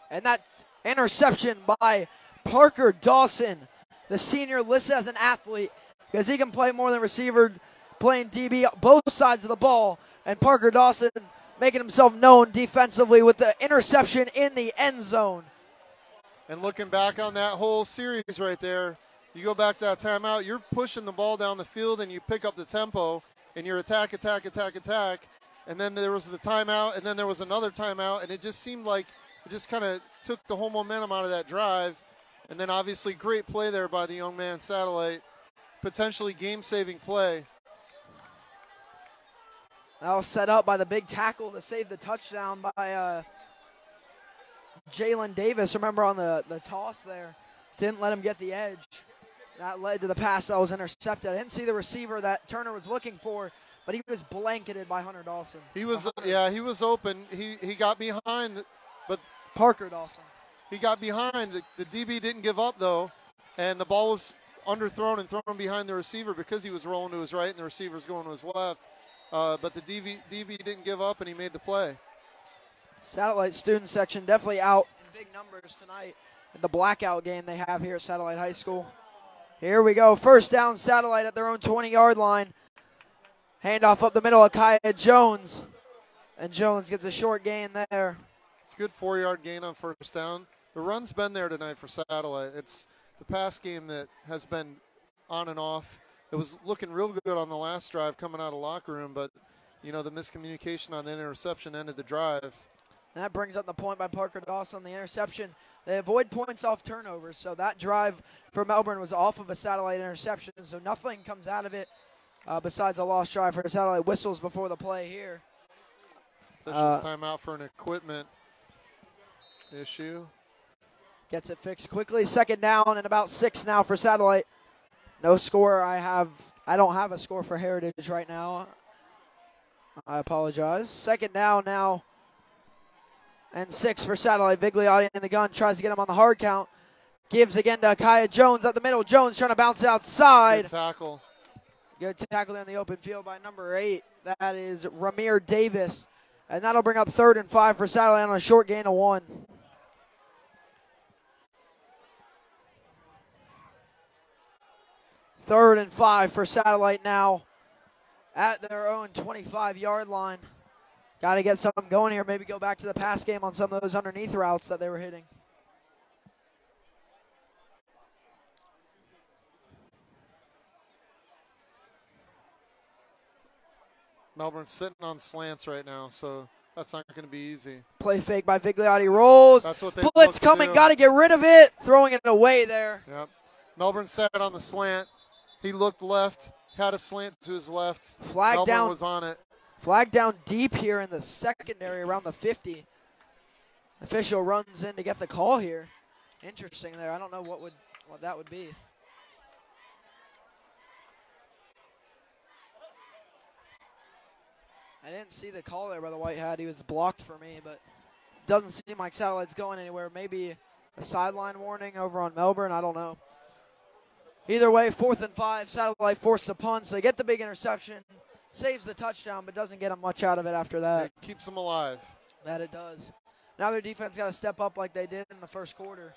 And that interception by Parker Dawson, the senior listed as an athlete, because he can play more than receiver, playing DB both sides of the ball. And Parker Dawson making himself known defensively with the interception in the end zone. And looking back on that whole series right there, you go back to that timeout, you're pushing the ball down the field and you pick up the tempo and you're attack. And then there was the timeout, and then there was another timeout, and it just seemed like it just kind of took the whole momentum out of that drive. And then obviously great play there by the young man Satellite, potentially game-saving play. That was set up by the big tackle to save the touchdown by Jalen Davis. Remember on the toss there, didn't let him get the edge. That led to the pass that was intercepted. I didn't see the receiver that Turner was looking for, but he was blanketed by Hunter Dawson. He was, he was open. He got behind, but Parker Dawson. He got behind. The DB didn't give up, though, and the ball was underthrown and thrown behind the receiver because he was rolling to his right and the receiver was going to his left. But the DB didn't give up, and he made the play. Satellite student section definitely out in big numbers tonight in the blackout game they have here at Satellite High School. Here we go. First down, Satellite at their own 20-yard line. Handoff up the middle of Kaya Jones. And Jones gets a short gain there. It's a good 4-yard gain on first down. The run's been there tonight for Satellite. It's the pass game that has been on and off. It was looking real good on the last drive coming out of locker room, but, the miscommunication on the interception ended the drive. And that brings up the point by Parker Dawson, the interception. They avoid points off turnovers, so that drive for Melbourne was off of a Satellite interception, so nothing comes out of it besides a lost drive for Satellite. Whistles before the play here. Officials timeout for an equipment issue. Gets it fixed quickly. Second down and about 6 now for Satellite. No score. I don't have a score for Heritage right now. I apologize. Second down now and 6 for Satellite. Vigliotti in the gun. Tries to get him on the hard count. Gives again to Kaya Jones up the middle. Jones trying to bounce it outside. Good tackle. Good tackle in the open field by number 8. That is Ramir Davis. And that'll bring up 3rd and 5 for Satellite on a short gain of 1. Third and 5 for Satellite now at their own 25-yard line. Got to get something going here. Maybe go back to the pass game on some of those underneath routes that they were hitting. Melbourne's sitting on slants right now, so that's not going to be easy. Play fake by Vigliotti. Rolls. That's what they Blitz coming. Got to get rid of it. Throwing it away there. Yep. Melbourne sat on the slant. He looked left, had a slant to his left. Flag Melbourne down. was on it. Flag down deep here in the secondary around the 50. Official runs in to get the call here. Interesting there. I don't know what that would be. I didn't see the call there by the white hat. He was blocked for me, but doesn't seem like Satellite's going anywhere. Maybe a sideline warning over on Melbourne. I don't know. Either way, 4th and 5. Satellite forced the punt, so they get the big interception. Saves the touchdown, but doesn't get them much out of it after that. It keeps them alive. That it does. Now their defense got to step up like they did in the first quarter.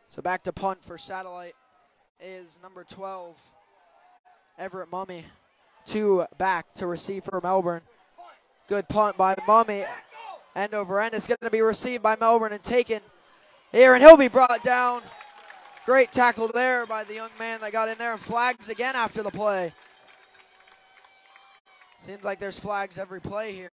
So back to punt for Satellite is number 12, Everett Mummy. 2 back to receive for Melbourne. Good punt by Mummy. End over end. It's going to be received by Melbourne and taken here, and he'll be brought down. Great tackle there by the young man that got in there, and flags again after the play. Seems like there's flags every play here.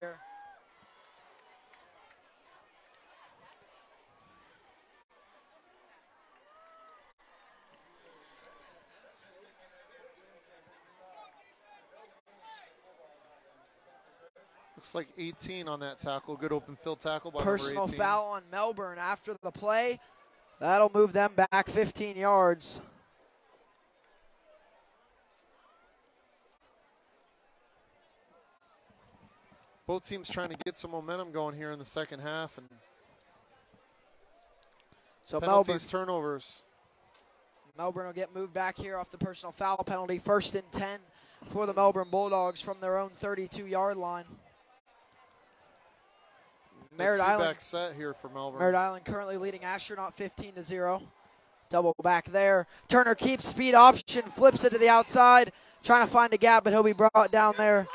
Looks like 18 on that tackle. Good open field tackle by Personal number 18. foul on Melbourne after the play. That'll move them back 15 yards. Both teams trying to get some momentum going here in the second half. And so penalties, turnovers. Melbourne will get moved back here off the personal foul penalty. 1st and 10 for the Melbourne Bulldogs from their own 32-yard line. Merritt Island back set here for Melbourne. Merritt Island currently leading Astronaut 15-0. Double back there. Turner keeps speed option, flips it to the outside, trying to find a gap, but he'll be brought down there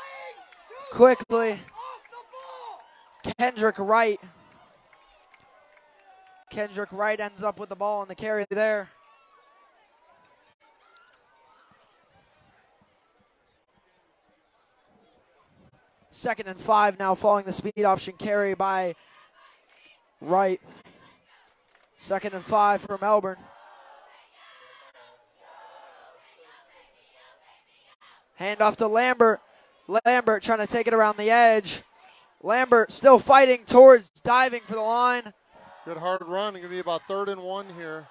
quickly. Kendrick Wright. Kendrick Wright ends up with the ball on the carry there. Second and 5 now following the speed option carry by Wright. 2nd and 5 for Melbourne. Hand off to Lambert. Lambert trying to take it around the edge. Lambert still fighting towards diving for the line. Good hard run. Going to be about 3rd and 1 here.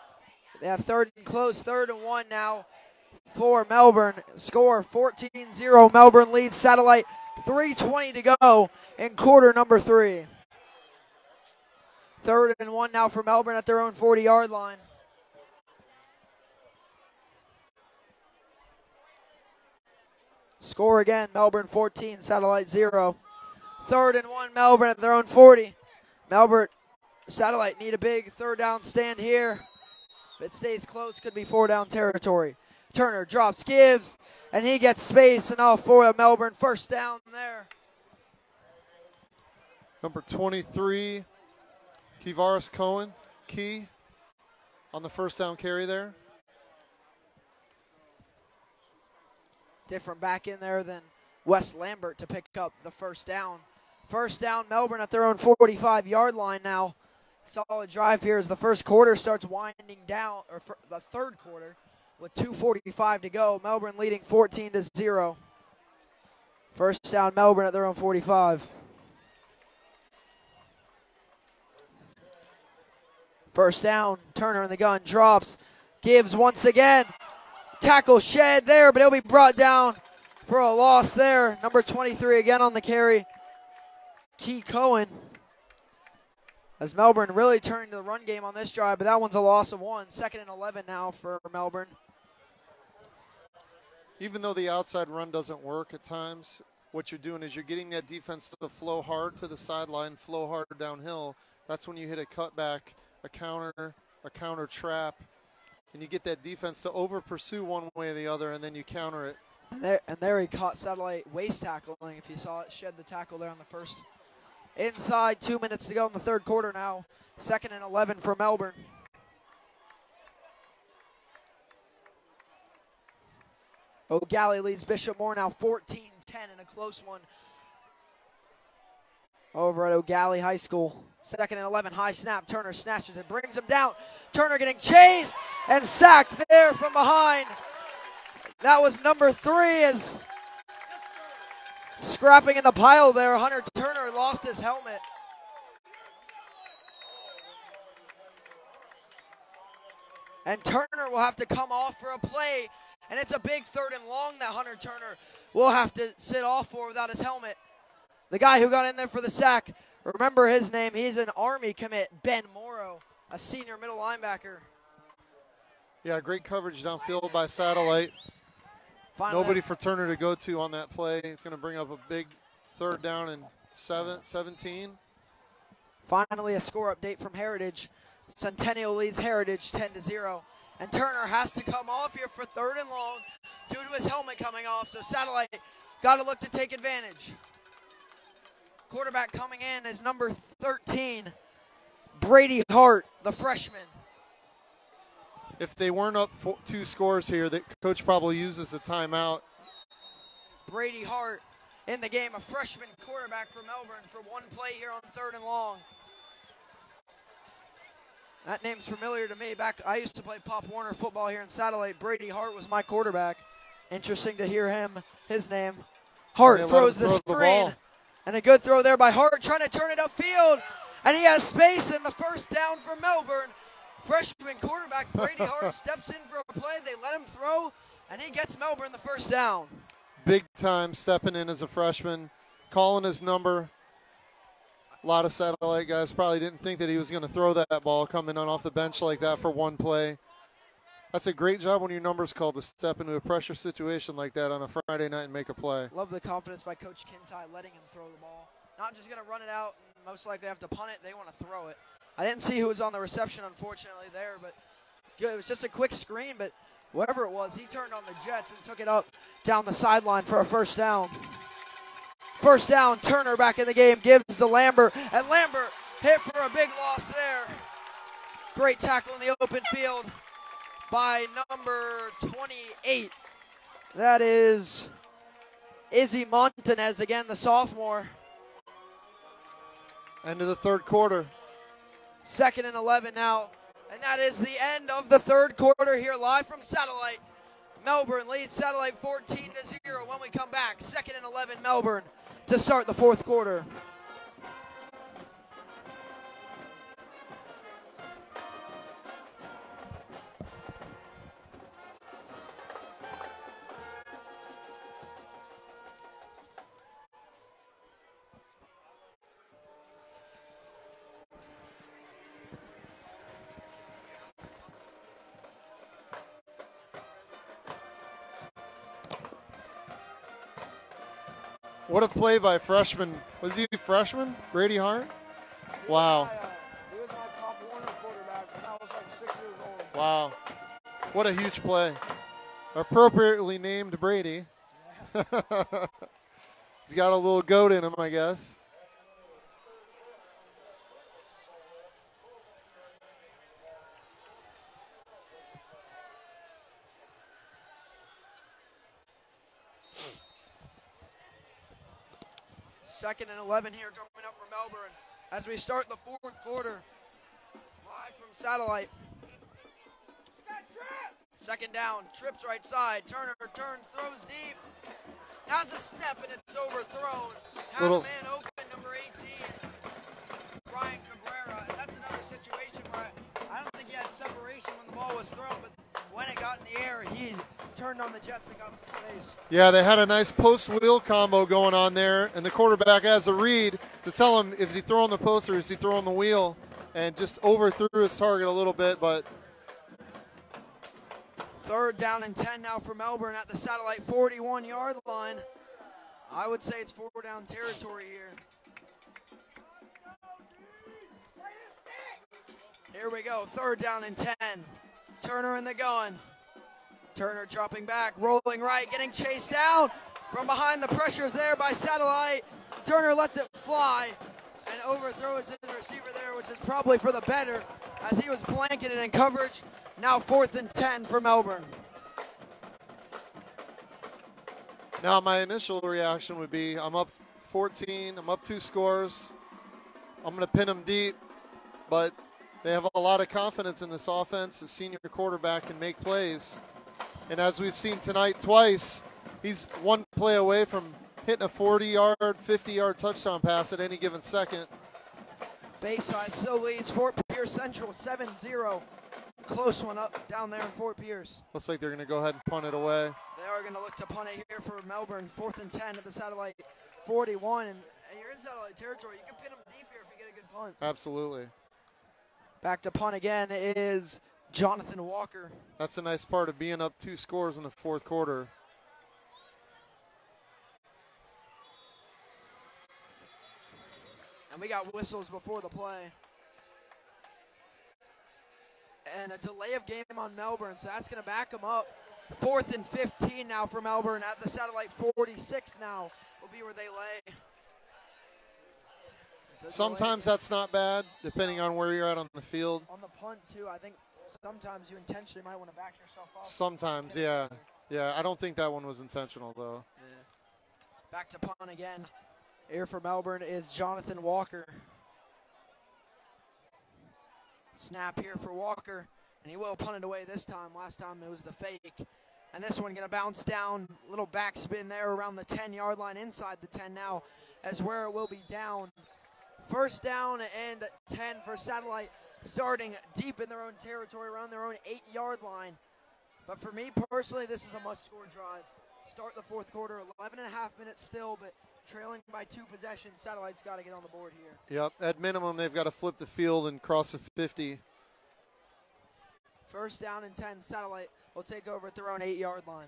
Yeah, third and close, 3rd and 1 now for Melbourne. Score 14-0. Melbourne leads Satellite. 3:20 to go in quarter number 3. 3rd and 1 now for Melbourne at their own 40-yard line. Score again, Melbourne 14, Satellite 0. 3rd and 1, Melbourne at their own 40. Melbourne, Satellite need a big 3rd down stand here. If it stays close, could be 4-down territory. Turner drops, gives, and he gets space enough for a Melbourne 1st down there. Number 23, Kivaris Cohen, Key, on the 1st down carry there. Different back in there than Wes Lambert to pick up the 1st down. 1st down, Melbourne at their own 45-yard line now. Solid drive here as the 1st quarter starts winding down, or the 3rd quarter with 2:45 to go. Melbourne leading 14-0. 1st down, Melbourne at their own 45. 1st down, Turner in the gun, drops, gives once again. Tackle shed there, but he'll be brought down for a loss there. Number 23 again on the carry, Key Cohen. As Melbourne really turned to the run game on this drive, but that one's a loss of 1. 2nd and 11 now for Melbourne. Even though the outside run doesn't work at times, what you're doing is you're getting that defense to flow hard to the sideline, flow hard downhill. That's when you hit a cutback, a counter trap, and you get that defense to over-pursue one way or the other, and then you counter it. And there he caught Satellite waist tackling. If you saw it, shed the tackle there on the 1st. Inside, 2 minutes to go in the 3rd quarter now. 2nd and 11 for Melbourne. O'Galley leads Bishop Moore now 14-10 in a close one over at O'Galley High School. 2nd and 11, high snap. Turner snatches it, brings him down. Turner getting chased and sacked there from behind. That was number 3 as scrapping in the pile there. Hunter Turner lost his helmet. And Turner will have to come off for a play. And it's a big 3rd and long that Hunter Turner will have to sit off for without his helmet. The guy who got in there for the sack, remember his name, he's an Army commit, Ben Morrow, a senior middle linebacker. Yeah, great coverage downfield by Satellite. Finally, nobody for Turner to go to on that play. It's going to bring up a big 3rd down and 17. Finally, a score update from Heritage. Centennial leads Heritage 10-0. And Turner has to come off here for 3rd and long due to his helmet coming off. So Satellite got to look to take advantage. Quarterback coming in is number 13, Brady Hart, the freshman. If they weren't up 2 scores here, the coach probably uses the timeout. Brady Hart in the game, a freshman quarterback for Melbourne for 1 play here on 3rd and long. That name's familiar to me. I used to play Pop Warner football here in Satellite. Brady Hart was my quarterback. Interesting to hear his name. Hart throws the screen. And a good throw there by Hart, trying to turn it upfield. And he has space in the 1st down for Melbourne. Freshman quarterback Brady Hart steps in for a play. They let him throw, and he gets Melbourne the 1st down. Big time stepping in as a freshman, calling his number. A lot of Satellite guys probably didn't think that he was going to throw that ball coming on off the bench like that for 1 play. That's a great job when your number's called to step into a pressure situation like that on a Friday night and make a play. Love the confidence by Coach Kintai letting him throw the ball. Not just going to run it out and most likely have to punt it. They want to throw it. I didn't see who was on the reception, unfortunately, there, but good. It was just a quick screen, but whoever it was, he turned on the Jets and took it up down the sideline for a 1st down. 1st down, Turner back in the game, gives to Lambert, and Lambert hit for a big loss there. Great tackle in the open field by number 28. That is Izzy Montanez, again, the sophomore. End of the 3rd quarter. 2nd and 11 now. And that is the end of the 3rd quarter here live from Satellite. Melbourne leads Satellite 14-0 when we come back. 2nd and 11 Melbourne to start the 4th quarter. What a play by freshman. Was he a freshman? Brady Hart? Wow. He was my Pop Warner quarterback when I was like 6 years old. Wow. What a huge play. Appropriately named Brady. He's got a little goat in him, I guess. Second and 11 here coming up for Melbourne as we start the fourth quarter. Live from Satellite. Second down, trips right side. Turner turns, throws deep. Has a step and it's overthrown. Had a man open, number 18, Brian Cabrera. And that's another situation where I don't think he had separation when the ball was thrown, but when it got in the air, he turned on the Jets and got some space. Yeah, they had a nice post-wheel combo going on there, and the quarterback has a read to tell him if he throwing the post or is he throwing the wheel, and just overthrew his target a little bit, but third down and 10 now for Melbourne at the Satellite 41-yard line. I would say it's 4-down territory here. Here we go, third down and 10. Turner in the gun. Turner dropping back, rolling right, getting chased down. From behind, the pressure is there by Satellite. Turner lets it fly and overthrows his receiver there, which is probably for the better as he was blanketed in coverage. Now 4th and 10 for Melbourne. now my initial reaction would be I'm up 14, I'm up 2 scores. I'm going to pin them deep, but they have a lot of confidence in this offense. The senior quarterback can make plays. And as we've seen tonight twice, he's one play away from hitting a 40-yard, 50-yard touchdown pass at any given second. Bayside still leads Fort Pierce Central 7-0. Close one up down there in Fort Pierce. Looks like they're going to go ahead and punt it away. They are going to look to punt it here for Melbourne. 4th and 10 at the Satellite 41. And you're in Satellite territory. You can pin them deep here if you get a good punt. Absolutely. Back to punt again is Jonathan Walker. That's a nice part of being up 2 scores in the fourth quarter. And we got whistles before the play. And a delay of game on Melbourne, so that's going to back them up. 4th and 15 now for Melbourne at the Satellite 46 now will be where they lay. Sometimes that's not bad, depending on where you're at on the field. On the punt, too, I think sometimes you intentionally might want to back yourself up. Sometimes, yeah. Yeah, I don't think that one was intentional, though. Yeah. Back to punt again. Here for Melbourne is Jonathan Walker. Snap here for Walker, and he will punt it away this time. Last time it was the fake. And this one going to bounce down. Little backspin there around the 10-yard line, inside the 10 now, as where it will be down. First down and 10 for Satellite, starting deep in their own territory, around their own 8-yard line. But for me personally, this is a must-score drive. Start the fourth quarter, 11 and a half minutes still, but trailing by 2 possessions. Satellite's got to get on the board here. Yep, at minimum, they've got to flip the field and cross the 50. First down and 10, Satellite will take over at their own 8-yard line.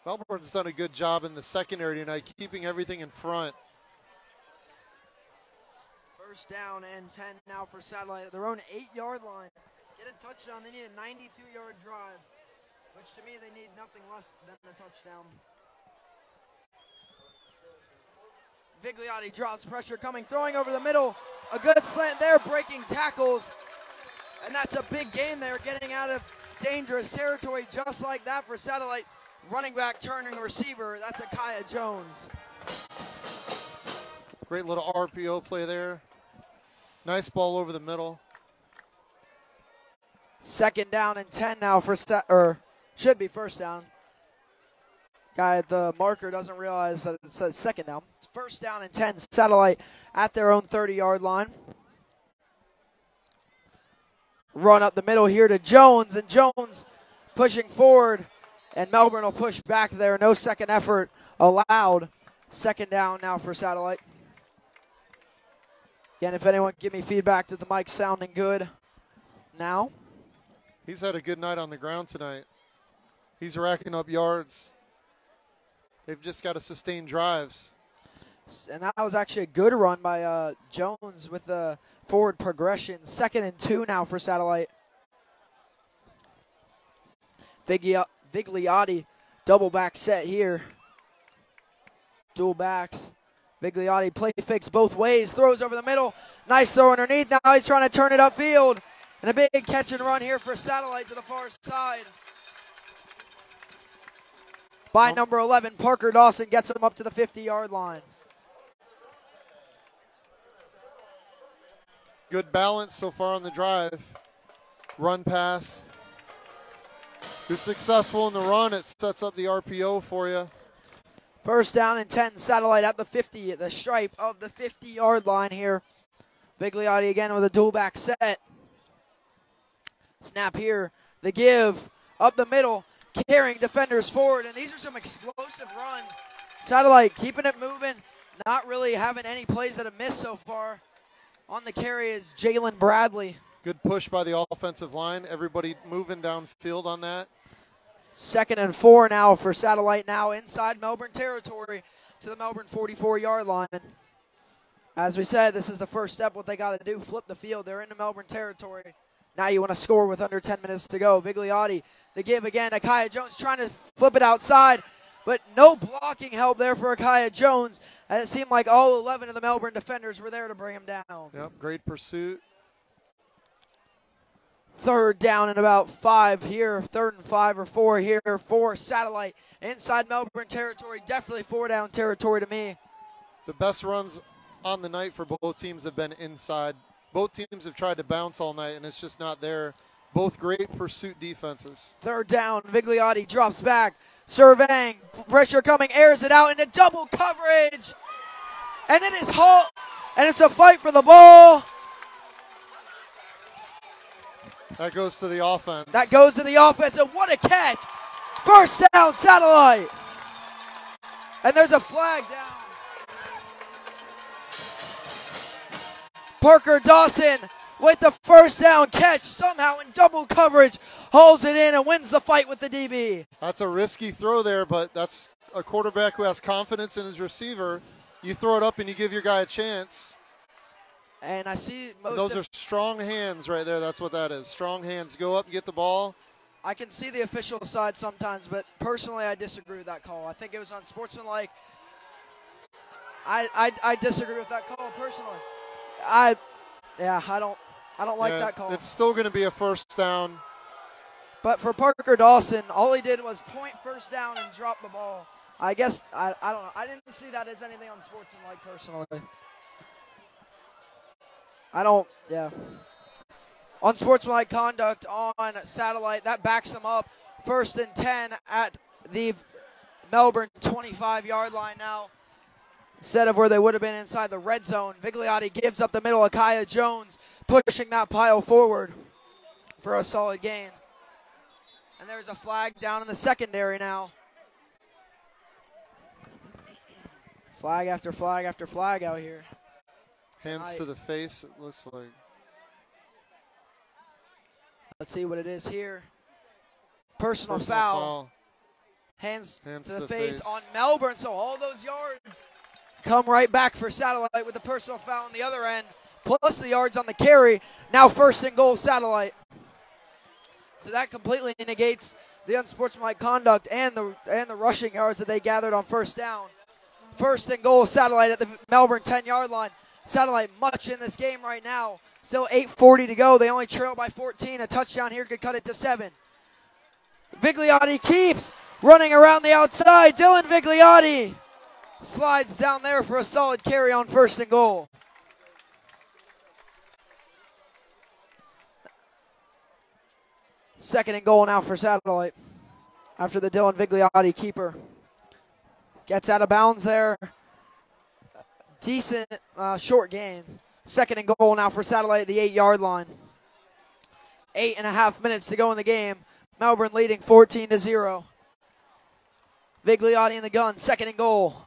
Melbourne's done a good job in the secondary tonight, keeping everything in front. First down and 10 now for Satellite at their own 8-yard line. Get a touchdown. They need a 92-yard drive, which to me they need nothing less than a touchdown. Vigliotti drops pressure coming, throwing over the middle. A good slant there, breaking tackles. And that's a big gain there, getting out of dangerous territory just like that for Satellite. Running back turning receiver, that's Akiah Jones. Great little RPO play there. Nice ball over the middle. Second down and 10 now for should be first down. Guy at the marker doesn't realize that it says second down. It's first down and 10, Satellite at their own 30-yard line. Run up the middle here to Jones, and Jones pushing forward, and Melbourne will push back there. No second effort allowed. Second down now for Satellite. Again, if anyone can give me feedback that the mic's sounding good now. He's had a good night on the ground tonight. He's racking up yards. They've just got to sustain drives. And that was actually a good run by Jones with the forward progression. 2nd and 2 now for Satellite. Vigliotti, double back set here. Dual backs. Vigliotti play fakes both ways, throws over the middle. Nice throw underneath. Now he's trying to turn it upfield. And a big catch and run here for Satellite to the far side. By number 11, Parker Dawson gets him up to the 50-yard line. Good balance so far on the drive. Run pass. You're successful in the run. It sets up the RPO for you. First down and 10, Satellite at the 50, at the stripe of the 50-yard line here. Vigliotti again with a dual back set. Snap here, the give, up the middle, carrying defenders forward, and these are some explosive runs. Satellite keeping it moving, not really having any plays that have missed so far. On the carry is Jalen Bradley. Good push by the offensive line. Everybody moving downfield on that. 2nd and 4 now for Satellite, now inside Melbourne territory to the Melbourne 44-yard line. As we said, this is the first step, what they got to do, flip the field. They're into Melbourne territory. Now you want to score with under 10 minutes to go. Vigliotti, the give again. Akiah Jones trying to flip it outside, but no blocking help there for Akiah Jones. And it seemed like all 11 of the Melbourne defenders were there to bring him down. Yep, great pursuit. 3rd down and about 5 here. 3rd and 5 or 4 here for Satellite. Inside Melbourne territory, definitely 4-down territory to me. The best runs on the night for both teams have been inside. Both teams have tried to bounce all night, and it's just not there. Both great pursuit defenses. 3rd down, Vigliotti drops back, surveying, pressure coming, airs it out into double coverage. And it is halt, and it's a fight for the ball. That goes to the offense. That goes to the offense, and what a catch. First down, Satellite. And there's a flag down. Parker Dawson with the first down catch, somehow in double coverage, holds it in and wins the fight with the DB. That's a risky throw there, but that's a quarterback who has confidence in his receiver. You throw it up and you give your guy a chance. And I see those are strong hands right there. That's what that is. Strong hands. Go up and get the ball. I can see the official side sometimes, but personally I disagree with that call. I think it was unsportsmanlike. I disagree with that call personally. I don't like that call. It's still going to be a first down. But for Parker Dawson, all he did was point first down and drop the ball. I guess, I don't know. I didn't see that as anything unsportsmanlike personally. Unsportsmanlike conduct on Satellite. That backs them up. 1st and 10 at the Melbourne 25-yard line now. Instead of where they would have been inside the red zone. Vigliotti gives up the middle. Akiah Jones pushing that pile forward for a solid gain. And there's a flag down in the secondary now. Flag after flag after flag out here. Hands to the face, it looks like. Let's see what it is here. Personal foul. Hands to the face on Melbourne. So all those yards come right back for Satellite with the personal foul on the other end, plus the yards on the carry. Now 1st and goal, Satellite. So that completely negates the unsportsmanlike conduct and the rushing yards that they gathered on 1st down. 1st and goal, Satellite at the Melbourne 10-yard line. Satellite much in this game right now. Still 8:40 to go. They only trail by 14. A touchdown here could cut it to 7. Vigliotti keeps running around the outside. Dylan Vigliotti slides down there for a solid carry on 1st and goal. Second and goal now for Satellite after the Dylan Vigliotti keeper. Gets out of bounds there. Decent short gain. 2nd and goal now for Satellite at the 8-yard line. 8.5 minutes to go in the game. Melbourne leading 14-0. Vigliotti in the gun, second and goal.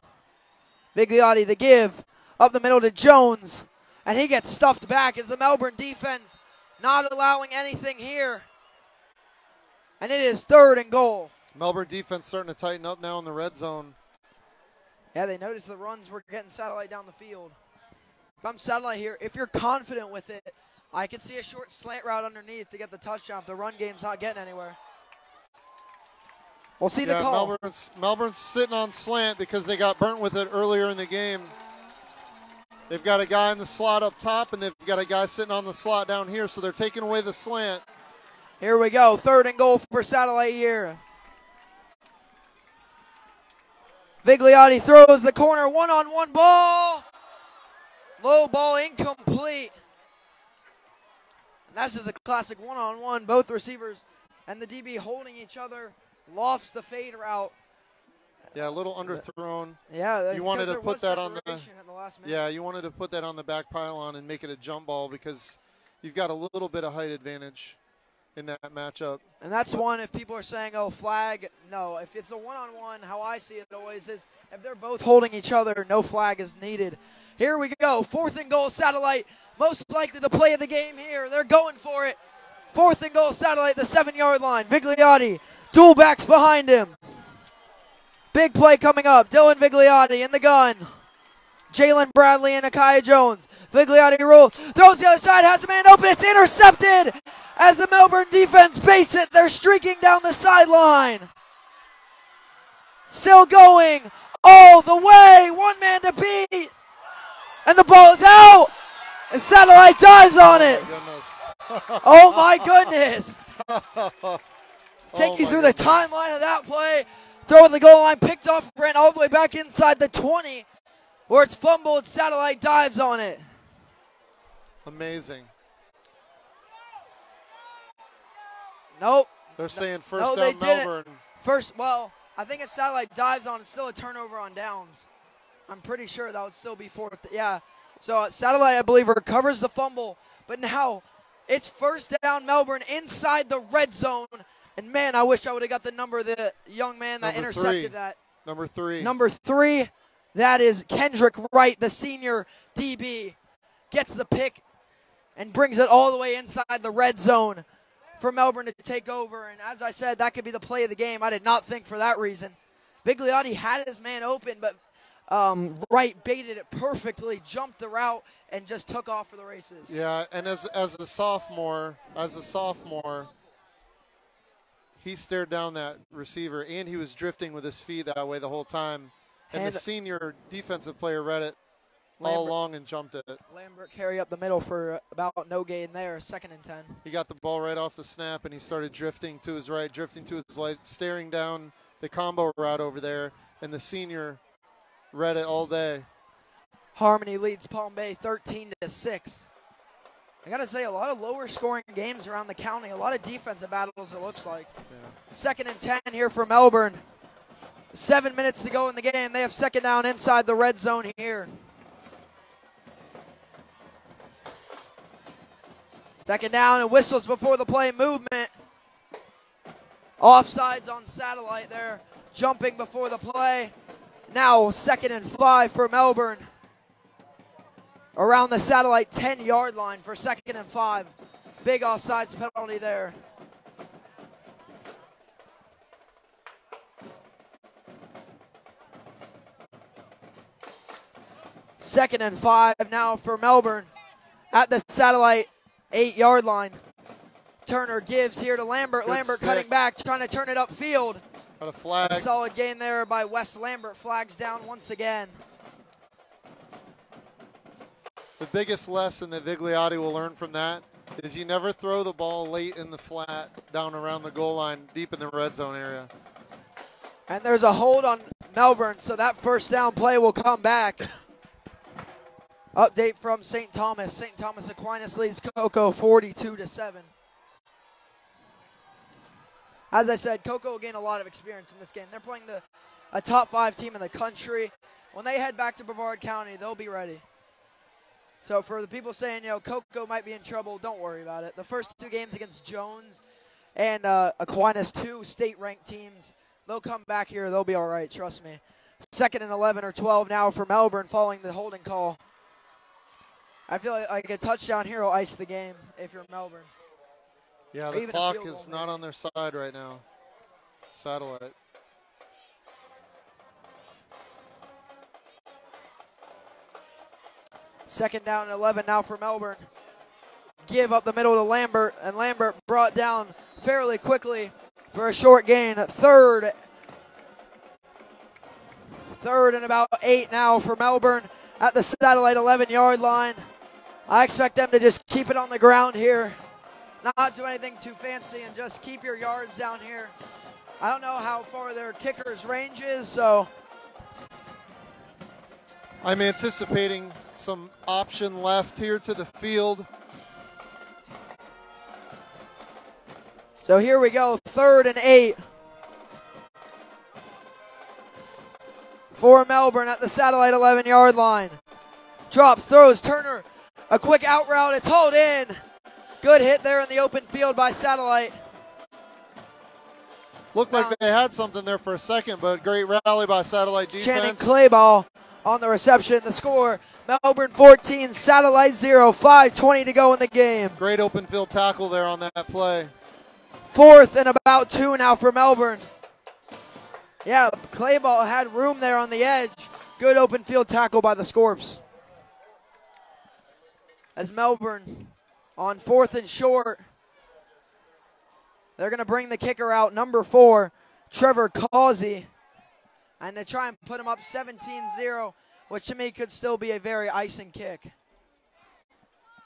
Vigliotti the give, up the middle to Jones, and he gets stuffed back as the Melbourne defense not allowing anything here. And it is third and goal. Melbourne defense starting to tighten up now in the red zone. Yeah, they noticed the runs were getting Satellite down the field. If I'm Satellite here, if you're confident with it, I could see a short slant route underneath to get the touchdown if the run game's not getting anywhere. We'll see the call. Melbourne's sitting on slant because they got burnt with it earlier in the game. They've got a guy in the slot up top, and they've got a guy sitting on the slot down here, so they're taking away the slant. Here we go, third and goal for Satellite here. Vigliotti throws the corner, one-on-one ball. Low ball incomplete. And that's just a classic one-on-one. Both receivers and the DB holding each other. Lofts the fade route. Yeah, a little underthrown. Yeah, you wanted to put that on the last minute. Yeah, you wanted to put that on the back pylon and make it a jump ball because you've got a little bit of height advantage in that matchup. And that's one, if people are saying, oh, flag, no. If it's a one-on-one, how I see it always is, if they're both holding each other, no flag is needed. Here we go, fourth and goal, Satellite. Most likely the play of the game here. They're going for it. Fourth and goal, Satellite, the 7-yard line. Vigliotti, dual backs behind him. Big play coming up. Dylan Vigliotti in the gun. Jalen Bradley and Akai Jones. Vigliotti rolls, throws the other side, has a man open. It's intercepted as the Melbourne defense base it. They're streaking down the sideline. Still going all the way. One man to beat. And the ball is out. And Satellite dives on it. Oh, my goodness. Take you through the timeline of that play. Throw in the goal line, picked off, ran all the way back inside the 20, where it's fumbled. Satellite dives on it. Amazing. Nope. They're saying first down Melbourne. I think if Satellite dives on, it's still a turnover on downs. I'm pretty sure that would still be fourth. Yeah. So Satellite, I believe, recovers the fumble. But now it's first down Melbourne inside the red zone. And, man, I wish I would have got the number of the young man that intercepted that. Number 3. Number 3, that is Kendrick Wright, the senior DB. Gets the pick and brings it all the way inside the red zone for Melbourne to take over. And as I said, that could be the play of the game. I did not think for that reason. Vigliotti had his man open, but Wright baited it perfectly, jumped the route, and just took off for the races. Yeah, and as a sophomore, he stared down that receiver, and he was drifting with his feet that way the whole time. And the senior defensive player read it all along and jumped it. Lambert carry up the middle for about no gain there, 2nd and 10. He got the ball right off the snap, and he started drifting to his right, drifting to his left, staring down the combo route over there, and the senior read it all day. Harmony leads Palm Bay 13-6. I got to say, a lot of lower scoring games around the county, a lot of defensive battles it looks like. Yeah. 2nd and 10 here for Melbourne. 7 minutes to go in the game. They have second down inside the red zone here. Second down and whistles before the play. Movement. Offsides on Satellite there. Jumping before the play. Now 2nd and 5 for Melbourne. Around the Satellite 10-yard line for 2nd and 5. Big offsides penalty there. Second and 5 now for Melbourne at the Satellite 8-yard line. Turner gives here to Lambert. Lambert cutting back, trying to turn it upfield. Got a flag. A solid gain there by Wes Lambert. Flags down once again. The biggest lesson that Vigliotti will learn from that is you never throw the ball late in the flat down around the goal line deep in the red zone area. And there's a hold on Melbourne, so that first down play will come back. Update from St. Thomas. St. Thomas Aquinas leads Cocoa 42-7. As I said, Cocoa will gain a lot of experience in this game. They're playing a top 5 team in the country. When they head back to Brevard County, they'll be ready. So for the people saying, Cocoa might be in trouble, don't worry about it. The first 2 games against Jones and Aquinas, 2 state-ranked teams. They'll come back here. They'll be all right, trust me. 2nd and 11 or 12 now for Melbourne following the holding call. I feel like a touchdown here will ice the game if you're Melbourne. Yeah, the clock is not on their side right now. Satellite. Second down and 11 now for Melbourne. Give up the middle to Lambert, and Lambert brought down fairly quickly for a short gain. Third and about 8 now for Melbourne at the Satellite 11-yard line. I expect them to just keep it on the ground here, not do anything too fancy, and just keep your yards down here. I don't know how far their kicker's range is, so I'm anticipating some option left here to the field. So here we go, 3rd and 8 for Melbourne at the Satellite 11-yard line. Drops, throws, Turner, a quick out route, it's hauled in. Good hit there in the open field by Satellite. Looked like they had something there for a second, but great rally by Satellite defense. Channing Clayball on the reception. The score, Melbourne 14, Satellite 0, 5:20 to go in the game. Great open field tackle there on that play. 4th and about 2 now for Melbourne. Yeah, Clayball had room there on the edge. Good open field tackle by the Scorps. As Melbourne on 4th and short, they're going to bring the kicker out, number 4, Trevor Causey. And they try and put him up 17-0, which to me could still be a very icing kick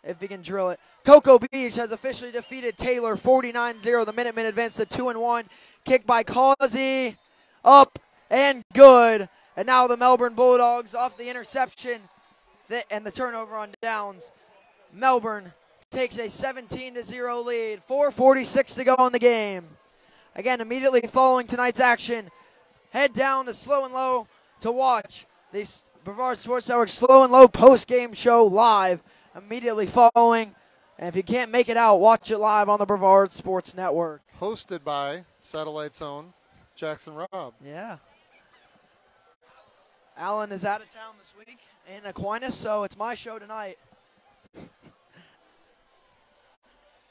if he can drill it. Cocoa Beach has officially defeated Taylor 49-0. The Minutemen advance to 2-1. Kick by Causey, up and good. And now the Melbourne Bulldogs off the interception and the turnover on downs. Melbourne takes a 17-0 lead. 4:46 to go in the game. Again, immediately following tonight's action, head down to Slow and Low to watch the Brevard Sports Network Slow and Low post-game show live immediately following. And if you can't make it out, watch it live on the Brevard Sports Network. Hosted by Satellite's own Jackson ROBB. Yeah. Alan is out of town this week in Aquinas, so it's my show tonight.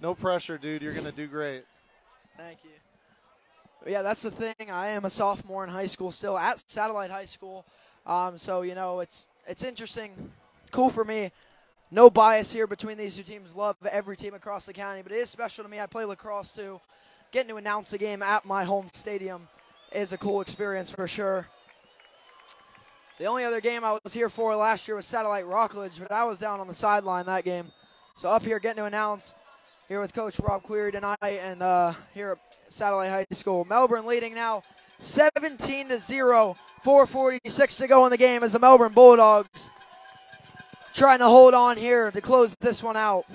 No pressure, dude. You're going to do great. Thank you. But yeah, that's the thing. I am a sophomore in high school still at Satellite High School. So, you know, it's interesting. Cool for me. No bias here between these two teams. Love every team across the county, but it is special to me. I play lacrosse too. Getting to announce a game at my home stadium is a cool experience for sure. The only other game I was here for last year was Satellite Rockledge, but I was down on the sideline that game. So up here getting to announce here with Coach Rob QUERRY tonight and here at Satellite High School. Melbourne leading now 17-0, 4:46 to go in the game as the Melbourne Bulldogs trying to hold on here to close this one out.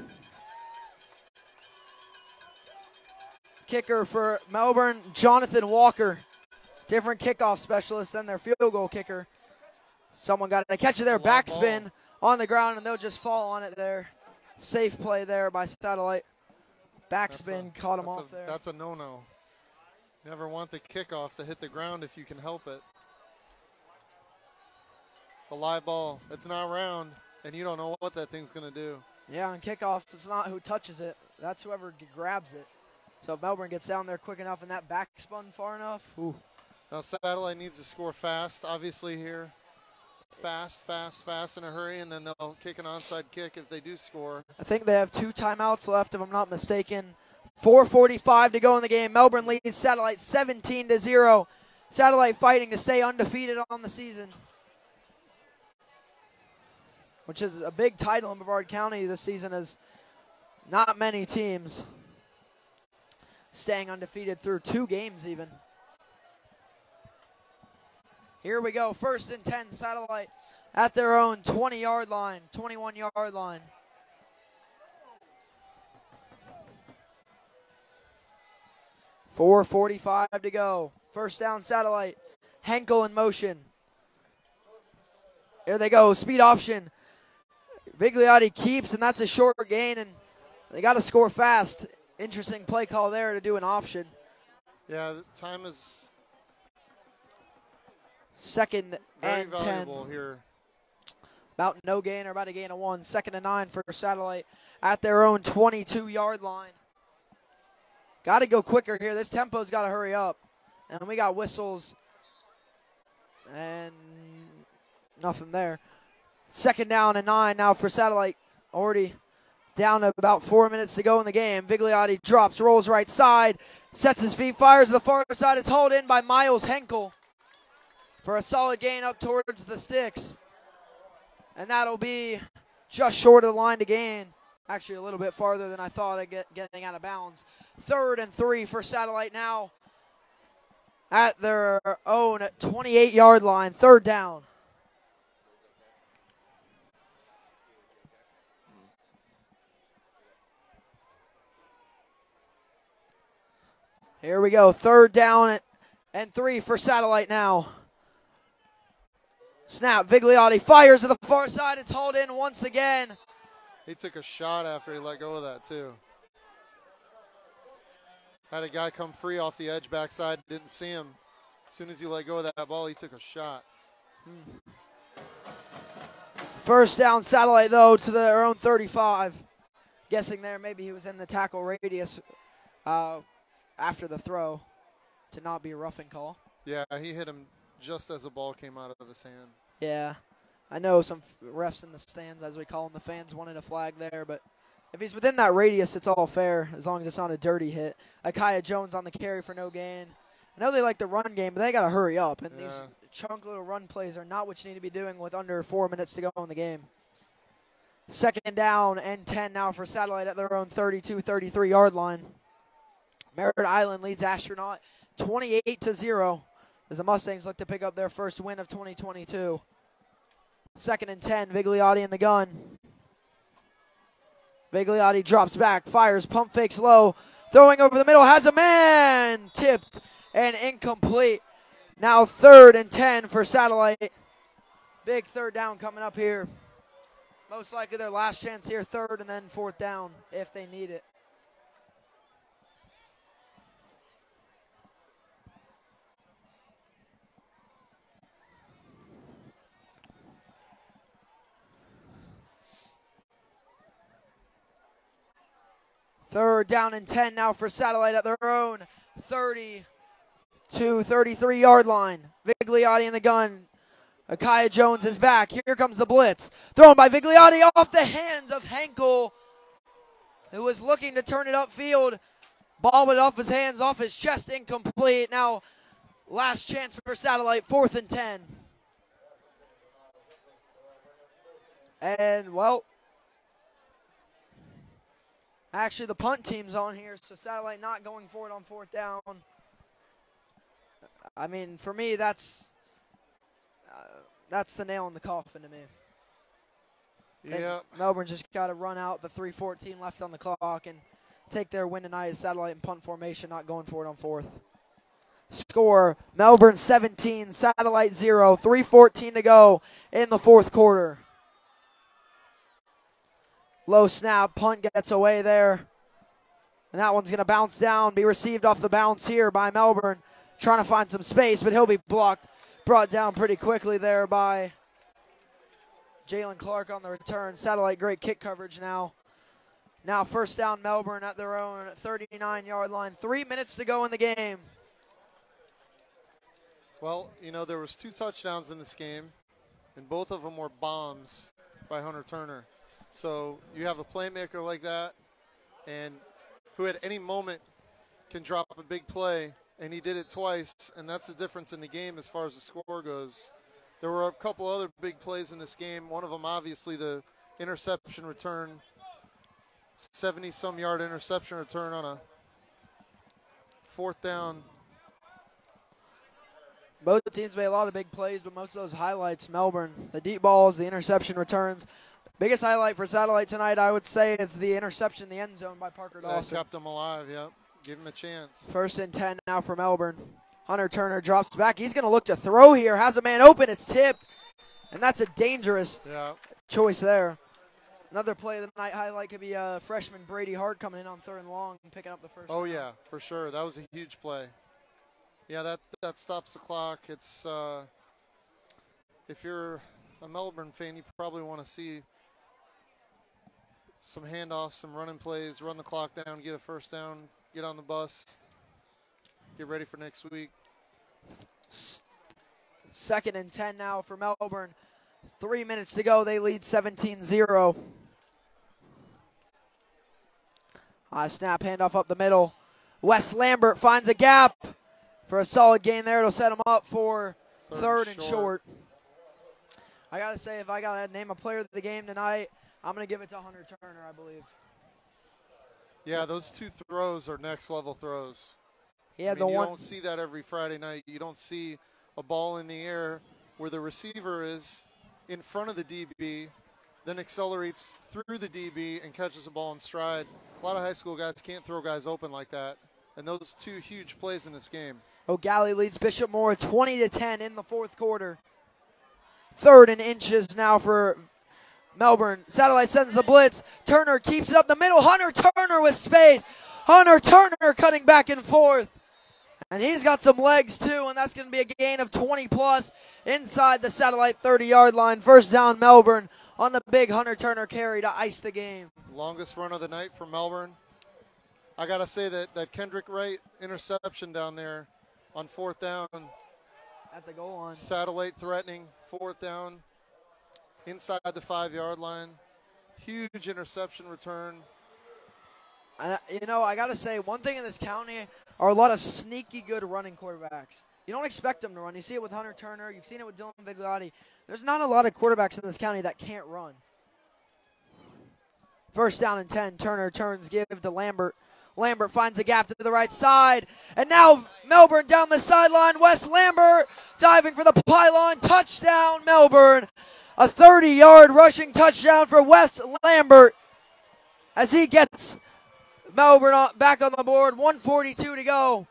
Kicker for Melbourne, Jonathan Walker. Different kickoff specialist than their field goal kicker. Someone got to catch it there, backspin on the ground, and they'll just fall on it there. Safe play there by Satellite. Backspin caught him off there. That's a no-no. Never want the kickoff to hit the ground if you can help it. It's a live ball. It's not round, and you don't know what that thing's going to do. Yeah, on kickoffs, it's not who touches it. That's whoever grabs it. So if Melbourne gets down there quick enough and that backspun far enough. Ooh. Now Satellite needs to score fast, obviously here. Fast in a hurry, and then they'll kick an onside kick if they do score. I think they have 2 timeouts left, if I'm not mistaken. 4:45 to go in the game. Melbourne leads Satellite 17-0. Satellite fighting to stay undefeated on the season, which is a big title in Brevard County this season, as not many teams staying undefeated through 2 games even. Here we go, 1st and 10, Satellite at their own 20-yard line, 21-yard line. $4:45 to go. First down, Satellite. Henkel in motion. Here they go, speed option. Vigliotti keeps, and that's a short gain, and they got to score fast Interesting play call there to do an option. Yeah, the time is second very and valuable 10. here. About no gain or about a gain of 1. 2nd and 9 for Satellite at their own 22-yard line. Got to go quicker here. This tempo's got to hurry up. And we got whistles and nothing there. 2nd down and 9 now for Satellite. Already down to about 4 minutes to go in the game. Vigliotti drops, rolls right side, sets his feet, fires to the far side. It's hauled in by Miles Henkel for a solid gain up towards the sticks. And that'll be just short of the line to gain. Actually, a little bit farther than I thought of getting out of bounds. 3rd and 3 for Satellite now at their own 28-yard line. 3rd down. Here we go. 3rd down and 3 for Satellite now. Snap. Vigliotti fires to the far side. It's hauled in once again. He took a shot after he let go of that, too. Had a guy come free off the edge backside. Didn't see him. As soon as he let go of that ball, he took a shot. 1st down Satellite, though, to their own 35. Guessing there maybe he was in the tackle radius after the throw to not be a roughing call. Yeah, he hit him just as the ball came out of his hand. Yeah. I know some refs in the stands, as we call them, the fans wanted a flag there, but if he's within that radius, it's all fair as long as it's not a dirty hit. Akia Jones on the carry for no gain. I know they like the run game, but they got to hurry up, and these chunk little run plays are not what you need to be doing with under 4 minutes to go in the game. 2nd down and 10 now for Satellite at their own 32, 33-yard line. Merritt Island leads Astronaut 28-0 as the Mustangs look to pick up their first win of 2022. 2nd and 10, Vigliotti in the gun. Vigliotti drops back, fires, pump fakes low, throwing over the middle, has a man, tipped and incomplete. Now 3rd and 10 for Satellite. Big 3rd down coming up here. Most likely their last chance here, 3rd and then 4th down if they need it. Third down and 10 now for Satellite at their own 32, 33-yard line. Vigliotti in the gun. Akia Jones is back. Here comes the blitz. Thrown by Vigliotti off the hands of Henkel, who was looking to turn it upfield. Ball went off his hands, off his chest, incomplete. Now, last chance for Satellite, 4th and 10. And, well, actually, the punt team's on here, so Satellite not going for it on 4th down. I mean, for me, that's the nail in the coffin to me. Yeah. And Melbourne just got to run out the 3:14 left on the clock and take their win tonight as Satellite in punt formation, not going for it on 4th. Score, Melbourne 17, Satellite 0, 3:14 to go in the 4th quarter. Low snap, punt gets away there. And that one's going to bounce down, be received off the bounce here by Melbourne. Trying to find some space, but he'll be blocked, brought down pretty quickly there by Jalen Clark on the return. Satellite, great kick coverage now. Now 1st down Melbourne at their own 39-yard line. 3 minutes to go in the game. Well, you know, there was 2 touchdowns in this game, and both of them were bombs by Hunter Turner. So you have a playmaker like that, and who at any moment can drop a big play, and he did it twice, and that's the difference in the game as far as the score goes. There were a couple other big plays in this game. One of them, obviously, the interception return, 70-some yard interception return on a 4th down. Both teams made a lot of big plays, but most of those highlights, Melbourne, the deep balls, the interception returns. Biggest highlight for Satellite tonight, I would say, is the interception in the end zone by Parker Dawson. That kept him alive, yep. Give him a chance. 1st and 10 now for Melbourne. Hunter Turner drops back. He's going to look to throw here. Has a man open. It's tipped. And that's a dangerous choice there. Another play of the night highlight could be freshman Brady Hart coming in on 3rd and long and picking up the first. Oh, yeah, for sure. That was a huge play. Yeah, that stops the clock. It's if you're a Melbourne fan, you probably want to see some handoffs, some running plays, run the clock down, get a first down, get on the bus, get ready for next week. 2nd and 10 now for Melbourne. 3 minutes to go. They lead 17-0. Snap, handoff up the middle. Wes Lambert finds a gap for a solid gain there. It'll set him up for third and short. I got to say, if I got to name a player of the game tonight, I'm going to give it to Hunter Turner, I believe. Yeah, those 2 throws are next-level throws. Yeah, you don't see that every Friday night. You don't see a ball in the air where the receiver is in front of the DB, then accelerates through the DB and catches the ball in stride. A lot of high school guys can't throw guys open like that, and those 2 huge plays in this game. O'Galley leads Bishop Moore 20-10 in the 4th quarter. 3rd and inches now for Melbourne. Satellite sends the blitz. Turner keeps it up the middle. Hunter Turner with space. Hunter Turner cutting back and forth. And he's got some legs too, and that's going to be a gain of 20+ inside the Satellite 30-yard line. First down Melbourne on the big Hunter Turner carry to ice the game. Longest run of the night for Melbourne. I got to say that Kendrick Wright interception down there on 4th down. At the goal line. Satellite threatening, 4th down, inside the 5-yard line. Huge interception return. I got to say, one thing in this county are a lot of sneaky good running quarterbacks. You don't expect them to run. You see it with Hunter Turner. You've seen it with Dylan Vigliotti. There's not a lot of quarterbacks in this county that can't run. First down and 10. Turner turns, give to Lambert. Lambert finds a gap to the right side. And now Melbourne down the sideline. Wes Lambert diving for the pylon. Touchdown, Melbourne. A 30-yard rushing touchdown for Wes Lambert as he gets Melbourne back on the board. 1:42 to go.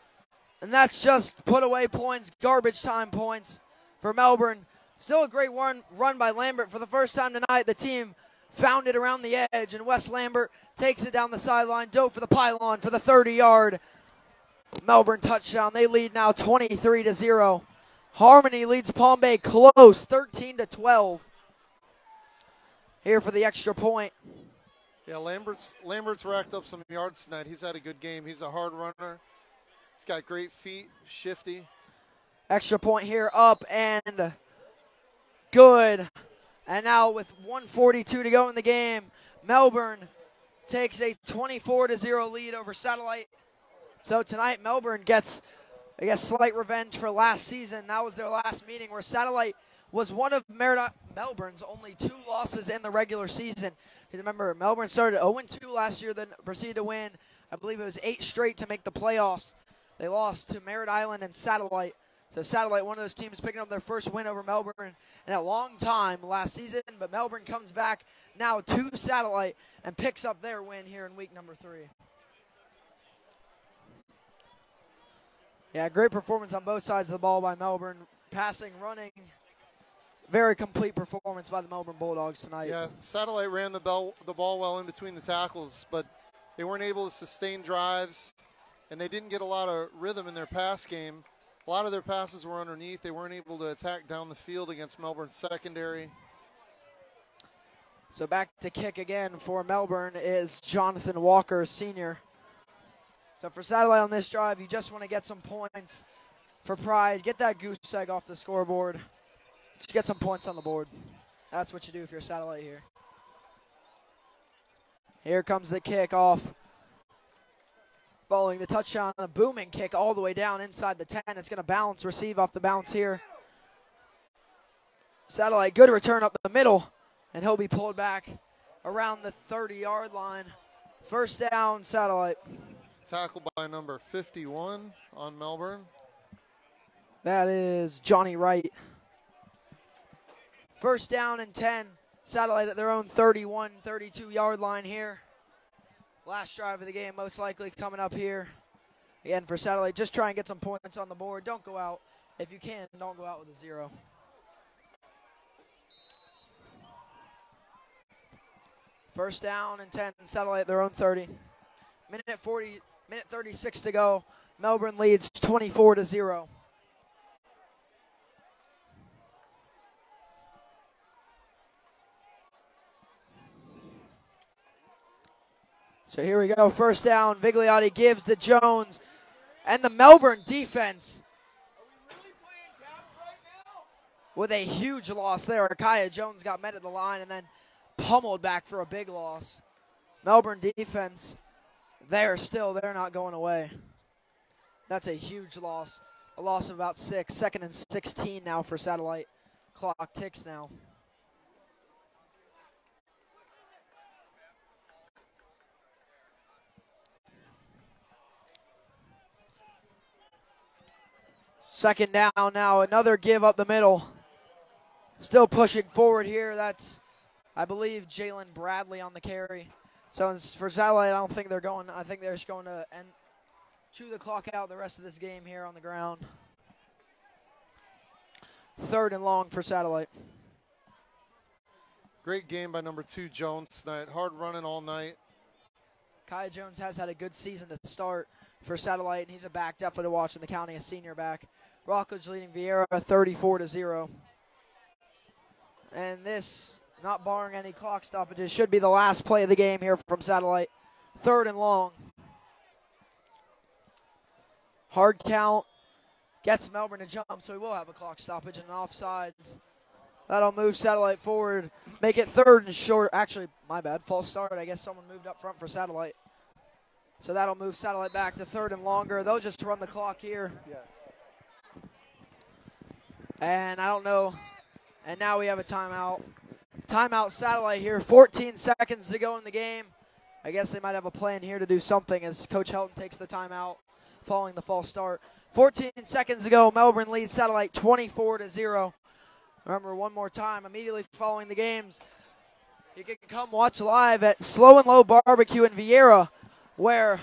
And that's just put away points, garbage time points for Melbourne. Still a great run by Lambert. For the first time tonight, the team found it around the edge, and Wes Lambert takes it down the sideline, dove for the pylon for the 30-yard Melbourne touchdown. They lead now 23-0. Harmony leads Palm Bay close, 13-12. Here for the extra point. Yeah, Lambert's racked up some yards tonight. He's had a good game. He's a hard runner. He's got great feet, shifty. Extra point here, up and good. And now with 1:42 to go in the game, Melbourne takes a 24-0 lead over Satellite. So tonight, Melbourne gets, I guess, slight revenge for last season. That was their last meeting where Satellite was one of Melbourne's only 2 losses in the regular season. You remember, Melbourne started 0-2 last year, then proceeded to win, I believe it was 8 straight to make the playoffs. They lost to Merritt Island and Satellite. So Satellite, one of those teams picking up their first win over Melbourne in a long time last season. But Melbourne comes back now to Satellite and picks up their win here in week number 3. Yeah, great performance on both sides of the ball by Melbourne. Passing, running. Very complete performance by the Melbourne Bulldogs tonight. Yeah, Satellite ran the ball well in between the tackles, but they weren't able to sustain drives, and they didn't get a lot of rhythm in their pass game. A lot of their passes were underneath. They weren't able to attack down the field against Melbourne's secondary. So back to kick again for Melbourne is Jonathan Walker, senior. So for Satellite on this drive, you just want to get some points for pride. Get that goose egg off the scoreboard. Just get some points on the board. That's what you do if you're Satellite here. Here comes the kickoff. Following the touchdown, a booming kick all the way down inside the 10. It's going to bounce, receive off the bounce here. Satellite, good return up the middle, and he'll be pulled back around the 30-yard line. First down, Satellite. Tackled by number 51 on Melbourne. That is Johnny Wright. First down and 10. Satellite at their own 31, 32-yard line here. Last drive of the game most likely coming up here. Again, for Satellite, just try and get some points on the board. Don't go out. If you can, don't go out with a 0. First down and 10, Satellite their own 30. Minute 36 to go. Melbourne leads 24-0. So here we go, first down. Vigliotti gives to Jones. And the Melbourne defense with a huge loss there. Kaya Jones got met at the line and then pummeled back for a big loss. Melbourne defense, they're not going away. That's a huge loss. A loss of about 6. Second and 16 now for Satellite. Clock ticks now. Second down now, another give up the middle. Still pushing forward here. That's, I believe, Jalen Bradley on the carry. So for Satellite, I don't think they're going. I think they're just going to chew the clock out the rest of this game here on the ground. Third and long for Satellite. Great game by number 2 Jones tonight. Hard running all night. Kaya Jones has had a good season to start for Satellite, and he's a back definitely to watch in the county, a senior back. Rockledge leading Vieira 34-0. And this, not barring any clock stoppages, should be the last play of the game here from Satellite. Third and long. Hard count. Gets Melbourne to jump, so we will have a clock stoppage and an offsides. That'll move Satellite forward. Make it third and short. Actually, my bad. False start. I guess someone moved up front for Satellite. So that'll move Satellite back to third and longer. They'll just run the clock here. Yes. And I don't know. And now we have a timeout. Timeout Satellite here. 14 seconds to go in the game. I guess they might have a plan here to do something as Coach Helton takes the timeout following the false start. 14 seconds to go. Melbourne leads Satellite 24-0. Remember, one more time, immediately following the games, you can come watch live at Slow and Low Barbecue in Vieira, where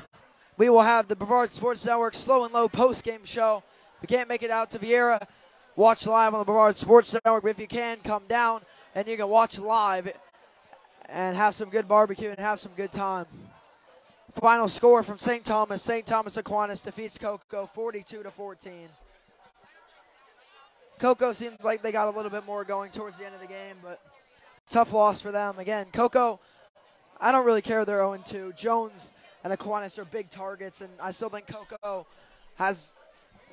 we will have the Brevard Sports Network Slow and Low post-game show. If you can't make it out to Vieira, watch live on the Brevard Sports Network. But if you can, come down and you can watch live and have some good barbecue and have some good time. Final score from St. Thomas. St. Thomas Aquinas defeats Cocoa 42-14. Cocoa seems like they got a little bit more going towards the end of the game, but tough loss for them. Again, Cocoa, I don't really care they're 0-2. Jones and Aquinas are big targets, and I still think Cocoa has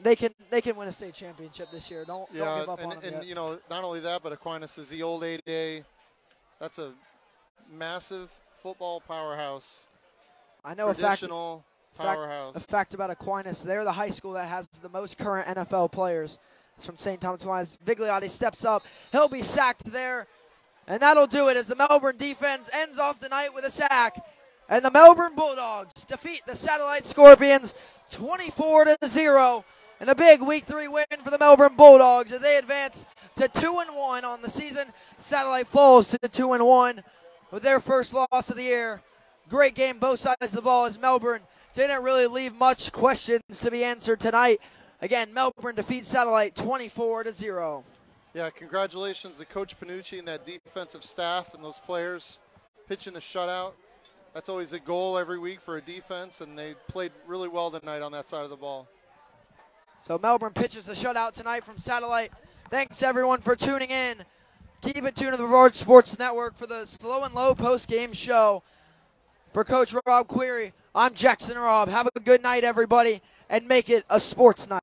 they can win a state championship this year. Don't give up on them yet. And you know, not only that, but Aquinas is the old 8A. That's a massive football powerhouse. I know traditional powerhouse. A fact about Aquinas, they're the high school that has the most current NFL players. It's from St. Thomas Aquinas. Vigliotti steps up. He'll be sacked there. And that'll do it as the Melbourne defense ends off the night with a sack. And the Melbourne Bulldogs defeat the Satellite Scorpions 24-0. And a big Week 3 win for the Melbourne Bulldogs as they advance to 2-1 on the season. Satellite falls to 2-1 with their first loss of the year. Great game, both sides of the ball, as Melbourne didn't really leave much questions to be answered tonight. Again, Melbourne defeats Satellite 24-0. Yeah, congratulations to Coach Panucci and that defensive staff and those players pitching a shutout. That's always a goal every week for a defense, and they played really well tonight on that side of the ball. So Melbourne pitches a shutout tonight from Satellite. Thanks, everyone, for tuning in. Keep it tuned to the Brevard Sports Network for the Slow and Low post-game show. For Coach Rob QUERRY, I'm Jackson Robb. Have a good night, everybody, and make it a sports night.